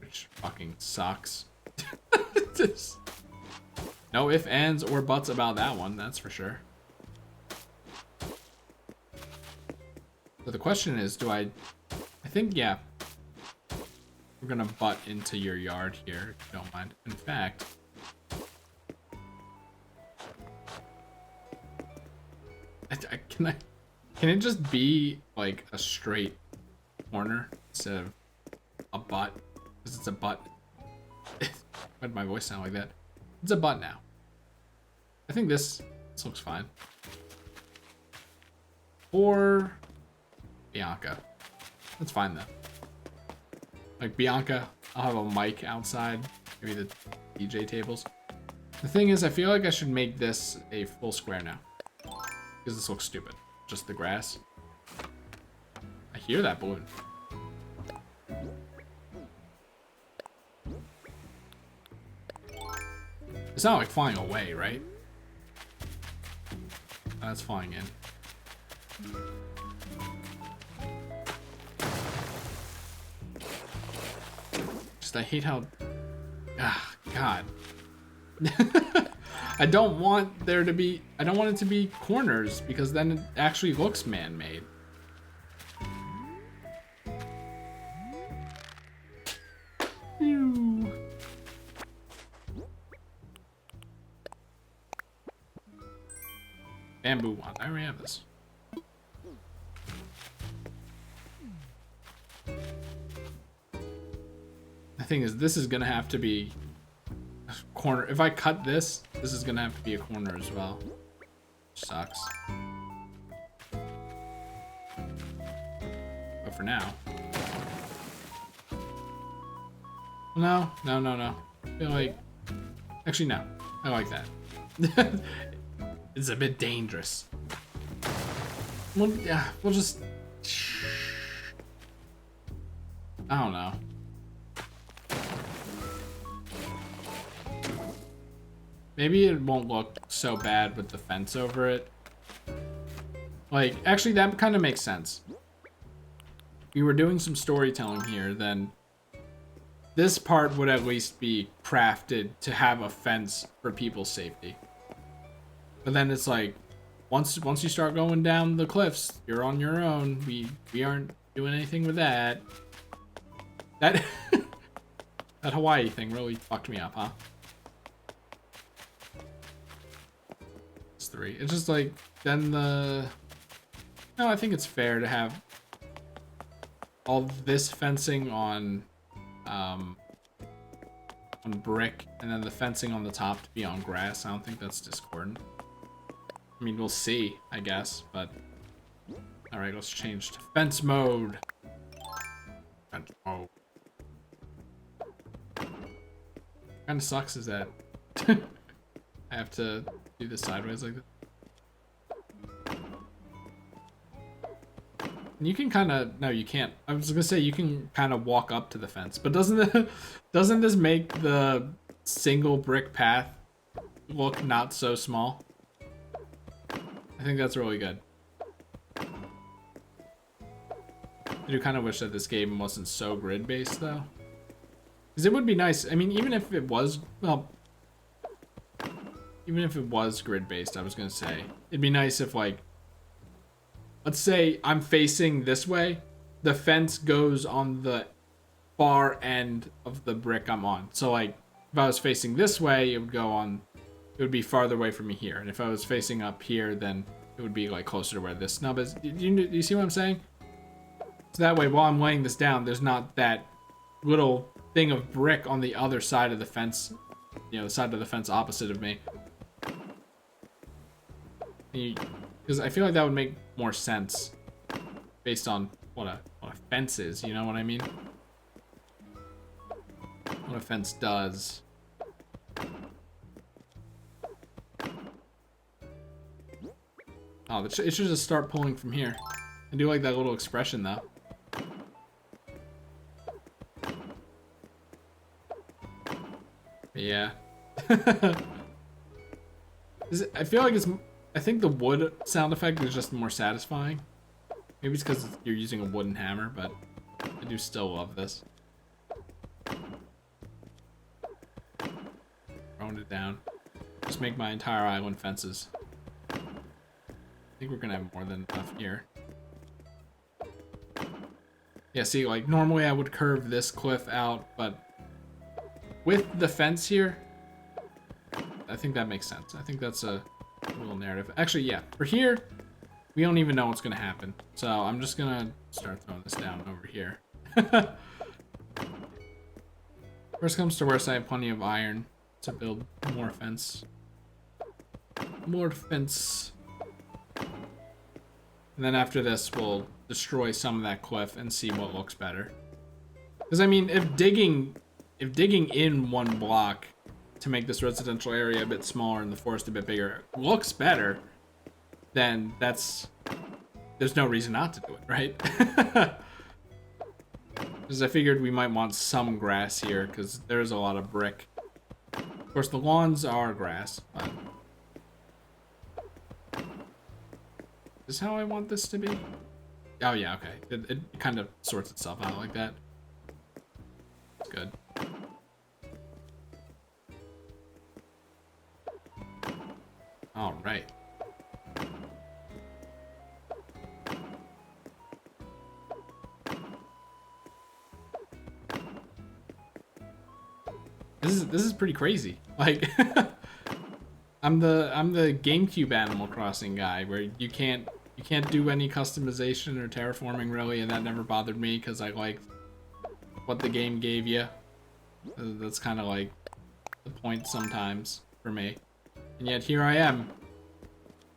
which fucking sucks. Just, no ifs, ands, or buts about that one, that's for sure. So the question is, I think, yeah, we're gonna butt into your yard here, if you don't mind. In fact, can it just be like a straight corner instead of a butt, because it's a butt. Why did my voice sound like that? It's a butt now. I think this looks fine. Or Bianca. That's fine though. Like Bianca, I'll have a mic outside, maybe the DJ tables. The thing is, I feel like I should make this a full square now, because this looks stupid. Just the grass. I hear that balloon. It's not like flying away, right? That's flying in. Just I hate how... Ah, God. I don't want there to be... I don't want it to be corners, because then it actually looks man-made. Bamboo wand. I already have this. The thing is, this is gonna have to be a corner. If I cut this, this is gonna have to be a corner as well. Sucks. But for now. No. I feel like... Actually, no. I like that. It's a bit dangerous. We'll just... I don't know. Maybe it won't look so bad with the fence over it. Like, actually, that kind of makes sense. If we were doing some storytelling here, then this part would at least be crafted to have a fence for people's safety. But then it's like, once you start going down the cliffs, you're on your own. We aren't doing anything with that. That that Hawaii thing really fucked me up, huh? It's 3. It's just like, then the... No, I think it's fair to have all this fencing on brick, and then the fencing on the top to be on grass. I don't think that's discordant. I mean, we'll see, I guess, but... Alright, let's change to fence mode. Fence mode. Kinda sucks is that I have to do this sideways like this. And you can kinda... No, you can't. I was gonna say, you can kinda walk up to the fence, but doesn't this make the single brick path look not so small? I think that's really good. I do kind of wish that this game wasn't so grid-based, though. Because it would be nice. I mean, even if it was... Well... Even if it was grid-based, I was going to say. It'd be nice if, like... Let's say I'm facing this way. The fence goes on the far end of the brick I'm on. So, like, if I was facing this way, it would go on... It would be farther away from me here. And if I was facing up here, then it would be like closer to where this snub is. Do you see what I'm saying? So that way, while I'm laying this down, there's not that little thing of brick on the other side of the fence. You know, the side of the fence opposite of me. Because I feel like that would make more sense based on what a fence is. You know what I mean? What a fence does. Oh, it should just start pulling from here. I do like that little expression, though. Yeah. I feel like it's... I think the wood sound effect is just more satisfying. Maybe it's because you're using a wooden hammer, but I do still love this. Throwing it down. Just make my entire island fences. I think we're gonna have more than enough here. Yeah, see, like, normally I would curve this cliff out, but with the fence here, I think that makes sense. I think that's a little narrative. Actually, yeah, for here, we don't even know what's gonna happen. So I'm just gonna start throwing this down over here. Worst comes to worst, I have plenty of iron to build more fence. More fence. And then after this, we'll destroy some of that cliff and see what looks better. Because I mean, if digging in one block to make this residential area a bit smaller and the forest a bit bigger looks better, then there's no reason not to do it, right? Because I figured we might want some grass here, because there's a lot of brick. Of course, the lawns are grass, but... Is this how I want this to be? Oh yeah, okay. It kind of sorts itself out like that. It's good. All right. This is pretty crazy. Like I'm the GameCube Animal Crossing guy where you can't do any customization or terraforming really, and that never bothered me because I liked what the game gave you. That's kind of like the point sometimes for me. And yet here I am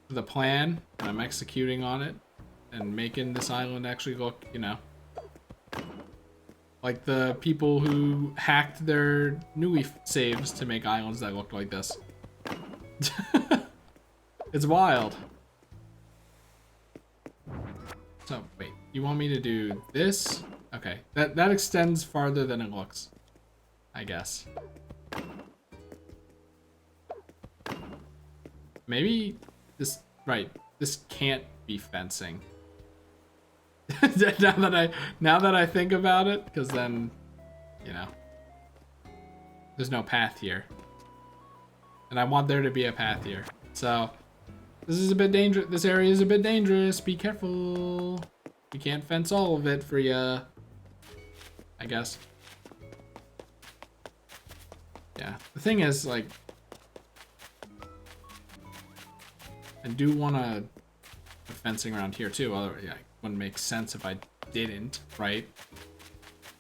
with a plan, and I'm executing on it and making this island actually look, you know, like the people who hacked their Nui saves to make islands that looked like this. It's wild. So, wait, you want me to do this? Okay, that extends farther than it looks, I guess. Maybe this, right, this can't be fencing. now that I think about it, because then, you know, there's no path here. And I want there to be a path here. So, this is a bit dangerous. This area is a bit dangerous. Be careful. You can't fence all of it for ya, I guess. Yeah, the thing is, like, I do want to put fencing around here too. Otherwise, yeah, it wouldn't make sense if I didn't, right?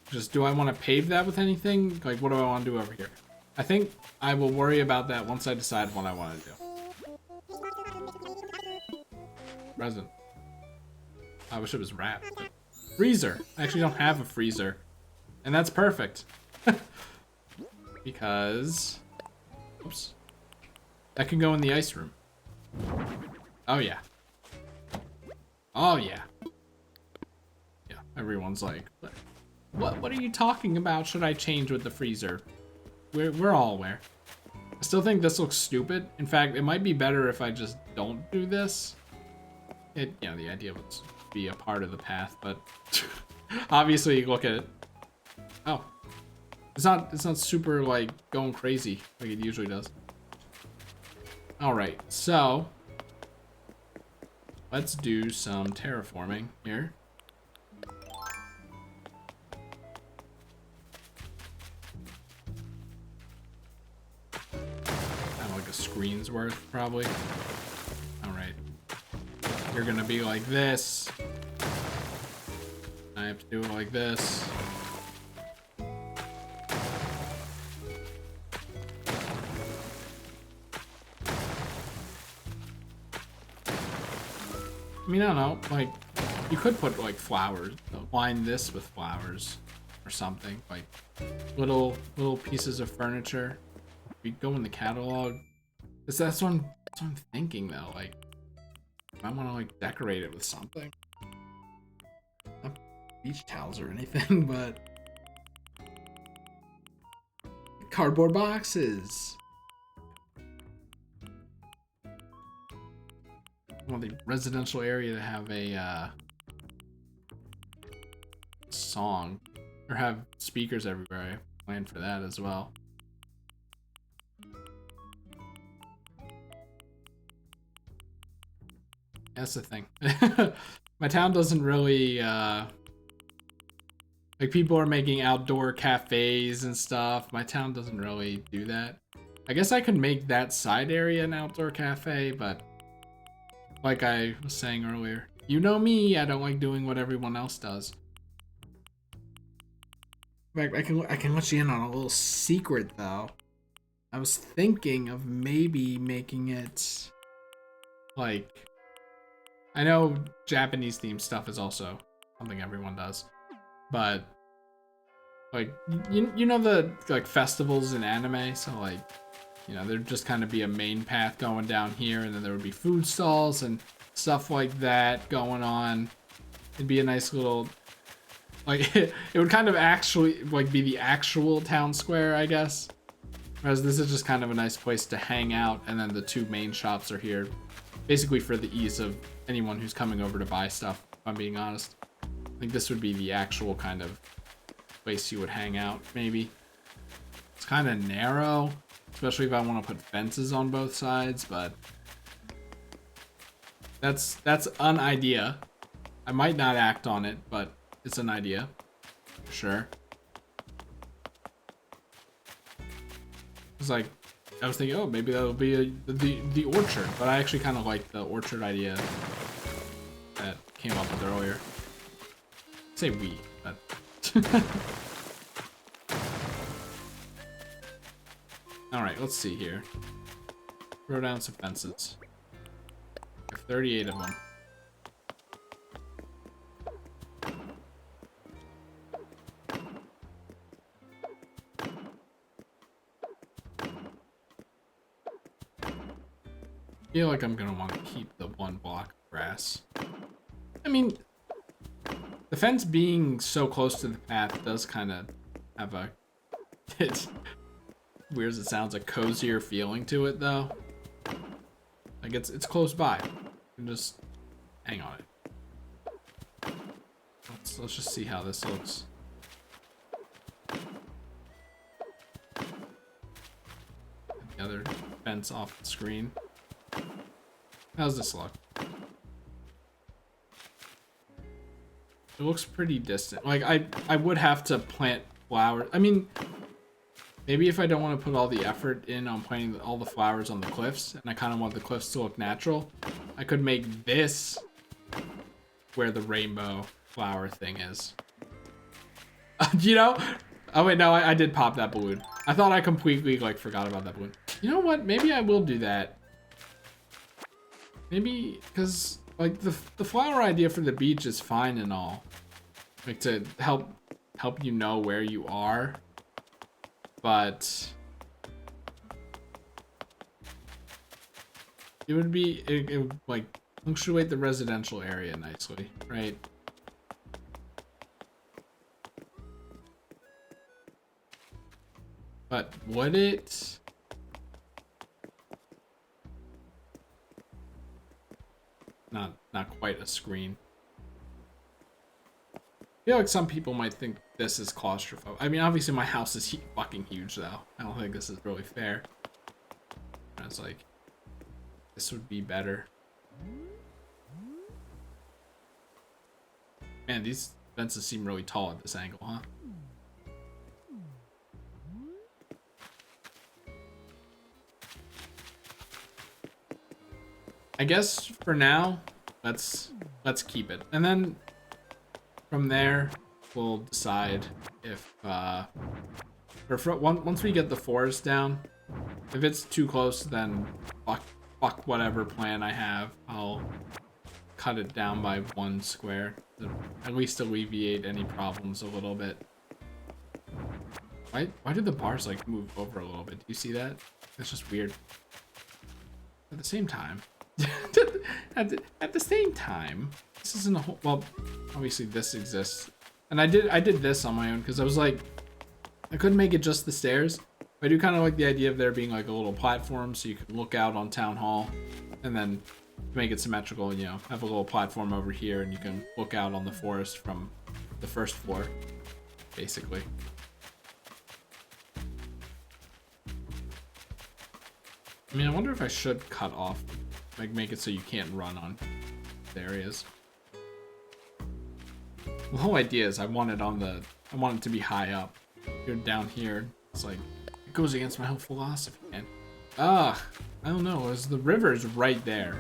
Just, do I want to pave that with anything? Like, what do I want to do over here? I think I will worry about that once I decide what I want to do. Resin. I wish it was wrapped. Freezer. I actually don't have a freezer. And that's perfect. Because... Oops. That can go in the ice room. Oh, yeah. Oh, yeah. Yeah, everyone's like, what are you talking about? Should I change with the freezer? We're all aware. I still think this looks stupid. In fact, it might be better if I just don't do this. You know, the idea would be a part of the path, but obviously you look at it. Oh. It's not super, like, going crazy like it usually does. Alright, so let's do some terraforming here. Kind of like a screen's worth, probably. Alright. You're gonna be like this. I have to do it like this. I mean, I don't know, like, you could put, like, flowers, line this with flowers or something, like, little pieces of furniture. We go in the catalog. That's what I'm thinking, though, like, I want to, like, decorate it with something. Not beach towels or anything, but cardboard boxes. I want the residential area to have a song, or have speakers everywhere. I planned for that as well. That's the thing. My town doesn't really like, people are making outdoor cafes and stuff. My town doesn't really do that. I guess I could make that side area an outdoor cafe, but like I was saying earlier, you know me, I don't like doing what everyone else does. I can let you in on a little secret though. I was thinking of maybe making it like, I know Japanese themed stuff is also something everyone does, but like you know the like festivals in anime, so like, you know, there'd just kind of be a main path going down here, and then there would be food stalls and stuff like that going on. It'd be a nice little, like, it would kind of actually like be the actual town square, I guess. Whereas this is just kind of a nice place to hang out, and then the two main shops are here, basically for the ease of anyone who's coming over to buy stuff, if I'm being honest. I think this would be the actual kind of place you would hang out, maybe. It's kind of narrow, especially if I want to put fences on both sides, but that's an idea. I might not act on it, but it's an idea, for sure. It's like, I was thinking, oh, maybe that'll be the orchard, but I actually kind of like the orchard idea that came up with earlier. I say we, but all right, let's see here. Throw down some fences. I have 38 of them. I feel like I'm gonna want to keep the one block of grass. I mean, the fence being so close to the path does kind of have a, it's weird as it sounds, a cozier feeling to it though. Like it's close by. You can just hang on it. Let's just see how this looks. Get the other fence off the screen. How's this look? It looks pretty distant. Like I would have to plant flowers. I mean, maybe if I don't want to put all the effort in on planting all the flowers on the cliffs, and I kind of want the cliffs to look natural, I could make this where the rainbow flower thing is. You know? Oh wait, no, I did pop that balloon. I thought I completely like forgot about that balloon. You know what? Maybe I will do that. Maybe, because like the flower idea for the beach is fine and all, like to help you know where you are, but it would be it would like punctuate the residential area nicely, right? But would it? Not quite a screen. I feel like some people might think this is claustrophobic. I mean, obviously my house is fucking huge though. I don't think this is really fair. And it's like, this would be better. Man, these fences seem really tall at this angle, huh? I guess for now, let's keep it, and then from there we'll decide if once we get the forest down, if it's too close, then fuck whatever plan I have. I'll cut it down by 1 square to at least alleviate any problems a little bit. Why did the bars like move over a little bit? Do you see that? It's just weird. At the same time. At the same time, this isn't a whole, well, obviously this exists, and I did this on my own because I was like, I couldn't make it just the stairs. But I do kind of like the idea of there being like a little platform so you can look out on Town Hall, and then to make it symmetrical, you know, have a little platform over here and you can look out on the forest from the first floor, basically. I mean, I wonder if I should cut off, like make it so you can't run on the areas. The whole idea is I want it to be high up. You're down here, it's like, it goes against my whole philosophy, man. I don't know, the river's right there.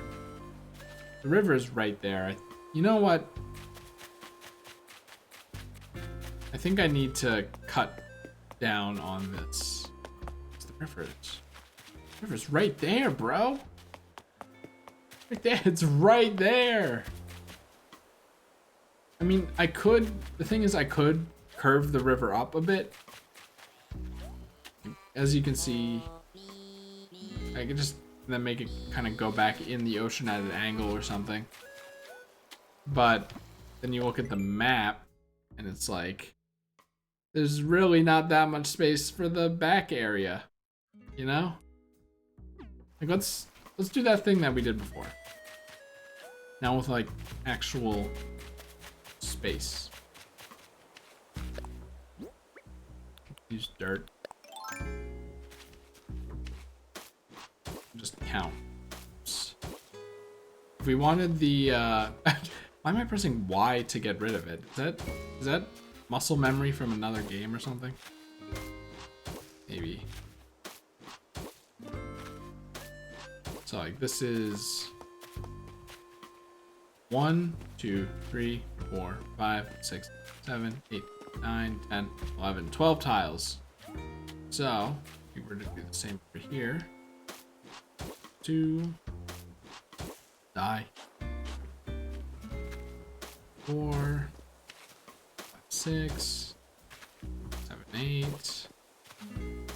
The river is right there. You know what? I think I need to cut down on this. It's the river. The river's right there, bro. Right there. It's right there. I mean, I could. The thing is, I could curve the river up a bit. As you can see, I could just then make it kind of go back in the ocean at an angle or something. But then you look at the map, and it's like, there's really not that much space for the back area, you know? Like, let's do that thing that we did before. Now with like actual space. Use dirt. Just count. Oops. If we wanted the why am I pressing Y to get rid of it? Is that muscle memory from another game or something? Maybe. So like this is 1, 2, 3, 4, 5, 6, 7, 8, 9, 10, 11, 12 tiles. So if we were to do the same over here. 2, die. 4, 5, 6, 7, 8,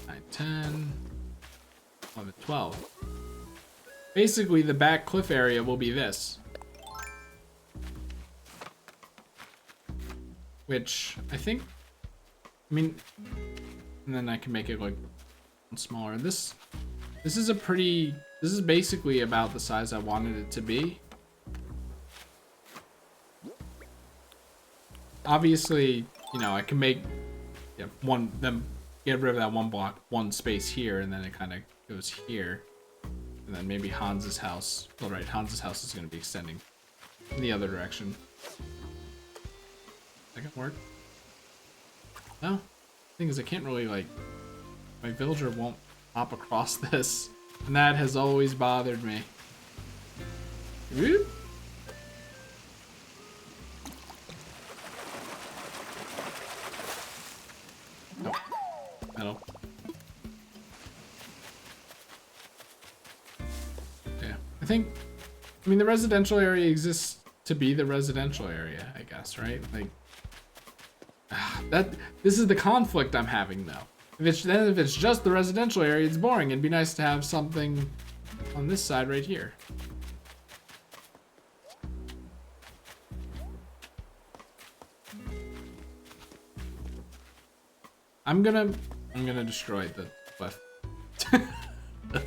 9, 10, 11, 12. Basically, the back cliff area will be this. Which, I think, I mean, and then I can make it like smaller. This is this is basically about the size I wanted it to be. Obviously, you know, I can make get rid of that one block, one space here, and then it kind of goes here. And then maybe Hans's house. Well, right, Hans's house is going to be extending in the other direction. That can work. No, the thing is, I can't really, like, my villager won't hop across this. And that has always bothered me. Whoop. Nope. Metal. Yeah. I mean, the residential area exists to be the residential area, I guess, right? Like, this is the conflict I'm having, though. If it's just the residential area, it's boring. It'd be nice to have something on this side right here. I'm gonna destroy the cliff. I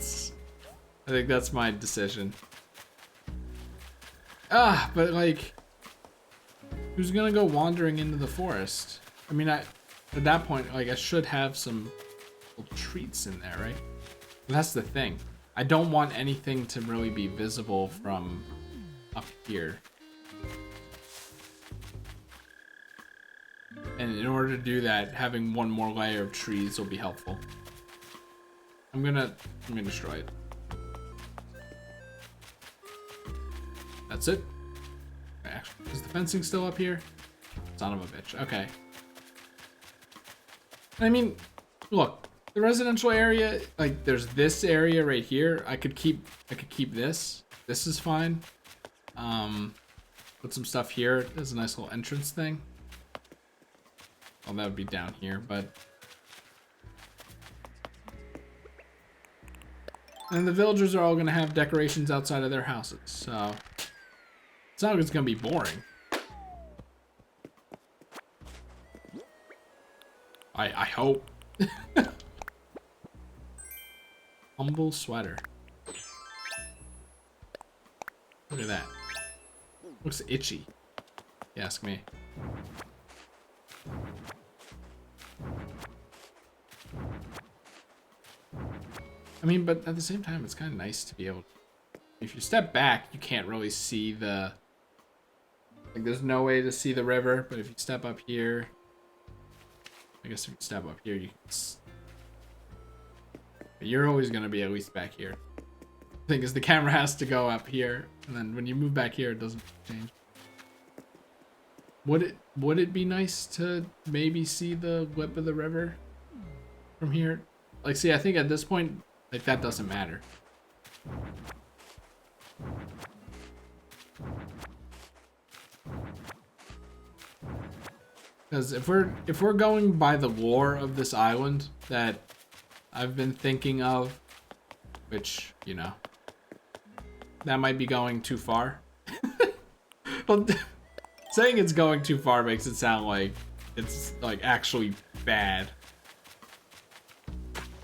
think that's my decision. But like, who's gonna go wandering into the forest? I mean, at that point, like, I should have some little treats in there, right? And that's the thing. I don't want anything to really be visible from up here. And in order to do that, having one more layer of trees will be helpful. I'm gonna destroy it. That's it. Actually, is the fencing still up here? Son of a bitch. Okay. I mean, look, the residential area, like, there's this area right here. I could keep this. This is fine. Put some stuff here. There's a nice little entrance thing. Well, that would be down here, but... And the villagers are all going to have decorations outside of their houses, so... It's not like it's going to be boring. I hope. Humble sweater. Look at that. Looks itchy, if you ask me. I mean, but at the same time, it's kind of nice to be able to... If you step back, you can't really see the... Like, there's no way to see the river, but if you step up here... I guess if you step up here, you can... You're always going to be at least back here. thing is the camera has to go up here, and then when you move back here, it doesn't change. Would it be nice to maybe see the lip of the river from here? Like, see, I think at this point, like, that doesn't matter. Because if we're going by the lore of this island that I've been thinking of, which, you know, that might be going too far. Well, saying it's going too far makes it sound like it's like actually bad,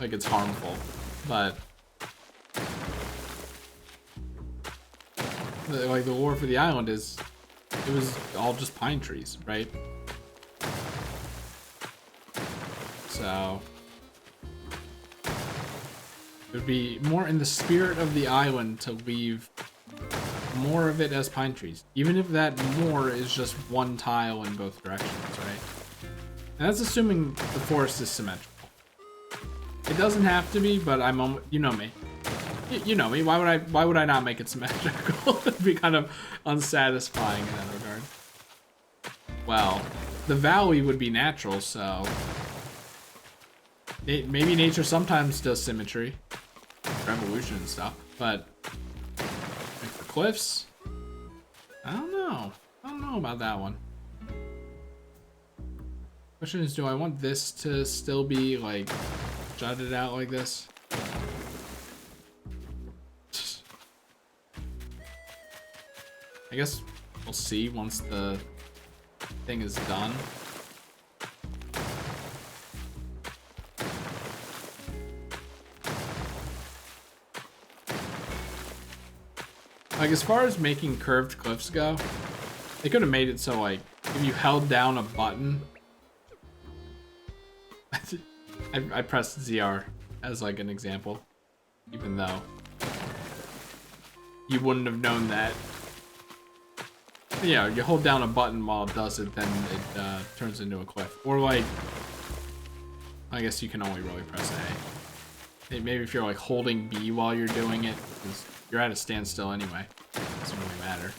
like it's harmful, but like the lore for the island is it was all just pine trees, right? So it would be more in the spirit of the island to leave more of it as pine trees, even if that more is just one tile in both directions, right? And that's assuming the forest is symmetrical. It doesn't have to be, but you know me. You know me. Why would I not make it symmetrical? It'd be kind of unsatisfying in that regard. Well, the valley would be natural, so maybe nature sometimes does symmetry, revolution and stuff, but like the cliffs, I don't know about that one. Question is, do I want this to still be like jutted out like this? I guess we'll see once the thing is done. Like, as far as making curved cliffs go, they could have made it so, like, if you held down a button, I pressed ZR as, like, an example, even though you wouldn't have known that. But yeah, you hold down a button while it does it, then it turns into a cliff. Or, like, I guess you can only really press A. Maybe if you're, like, holding B while you're doing it, because you're at a standstill anyway. Doesn't really matter.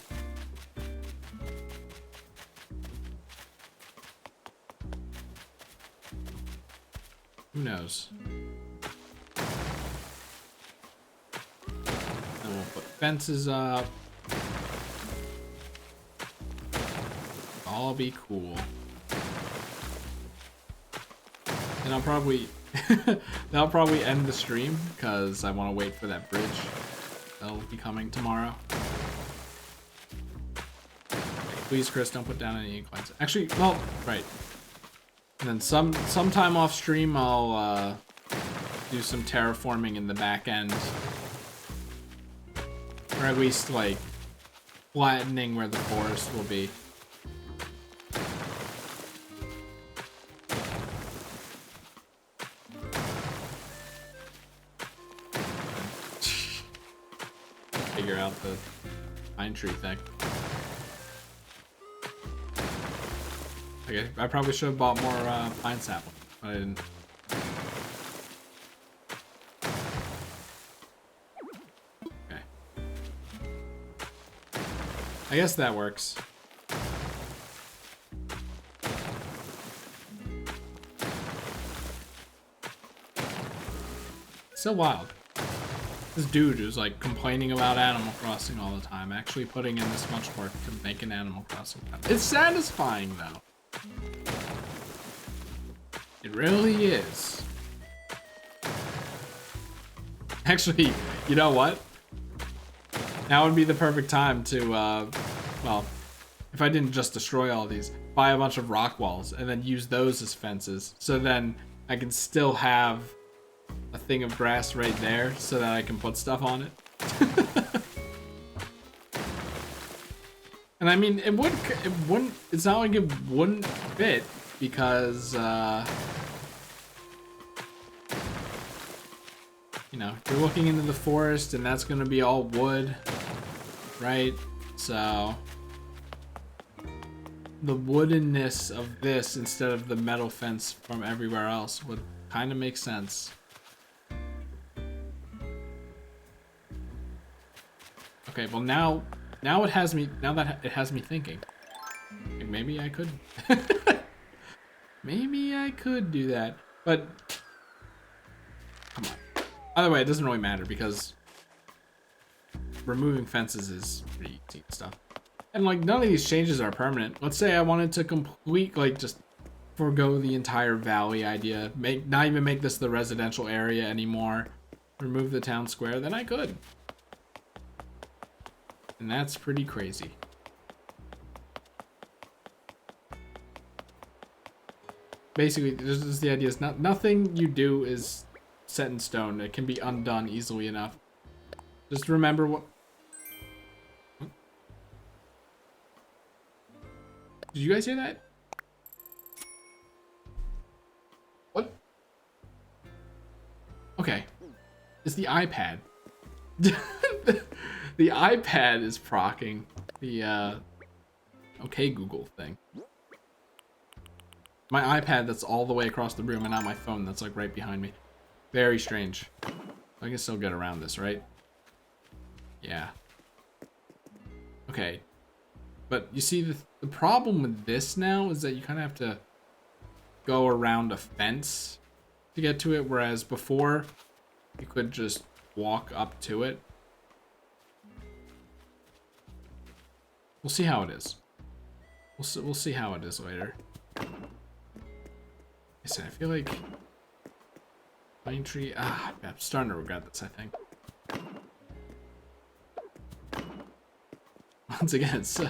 Who knows? Then we'll put fences up. All be cool. And I'll probably end the stream because I want to wait for that bridge. That'll be coming tomorrow. Please, Chris, don't put down any inclines. Actually, well, right. And then sometime off stream, I'll do some terraforming in the back end, or at least like flattening where the forest will be. Figure out the pine tree thing. Okay, I probably should have bought more pine sapling, but I didn't. Okay. I guess that works. So wild. This dude who's like complaining about Animal Crossing all the time, actually putting in this much work to make an Animal Crossing. It's satisfying though. It really is. Actually, you know what? Now would be the perfect time to, well, if I didn't just destroy all these, buy a bunch of rock walls and then use those as fences. So then I can still have a thing of grass right there so that I can put stuff on it. And I mean, it wouldn't, it's not like it wouldn't fit because, you know, you're looking into the forest and that's going to be all wood, right? So the woodenness of this instead of the metal fence from everywhere else would kind of make sense. Okay, well now it has me, now that it has me thinking. Like maybe I could, maybe I could do that. But, come on. Either way, it doesn't really matter because removing fences is pretty easy stuff. And like none of these changes are permanent. Let's say I wanted to complete, like just forego the entire valley idea, not even make this the residential area anymore, remove the town square, then I could. And that's pretty crazy. Basically, this is the idea, is nothing you do is set in stone. It can be undone easily enough. Just remember what... Did you guys hear that? What? Okay. It's the iPad. The iPad is procking the okay Google thing. My iPad that's all the way across the room and not my phone that's like right behind me. Very strange. I can still get around this, right? Yeah. Okay. But you see, the problem with this now is that you kind of have to go around a fence to get to it, whereas before you could just walk up to it. We'll see how it is. We'll see how it is later. I said, I feel like pine tree. I'm starting to regret this, I think. Once again, it's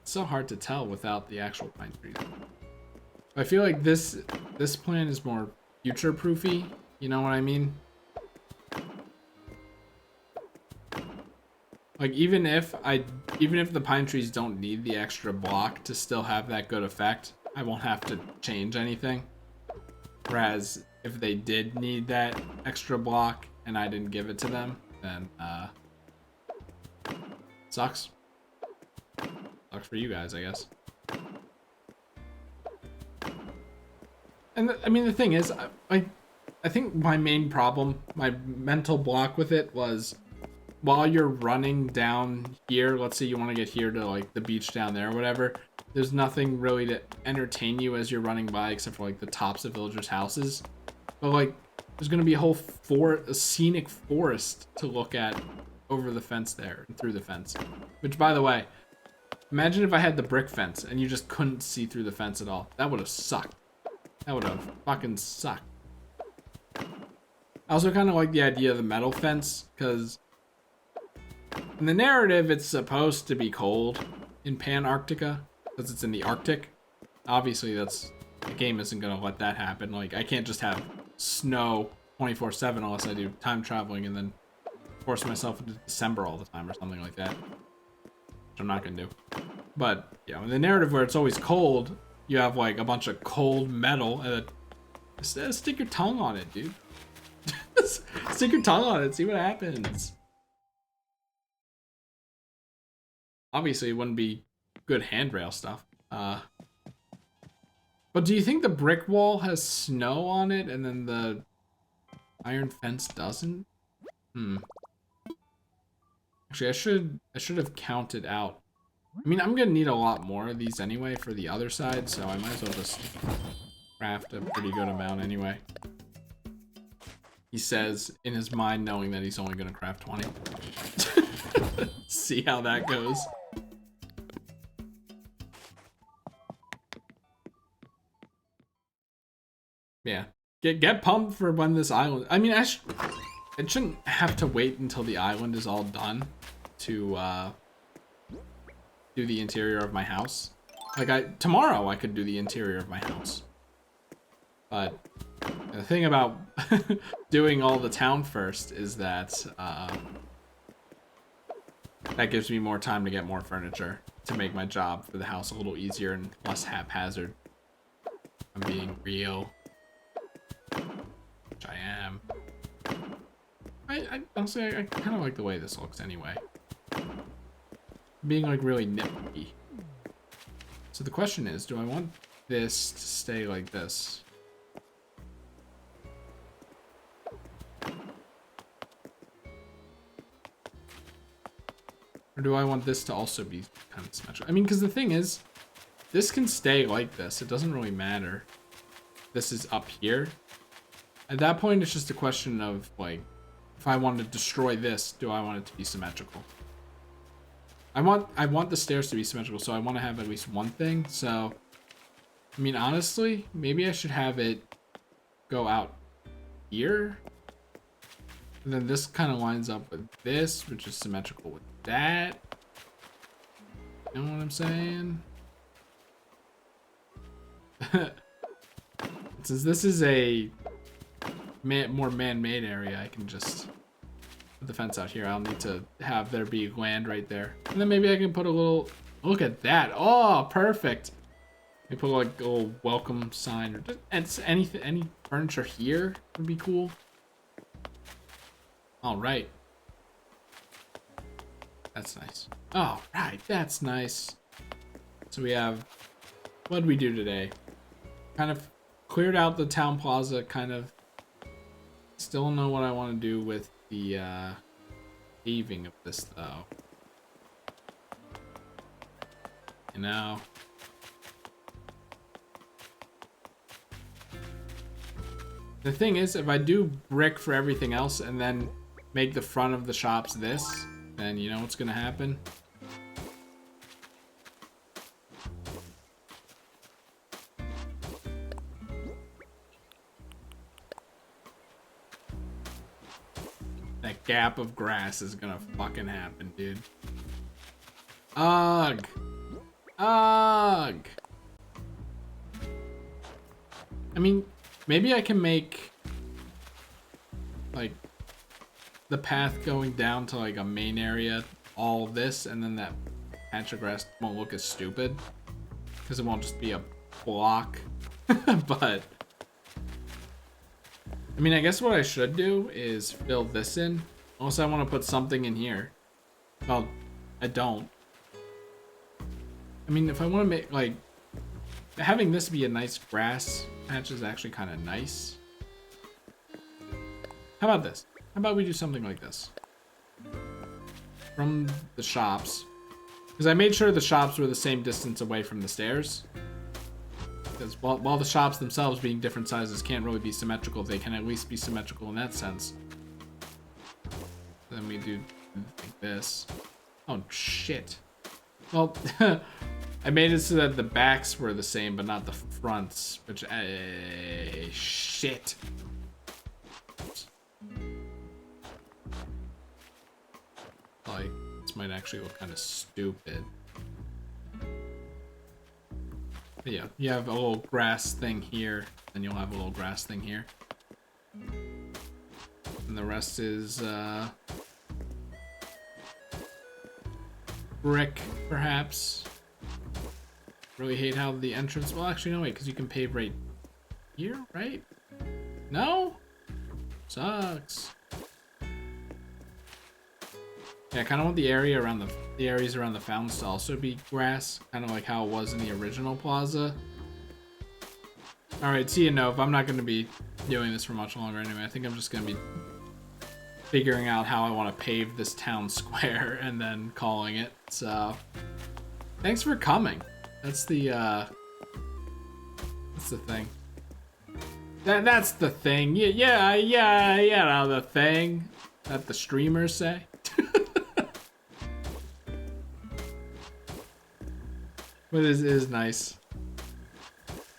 so hard to tell without the actual pine trees. I feel like this plan is more future-proofy. You know what I mean? Like even if the pine trees don't need the extra block to still have that good effect, I won't have to change anything. Whereas if they did need that extra block and I didn't give it to them, then sucks. Sucks for you guys, I guess. And I mean, the thing is, I think my main problem, my mental block with it was, while you're running down here, let's say you want to get here to like the beach down there or whatever, there's nothing really to entertain you as you're running by except for like the tops of villagers' houses. But like, there's gonna be a scenic forest to look at over the fence there and through the fence. Which, by the way, imagine if I had the brick fence and you just couldn't see through the fence at all. That would have sucked. That would have fucking sucked. I also kind of like the idea of the metal fence, because in the narrative it's supposed to be cold in Pan-Arctica, because it's in the Arctic. Obviously, the game isn't going to let that happen. Like, I can't just have snow 24/7 unless I do time traveling and then force myself into December all the time or something like that. Which I'm not going to do. But, yeah, in the narrative where it's always cold, you have, like, a bunch of cold metal, and stick your tongue on it, dude. Stick your tongue on it, see what happens. Obviously, it wouldn't be good handrail stuff. But do you think the brick wall has snow on it and then the iron fence doesn't? Actually, I should have counted out. I mean, I'm gonna need a lot more of these anyway for the other side, so I might as well just craft a pretty good amount anyway. He says in his mind, knowing that he's only gonna craft 20. See how that goes. Yeah, get pumped for when this island. I mean, it shouldn't have to wait until the island is all done to do the interior of my house. Like tomorrow I could do the interior of my house. But the thing about doing all the town first is that that gives me more time to get more furniture to make my job for the house a little easier and less haphazard. I'm being real. Which I am. Honestly, I kind of like the way this looks anyway. Being like really nitpicky. So the question is, do I want this to stay like this? Or Or do I want this to also be kind of symmetrical? I mean, because the thing is, this can stay like this. It doesn't really matter. This is up here. At that point, it's just a question of, like, if I want to destroy this, do I want it to be symmetrical? I want the stairs to be symmetrical, so I want to have at least one thing. So, I mean, honestly, maybe I should have it go out here. And then this kind of lines up with this, which is symmetrical with that. You know what I'm saying? Since this is a more man-made area, I can just put the fence out here. I'll need to have there be land right there. And then maybe I can put a little... Look at that. Oh, perfect. Maybe put like a little welcome sign or just any furniture here would be cool. All right. That's nice. All right, that's nice. So we have, what did we do today? Kind of cleared out the town plaza, kind of. Still don't know what I want to do with the paving of this though. You know. The thing is, if I do brick for everything else and then make the front of the shops this, then you know what's gonna happen? That gap of grass is gonna fucking happen, dude. Ugh. Ugh. I mean, maybe I can make like the path going down to like a main area, all this, and then that patch of grass won't look as stupid because it won't just be a block. But I mean, I guess what I should do is fill this in. Unless I want to put something in here. Well, I don't. I mean, if I want to make like having this be a nice grass patch is actually kind of nice. How about this? How about we do something like this? From the shops. Because I made sure the shops were the same distance away from the stairs. Because while the shops themselves being different sizes can't really be symmetrical, they can at least be symmetrical in that sense. Then we do like this. Oh, shit. Well, I made it so that the backs were the same, but not the fronts. Which, shit. Like, this might actually look kind of stupid. But yeah, you have a little grass thing here, and you'll have a little grass thing here. And the rest is, brick, perhaps. Really hate how the entrance... Well, actually, no, wait, because you can pave right here, right? No? Sucks. Yeah, I kind of want the area around the areas around the fountains to also be grass, kind of like how it was in the original plaza. All right, see you, Nove. I'm not going to be doing this for much longer anyway. I think I'm just going to be figuring out how I want to pave this town square and then calling it. So, thanks for coming. That's the thing. That's the thing. Yeah, the thing that the streamers say. But it is nice.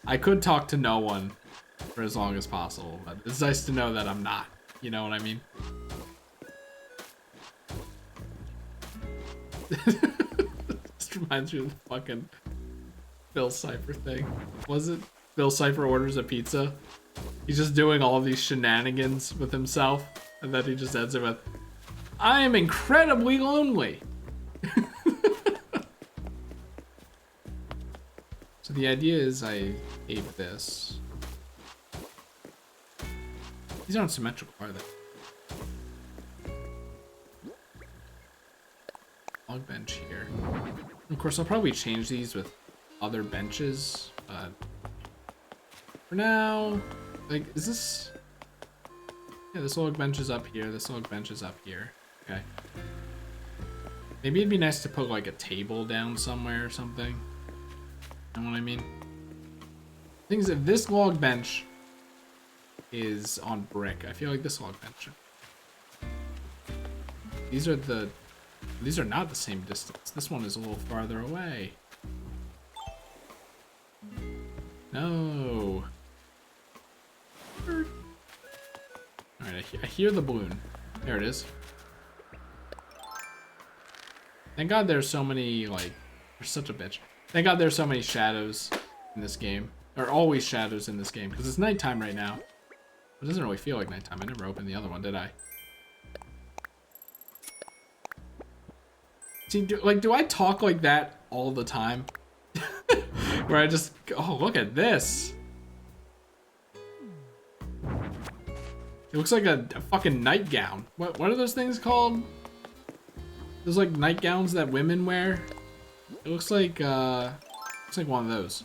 I could talk to no one for as long as possible, but it's nice to know that I'm not. You know what I mean? This reminds me of the fucking Bill Cipher thing. Was it Bill Cipher orders a pizza? He's just doing all of these shenanigans with himself, and then he just ends it with, "I am incredibly lonely." So the idea is I pave this. These aren't symmetrical, are they? Log bench here. Of course, I'll probably change these with other benches, but for now, like, is this... Yeah, this log bench is up here. This log bench is up here. Okay. Maybe it'd be nice to put like a table down somewhere or something. You know what I mean? Things if this log bench is on brick, I feel like this log bench. These are not the same distance. This one is a little farther away. No. Alright, I hear the balloon. There it is. Thank God there's so many, like, you're such a bitch. Thank God there's so many shadows in this game. There are always shadows in this game, because it's nighttime right now. It doesn't really feel like nighttime. I never opened the other one, did I? See, do I talk like that all the time? Where I just, oh, look at this. It looks like a fucking nightgown. What are those things called? Those like nightgowns that women wear? It looks like one of those.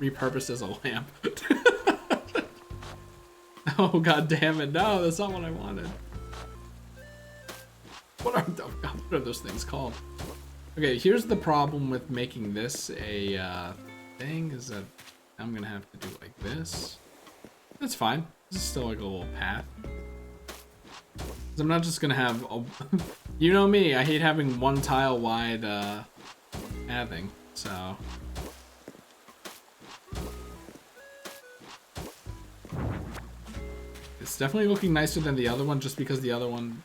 Repurposed as a lamp. Oh, god damn it. No, that's not what I wanted. What are those things called? Okay, here's the problem with making this a thing, is that I'm gonna have to do it like this. That's fine. This is still like a little path. 'Cause I'm not just gonna have a, you know me, I hate having one tile wide pathing, so. It's definitely looking nicer than the other one, just because the other one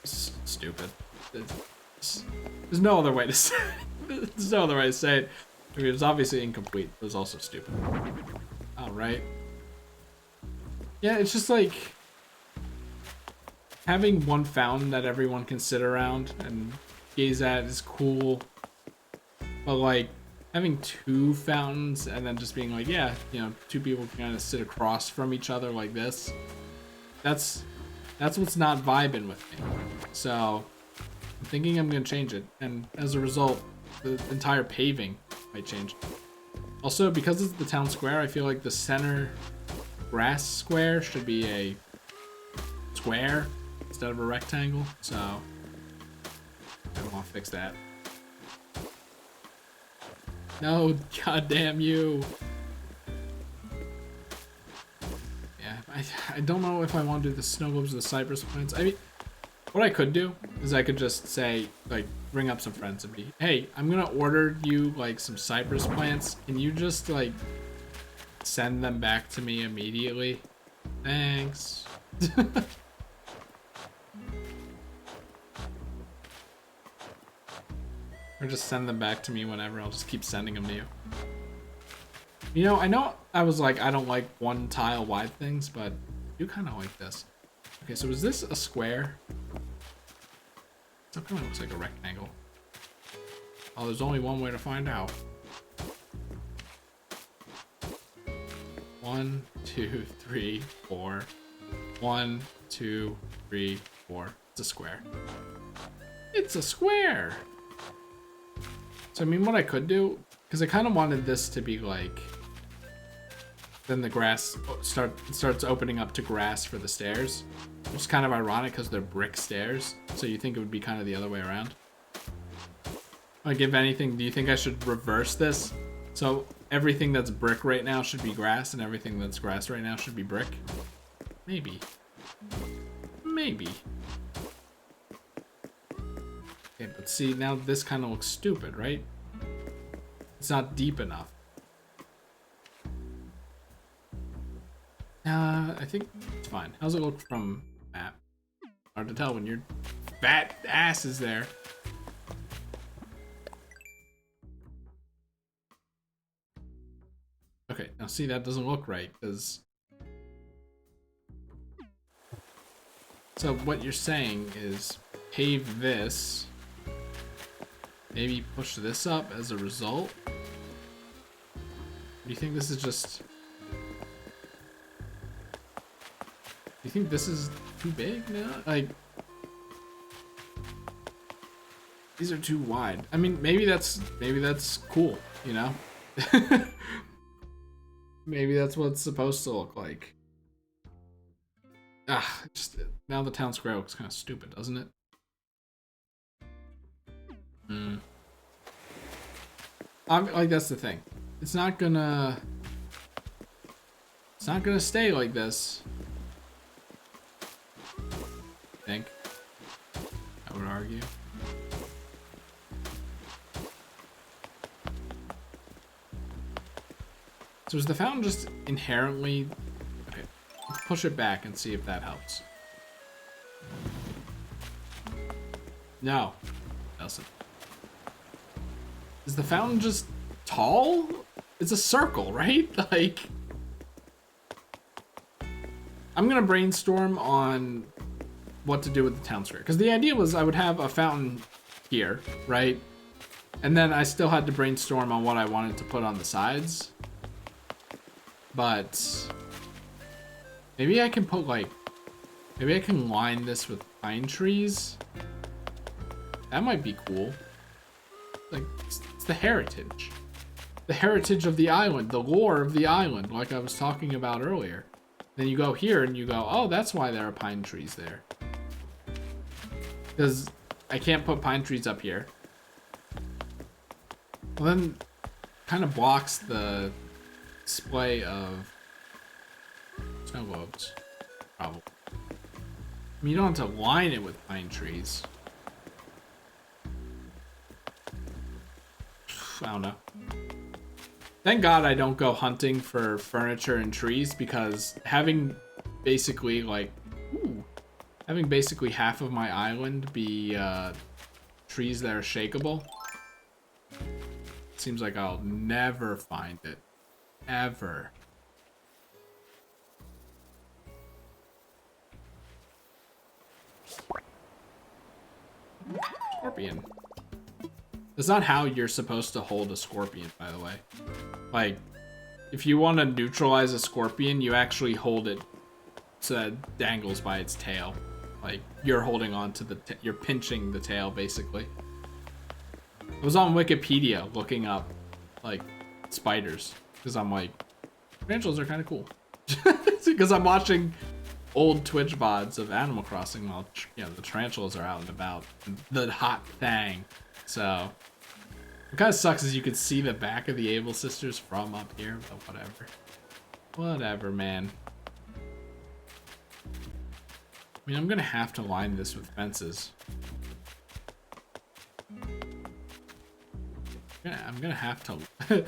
is stupid. There's no other way to say it. There's no other way to say it. I mean, it was obviously incomplete. It was also stupid. Alright. Yeah, it's just like having one fountain that everyone can sit around and gaze at is cool. But like having two fountains and then just being like, yeah, you know, two people can kind of sit across from each other like this. That's what's not vibing with me. So I'm thinking I'm gonna change it, and as a result, the entire paving might change. Also, because it's the town square, I feel like the center grass square should be a square instead of a rectangle, so I want to fix that. No, goddamn you. Yeah, I don't know if I want to do the snow globes or the cypress plants. I mean, what I could do is I could just say, like, bring up some friends and be, hey, I'm gonna order you, like, some cypress plants. Can you just, like, send them back to me immediately? Thanks. Or just send them back to me whenever. I'll just keep sending them to you. You know I was like, I don't like one tile wide things, but I do kind of like this. Okay, so is this a square? It kind of looks like a rectangle. Oh, there's only one way to find out. 1, 2, 3, 4. 1, 2, 3, 4. It's a square. It's a square! So I mean, what I could do, because I kind of wanted this to be like, then the grass starts opening up to grass for the stairs, which is kind of ironic because they're brick stairs. So you think it would be kind of the other way around. Like, if anything, do you think I should reverse this? So everything that's brick right now should be grass, and everything that's grass right now should be brick? Maybe. Maybe. Okay, but see, now this kind of looks stupid, right? It's not deep enough. I think it's fine. How's it look from map? Hard to tell when your fat ass is there. Okay, now see, that doesn't look right, because... So what you're saying is pave this, maybe push this up as a result? Do you think this is just... Do you think this is too big now? Like, these are too wide. I mean, maybe that's cool, you know? Maybe that's what it's supposed to look like. Just now the town square looks kind of stupid, doesn't it? Like, that's the thing. It's not gonna stay like this. I think. I would argue. So is the fountain just inherently... Okay, let's push it back and see if that helps. No, it doesn't. Is the fountain just tall? It's a circle, right? Like... I'm gonna brainstorm on what to do with the town square. Because the idea was I would have a fountain here, right? And then I still had to brainstorm on what I wanted to put on the sides. But maybe I can put like, maybe I can line this with pine trees. That might be cool. Like, it's the heritage. The heritage of the island, the lore of the island, like I was talking about earlier. Then you go here and you go, oh, that's why there are pine trees there. Because I can't put pine trees up here. Well, then kind of blocks the display of snow globes. Probably. I mean, you don't have to line it with pine trees. I don't know. Thank God I don't go hunting for furniture and trees, because having basically like, having basically half of my island be trees that are shakeable, seems like I'll never find it. Ever. Scorpion. That's not how you're supposed to hold a scorpion, by the way. Like, if you want to neutralize a scorpion, you actually hold it so that it dangles by its tail. Like, you're holding on to you're pinching the tail, basically. I was on Wikipedia looking up, like, spiders. Because I'm like, tarantulas are kind of cool. Because I'm watching old Twitch VODs of Animal Crossing while, you know, the tarantulas are out and about. The hot thing. So, it kind of sucks as you can see the back of the Able sisters from up here, but whatever. Whatever, man. I mean, I'm gonna have to line this with fences. I'm gonna have to.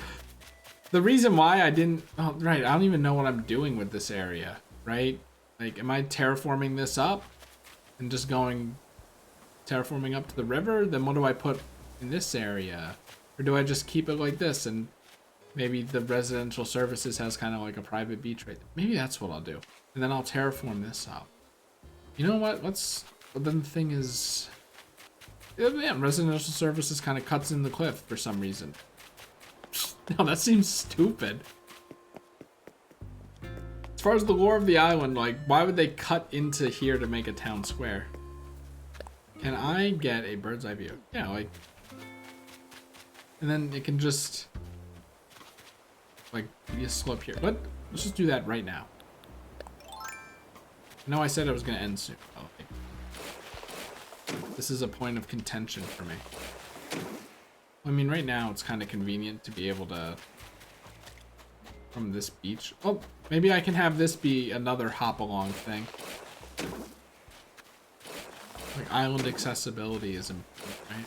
The reason why I didn't... Oh, right, I don't even know what I'm doing with this area, right? Like, am I terraforming this up and just going terraforming up to the river? Then what do I put in this area? Or do I just keep it like this and maybe the residential services has kind of like a private beach right there? Maybe that's what I'll do. And then I'll terraform this up. You know what? Well, then the thing is... Yeah, residential services kind of cuts in the cliff for some reason. No, that seems stupid. As far as the lore of the island, like, why would they cut into here to make a town square? Can I get a bird's eye view? Yeah, like... And then it can just... Like, be a slope here. Let's just do that right now. No, I said I was going to end soon. Oh, okay. This is a point of contention for me. I mean, right now it's kind of convenient to be able to... From this beach. Oh, maybe I can have this be another hop-along thing. Like, island accessibility is important, right?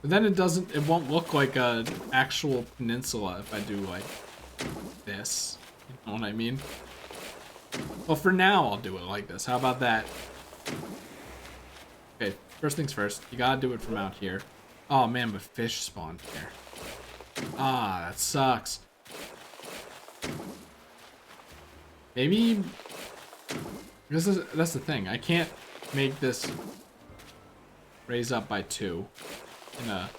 But then it won't look like an actual peninsula if I do, like, this. You know what I mean? Well, for now, I'll do it like this. How about that? Okay, first things first. You gotta do it from out here. Oh, man, but fish spawned here. Ah, that sucks. Maybe... That's the thing. I can't make this raise up by 2 in a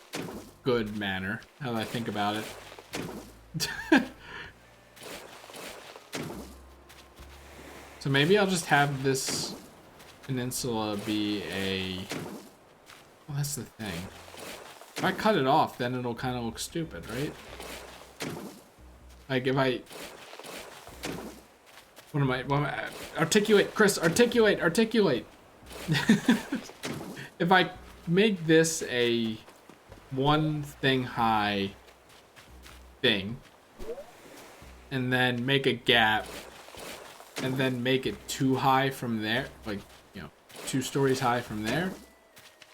good manner, now that I think about it. So maybe I'll just have this peninsula be a... Well, that's the thing. If I cut it off, then it'll kind of look stupid, right? Like, if I... What am I... Articulate, Chris, articulate! If I make this a one thing high thing, and then make a gap, and then make it 2 high from there, like, you know, 2 stories high from there,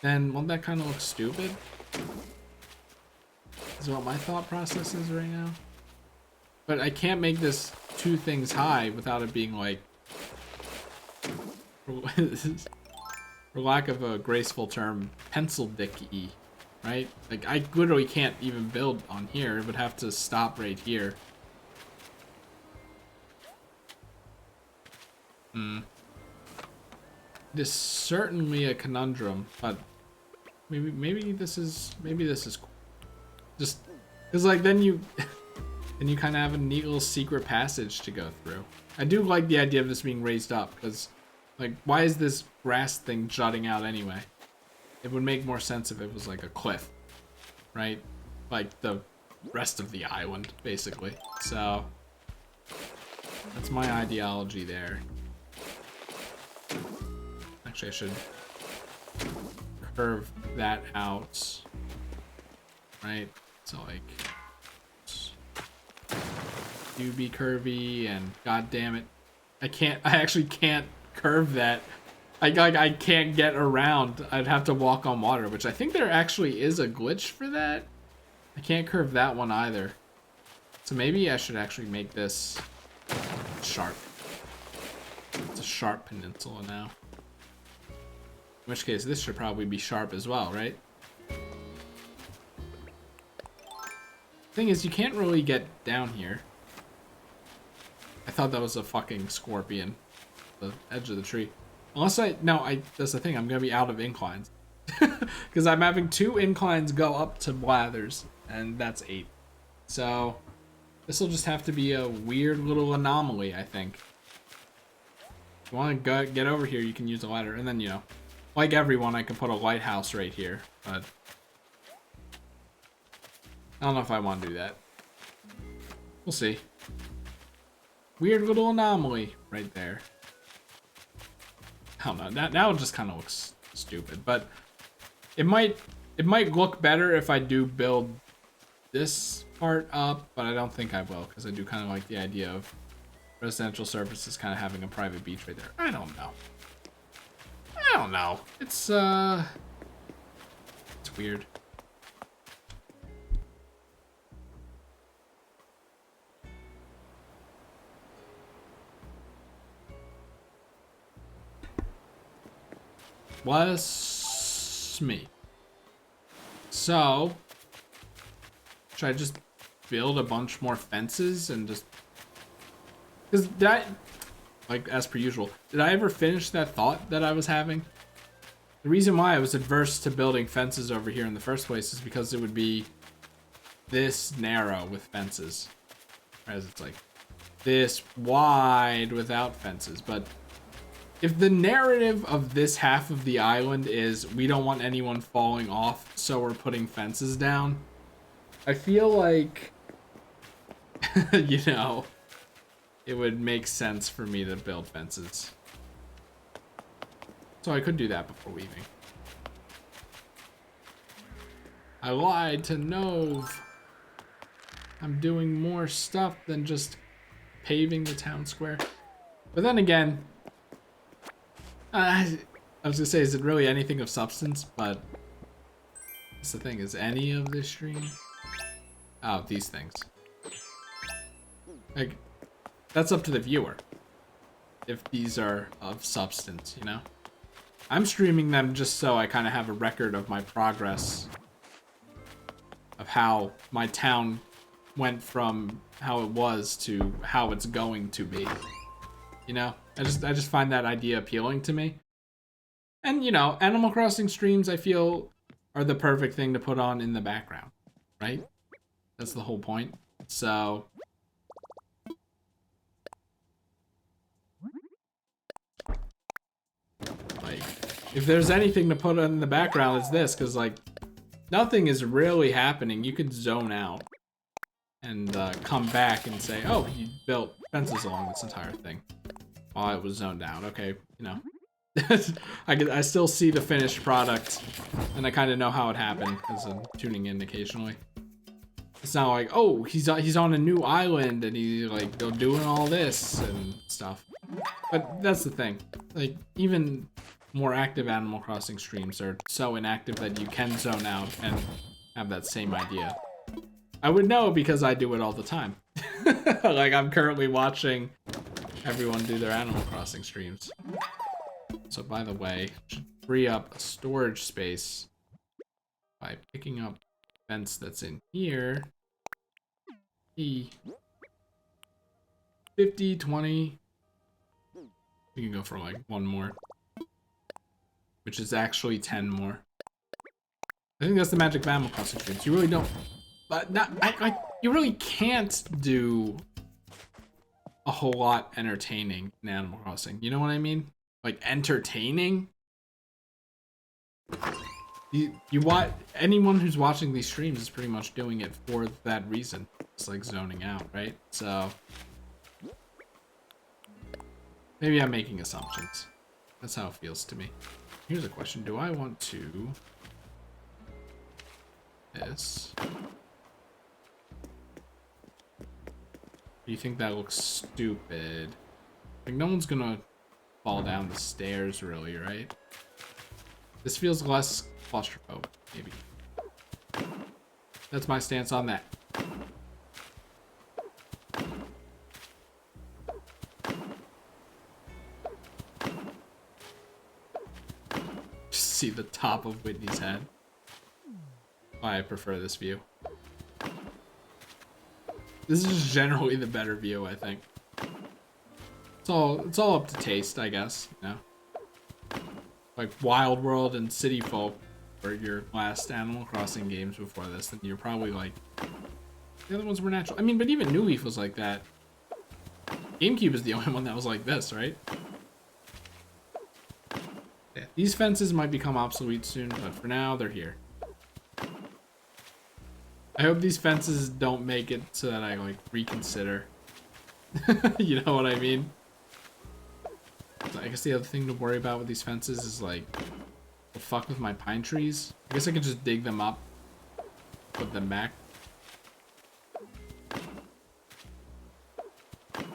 then won't that kind of look stupid? Is what my thought process is right now. But I can't make this 2 things high without it being like, for lack of a graceful term, pencil dick-y, right? Like, I literally can't even build on here. It would have to stop right here. It is certainly a conundrum, but maybe this is cool. Just because, like, then you kind of have a neat little secret passage to go through. I do like the idea of this being raised up, because, like, why is this grass thing jutting out anyway? It would make more sense if it was like a cliff, right? Like the rest of the island, basically. So that's my ideology there. Actually, I should curve that out, right? So like, do be curvy, and god damn it, I actually can't curve that. I can't get around. I'd have to walk on water, which I think there actually is a glitch for that. I can't curve that one either. So maybe I should actually make this sharp. It's a sharp peninsula now. In which case, this should probably be sharp as well, right? Thing is, you can't really get down here. I thought that was a fucking scorpion. The edge of the tree. Unless that's the thing, I'm gonna be out of inclines. Because I'm having 2 inclines go up to Blathers, and that's 8. So, this will just have to be a weird little anomaly, I think. If you want to get over here, you can use a ladder, and then, you know, like everyone, I can put a lighthouse right here, but I don't know if I want to do that. We'll see. Weird little anomaly right there. I don't know. That just kind of looks stupid, but it might look better if I do build this part up, but I don't think I will, because I do kind of like the idea of residential services kind of having a private beach right there. I don't know. It's weird. Was me. So, should I just build a bunch more fences and just... Because like, as per usual, did I ever finish that thought that I was having? The reason why I was adverse to building fences over here in the first place is because it would be this narrow with fences. Whereas it's like this wide without fences, but... If the narrative of this half of the island is we don't want anyone falling off, so we're putting fences down, I feel like, you know, it would make sense for me to build fences. So I could do that before leaving. I lied to Nove. I'm doing more stuff than just paving the town square. But then again, I was gonna say, is it really anything of substance? But that's the thing, is any of this stream? Oh, these things. Like, that's up to the viewer. If these are of substance, you know? I'm streaming them just so I kind of have a record of my progress. Of how my town went from how it was to how it's going to be. You know? I just find that idea appealing to me. And, you know, Animal Crossing streams, I feel, are the perfect thing to put on in the background, right? That's the whole point. So... like, if there's anything to put on in the background, it's this, because, like, nothing is really happening. You could zone out and come back and say, oh, you built fences along this entire thing. While it was zoned out, okay, you know. I still see the finished product, and I kind of know how it happened because I'm tuning in occasionally. It's not like, oh, he's on a new island and he's like doing all this and stuff. But that's the thing. Like, even more active Animal Crossing streams are so inactive that you can zone out and have that same idea. I would know because I do it all the time. Like, I'm currently watching everyone do their Animal Crossing streams. So, by the way, should free up a storage space by picking up fence that's in here. 50, 20. We can go for like one more, which is actually 10 more. I think that's the magic of Animal Crossing streams. You really don't, but you really can't do a whole lot entertaining in Animal Crossing. You know what I mean? Like, entertaining? You watch, anyone who's watching these streams is pretty much doing it for that reason. It's like zoning out, right? So maybe I'm making assumptions. That's how it feels to me. Here's a question. Do I want to this? Do you think that looks stupid? Like, no one's gonna fall down the stairs, really, right? This feels less claustrophobic, maybe. That's my stance on that. Just see the top of Whitney's head. I prefer this view. This is just generally the better view, I think. It's all up to taste, I guess, you know. Like Wild World and City Folk were your last Animal Crossing games before this, then you're probably like, the other ones were natural. I mean, but even New Leaf was like that. GameCube is the only one that was like this, right? Yeah, these fences might become obsolete soon, but for now, they're here. I hope these fences don't make it so that I like reconsider. You know what I mean? I guess the other thing to worry about with these fences is like, the fuck with my pine trees? I guess I could just dig them up, put them back.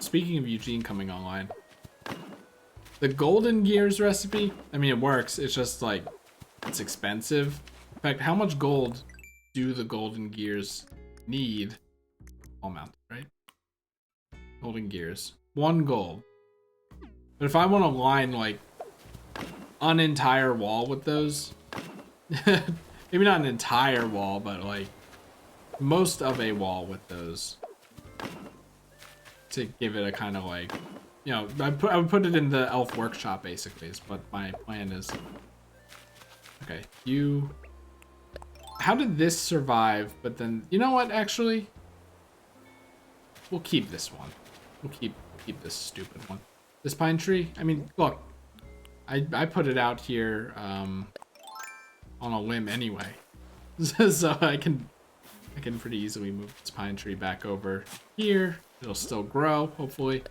Speaking of Eugene coming online, the Golden Gears recipe, I mean, it works. It's just like, it's expensive. In fact, how much gold do the Golden Gears need? All mounted, right? Golden Gears. 1 gold. But if I want to line like an entire wall with those, maybe not an entire wall, but like most of a wall with those, to give it a kind of like, you know, I would put it in the elf workshop basically is what my plan is. Okay, how did this survive? But then, you know what, actually, we'll keep this one. We'll keep this stupid one. This pine tree, I mean, look, I put it out here on a limb anyway. So I can pretty easily move this pine tree back over here. It'll still grow, hopefully.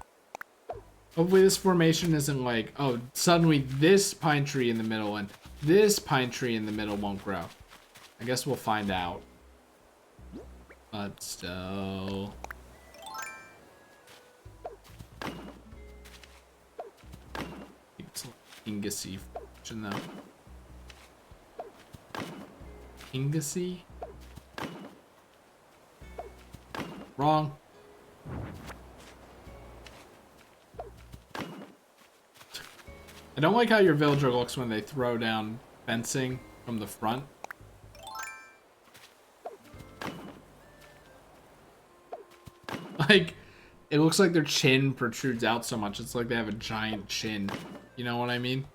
Hopefully this formation isn't like, oh, suddenly this pine tree in the middle and this pine tree in the middle won't grow. I guess we'll find out. But still. It's Ingacy function though. Ingacy? Wrong. I don't like how your villager looks when they throw down fencing from the front. Like, it looks like their chin protrudes out so much. It's like they have a giant chin. You know what I mean?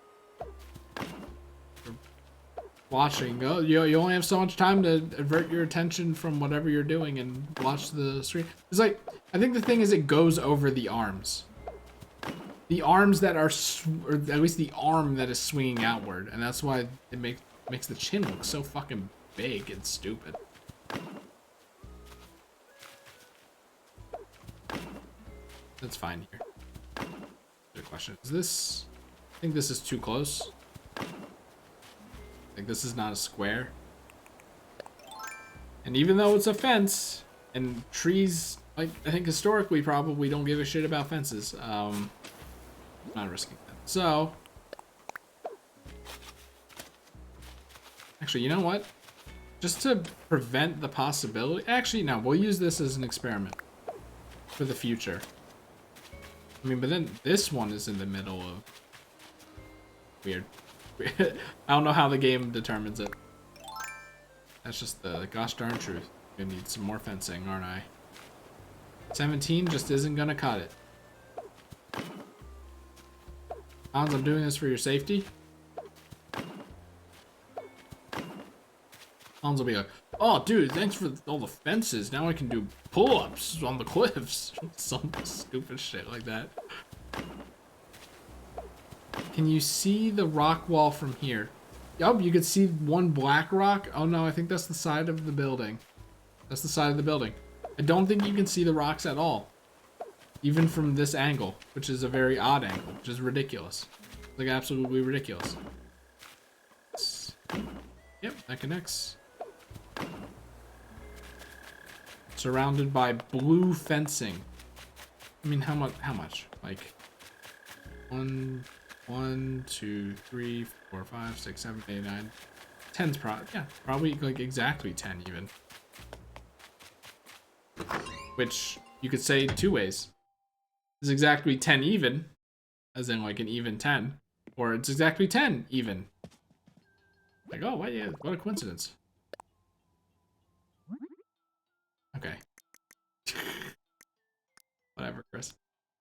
Watching. Oh, you only have so much time to avert your attention from whatever you're doing and watch the screen. It's like, I think the thing is it goes over the arms. The arms that are, or at least the arm that is swinging outward. And that's why it makes the chin look so fucking big and stupid. That's fine here. Good question. Is this I think this is too close. Like, this is not a square. And even though it's a fence, and trees, like, I think historically probably don't give a shit about fences. Not risking that. So, actually, you know what? Just to prevent the possibility, actually, no, we'll use this as an experiment for the future. I mean, but then this one is in the middle of weird. I don't know how the game determines it. That's just the gosh darn truth. Gonna need some more fencing, aren't I? 17 just isn't gonna cut it. Hans, I'm doing this for your safety. Hans will be like, oh, dude, thanks for all the fences. Now I can do pull-ups on the cliffs. Some stupid shit like that. Can you see the rock wall from here? Yup, you can see one black rock. Oh no, I think that's the side of the building. That's the side of the building. I don't think you can see the rocks at all. Even from this angle, which is a very odd angle, which is ridiculous. Like, absolutely ridiculous. Yep, that connects. Surrounded by blue fencing. I mean, how much? Like, 1, 2, 3, 4, 5, 6, 7, 8, 9, 10's probably like exactly 10 even. Which you could say two ways. It's exactly 10 even, as in like an even 10, or it's exactly 10 even. Like, oh, what a coincidence. Okay. Whatever, Chris.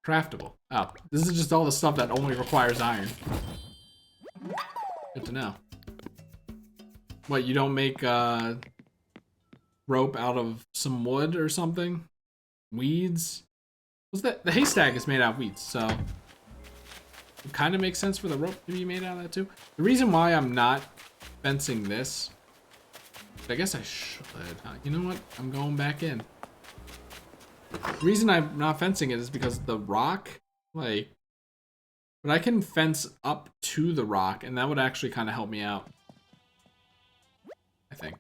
Craftable. Oh, this is just all the stuff that only requires iron. Good to know. What, you don't make rope out of some wood or something? Weeds? What's that? The haystack is made out of weeds, so it kind of makes sense for the rope to be made out of that too. The reason why I'm not fencing this, I guess I should. You know what? I'm going back in. The reason I'm not fencing it is because the rock, like, but I can fence up to the rock, and that would actually kind of help me out, I think.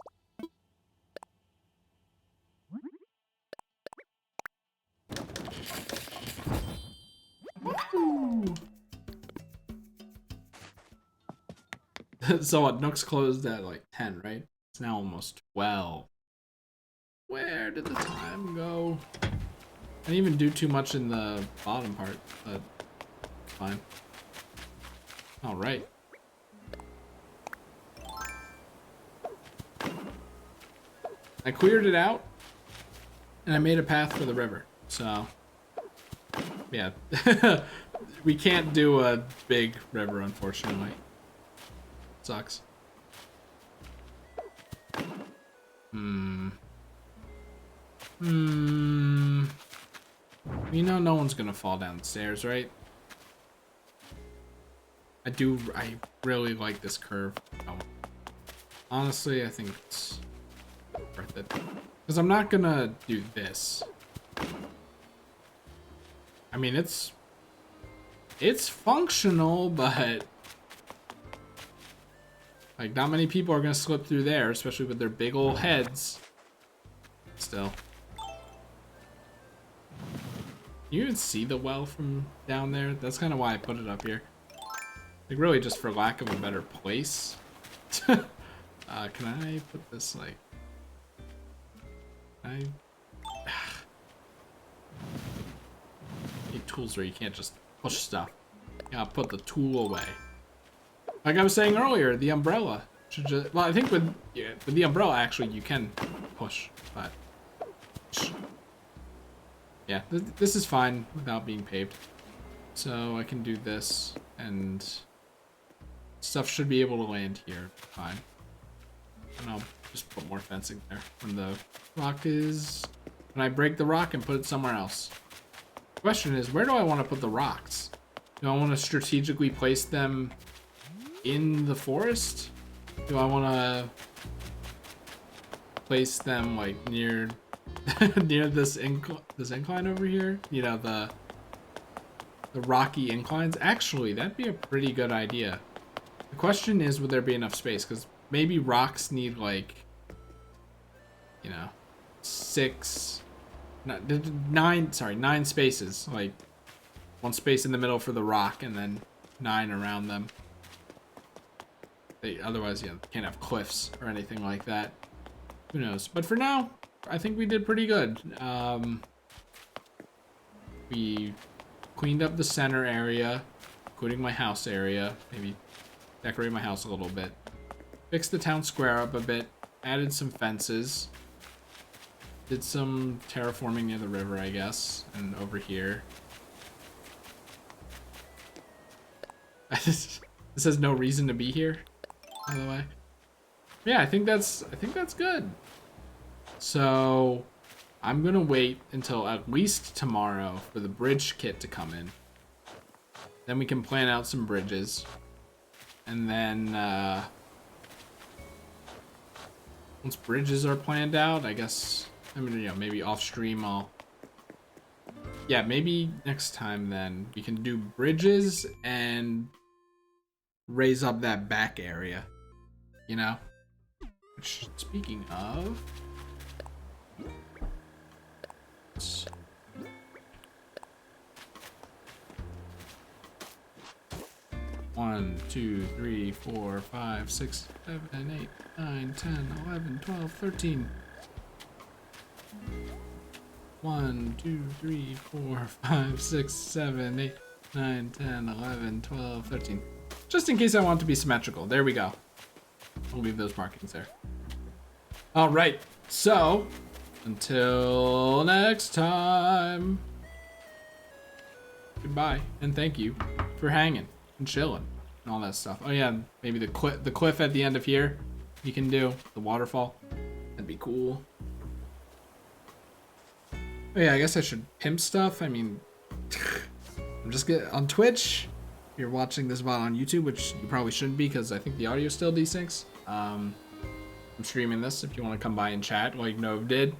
So what, Nook's closed at like 10, right? It's now almost 12. Where did the time go? I didn't even do too much in the bottom part, but fine. All right. I cleared it out, and I made a path for the river. So, yeah. We can't do a big river, unfortunately. Sucks. You know no one's gonna fall down the stairs, right? I really like this curve. Oh. Honestly, I think it's worth it. Because I'm not gonna do this. I mean, it's functional, but like, not many people are gonna slip through there, especially with their big old heads. Still. You even see the well from down there? That's kind of why I put it up here. Like, really just for lack of a better place. Can I put this, like... Need tools where you can't just push stuff. You gotta put the tool away. Like I was saying earlier, the umbrella should just... Well, I think with the umbrella, actually, you can push, but... Yeah, this is fine without being paved. So I can do this, and stuff should be able to land here fine. And I'll just put more fencing there. When the rock is... When I break the rock and put it somewhere else. The question is, where do I want to put the rocks? Do I want to strategically place them in the forest? Do I want to place them, like, near... near this incline over here, you know, the the rocky inclines. Actually, that'd be a pretty good idea. The question is, would there be enough space? Because maybe rocks need like, you know, 9 spaces. Like 1 space in the middle for the rock and then 9 around them. Otherwise, yeah, can't have cliffs or anything like that. Who knows? But for now, I think we did pretty good. We cleaned up the center area, including my house area. Maybe decorate my house a little bit. Fixed the town square up a bit. Added some fences. Did some terraforming near the river, I guess. And over here. This has no reason to be here, by the way. Yeah, I think that's good. So I'm gonna wait until at least tomorrow for the bridge kit to come in. Then we can plan out some bridges. And then once bridges are planned out, I guess, I mean, you know, maybe off stream yeah, maybe next time then we can do bridges and raise up that back area, you know? Which, speaking of, 1, 2, 3, 4, 5, 6, 7, 8, 9, 10, 11, 12, 13. 1, 2, 3, 4, 5, 6, 7, 8, 9, 10, 11, 12, 13. Just in case I want it to be symmetrical. There we go. I'll leave those markings there. All right. So, until next time. Goodbye. And thank you for hanging and chilling and all that stuff. Oh yeah, maybe the cliff at the end of here you can do. The waterfall. That'd be cool. Oh yeah, I guess I should pimp stuff. I mean, I'm just on Twitch. If you're watching this VOD on YouTube, which you probably shouldn't be because I think the audio still desyncs. I'm streaming this if you want to come by and chat like Nove did.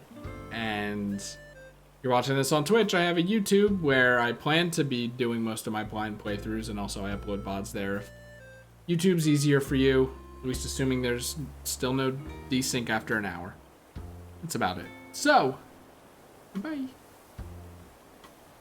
And if you're watching this on Twitch, I have a YouTube where I plan to be doing most of my blind playthroughs, and also I upload VODs there. If YouTube's easier for you, at least assuming there's still no desync after an hour. That's about it. So, bye.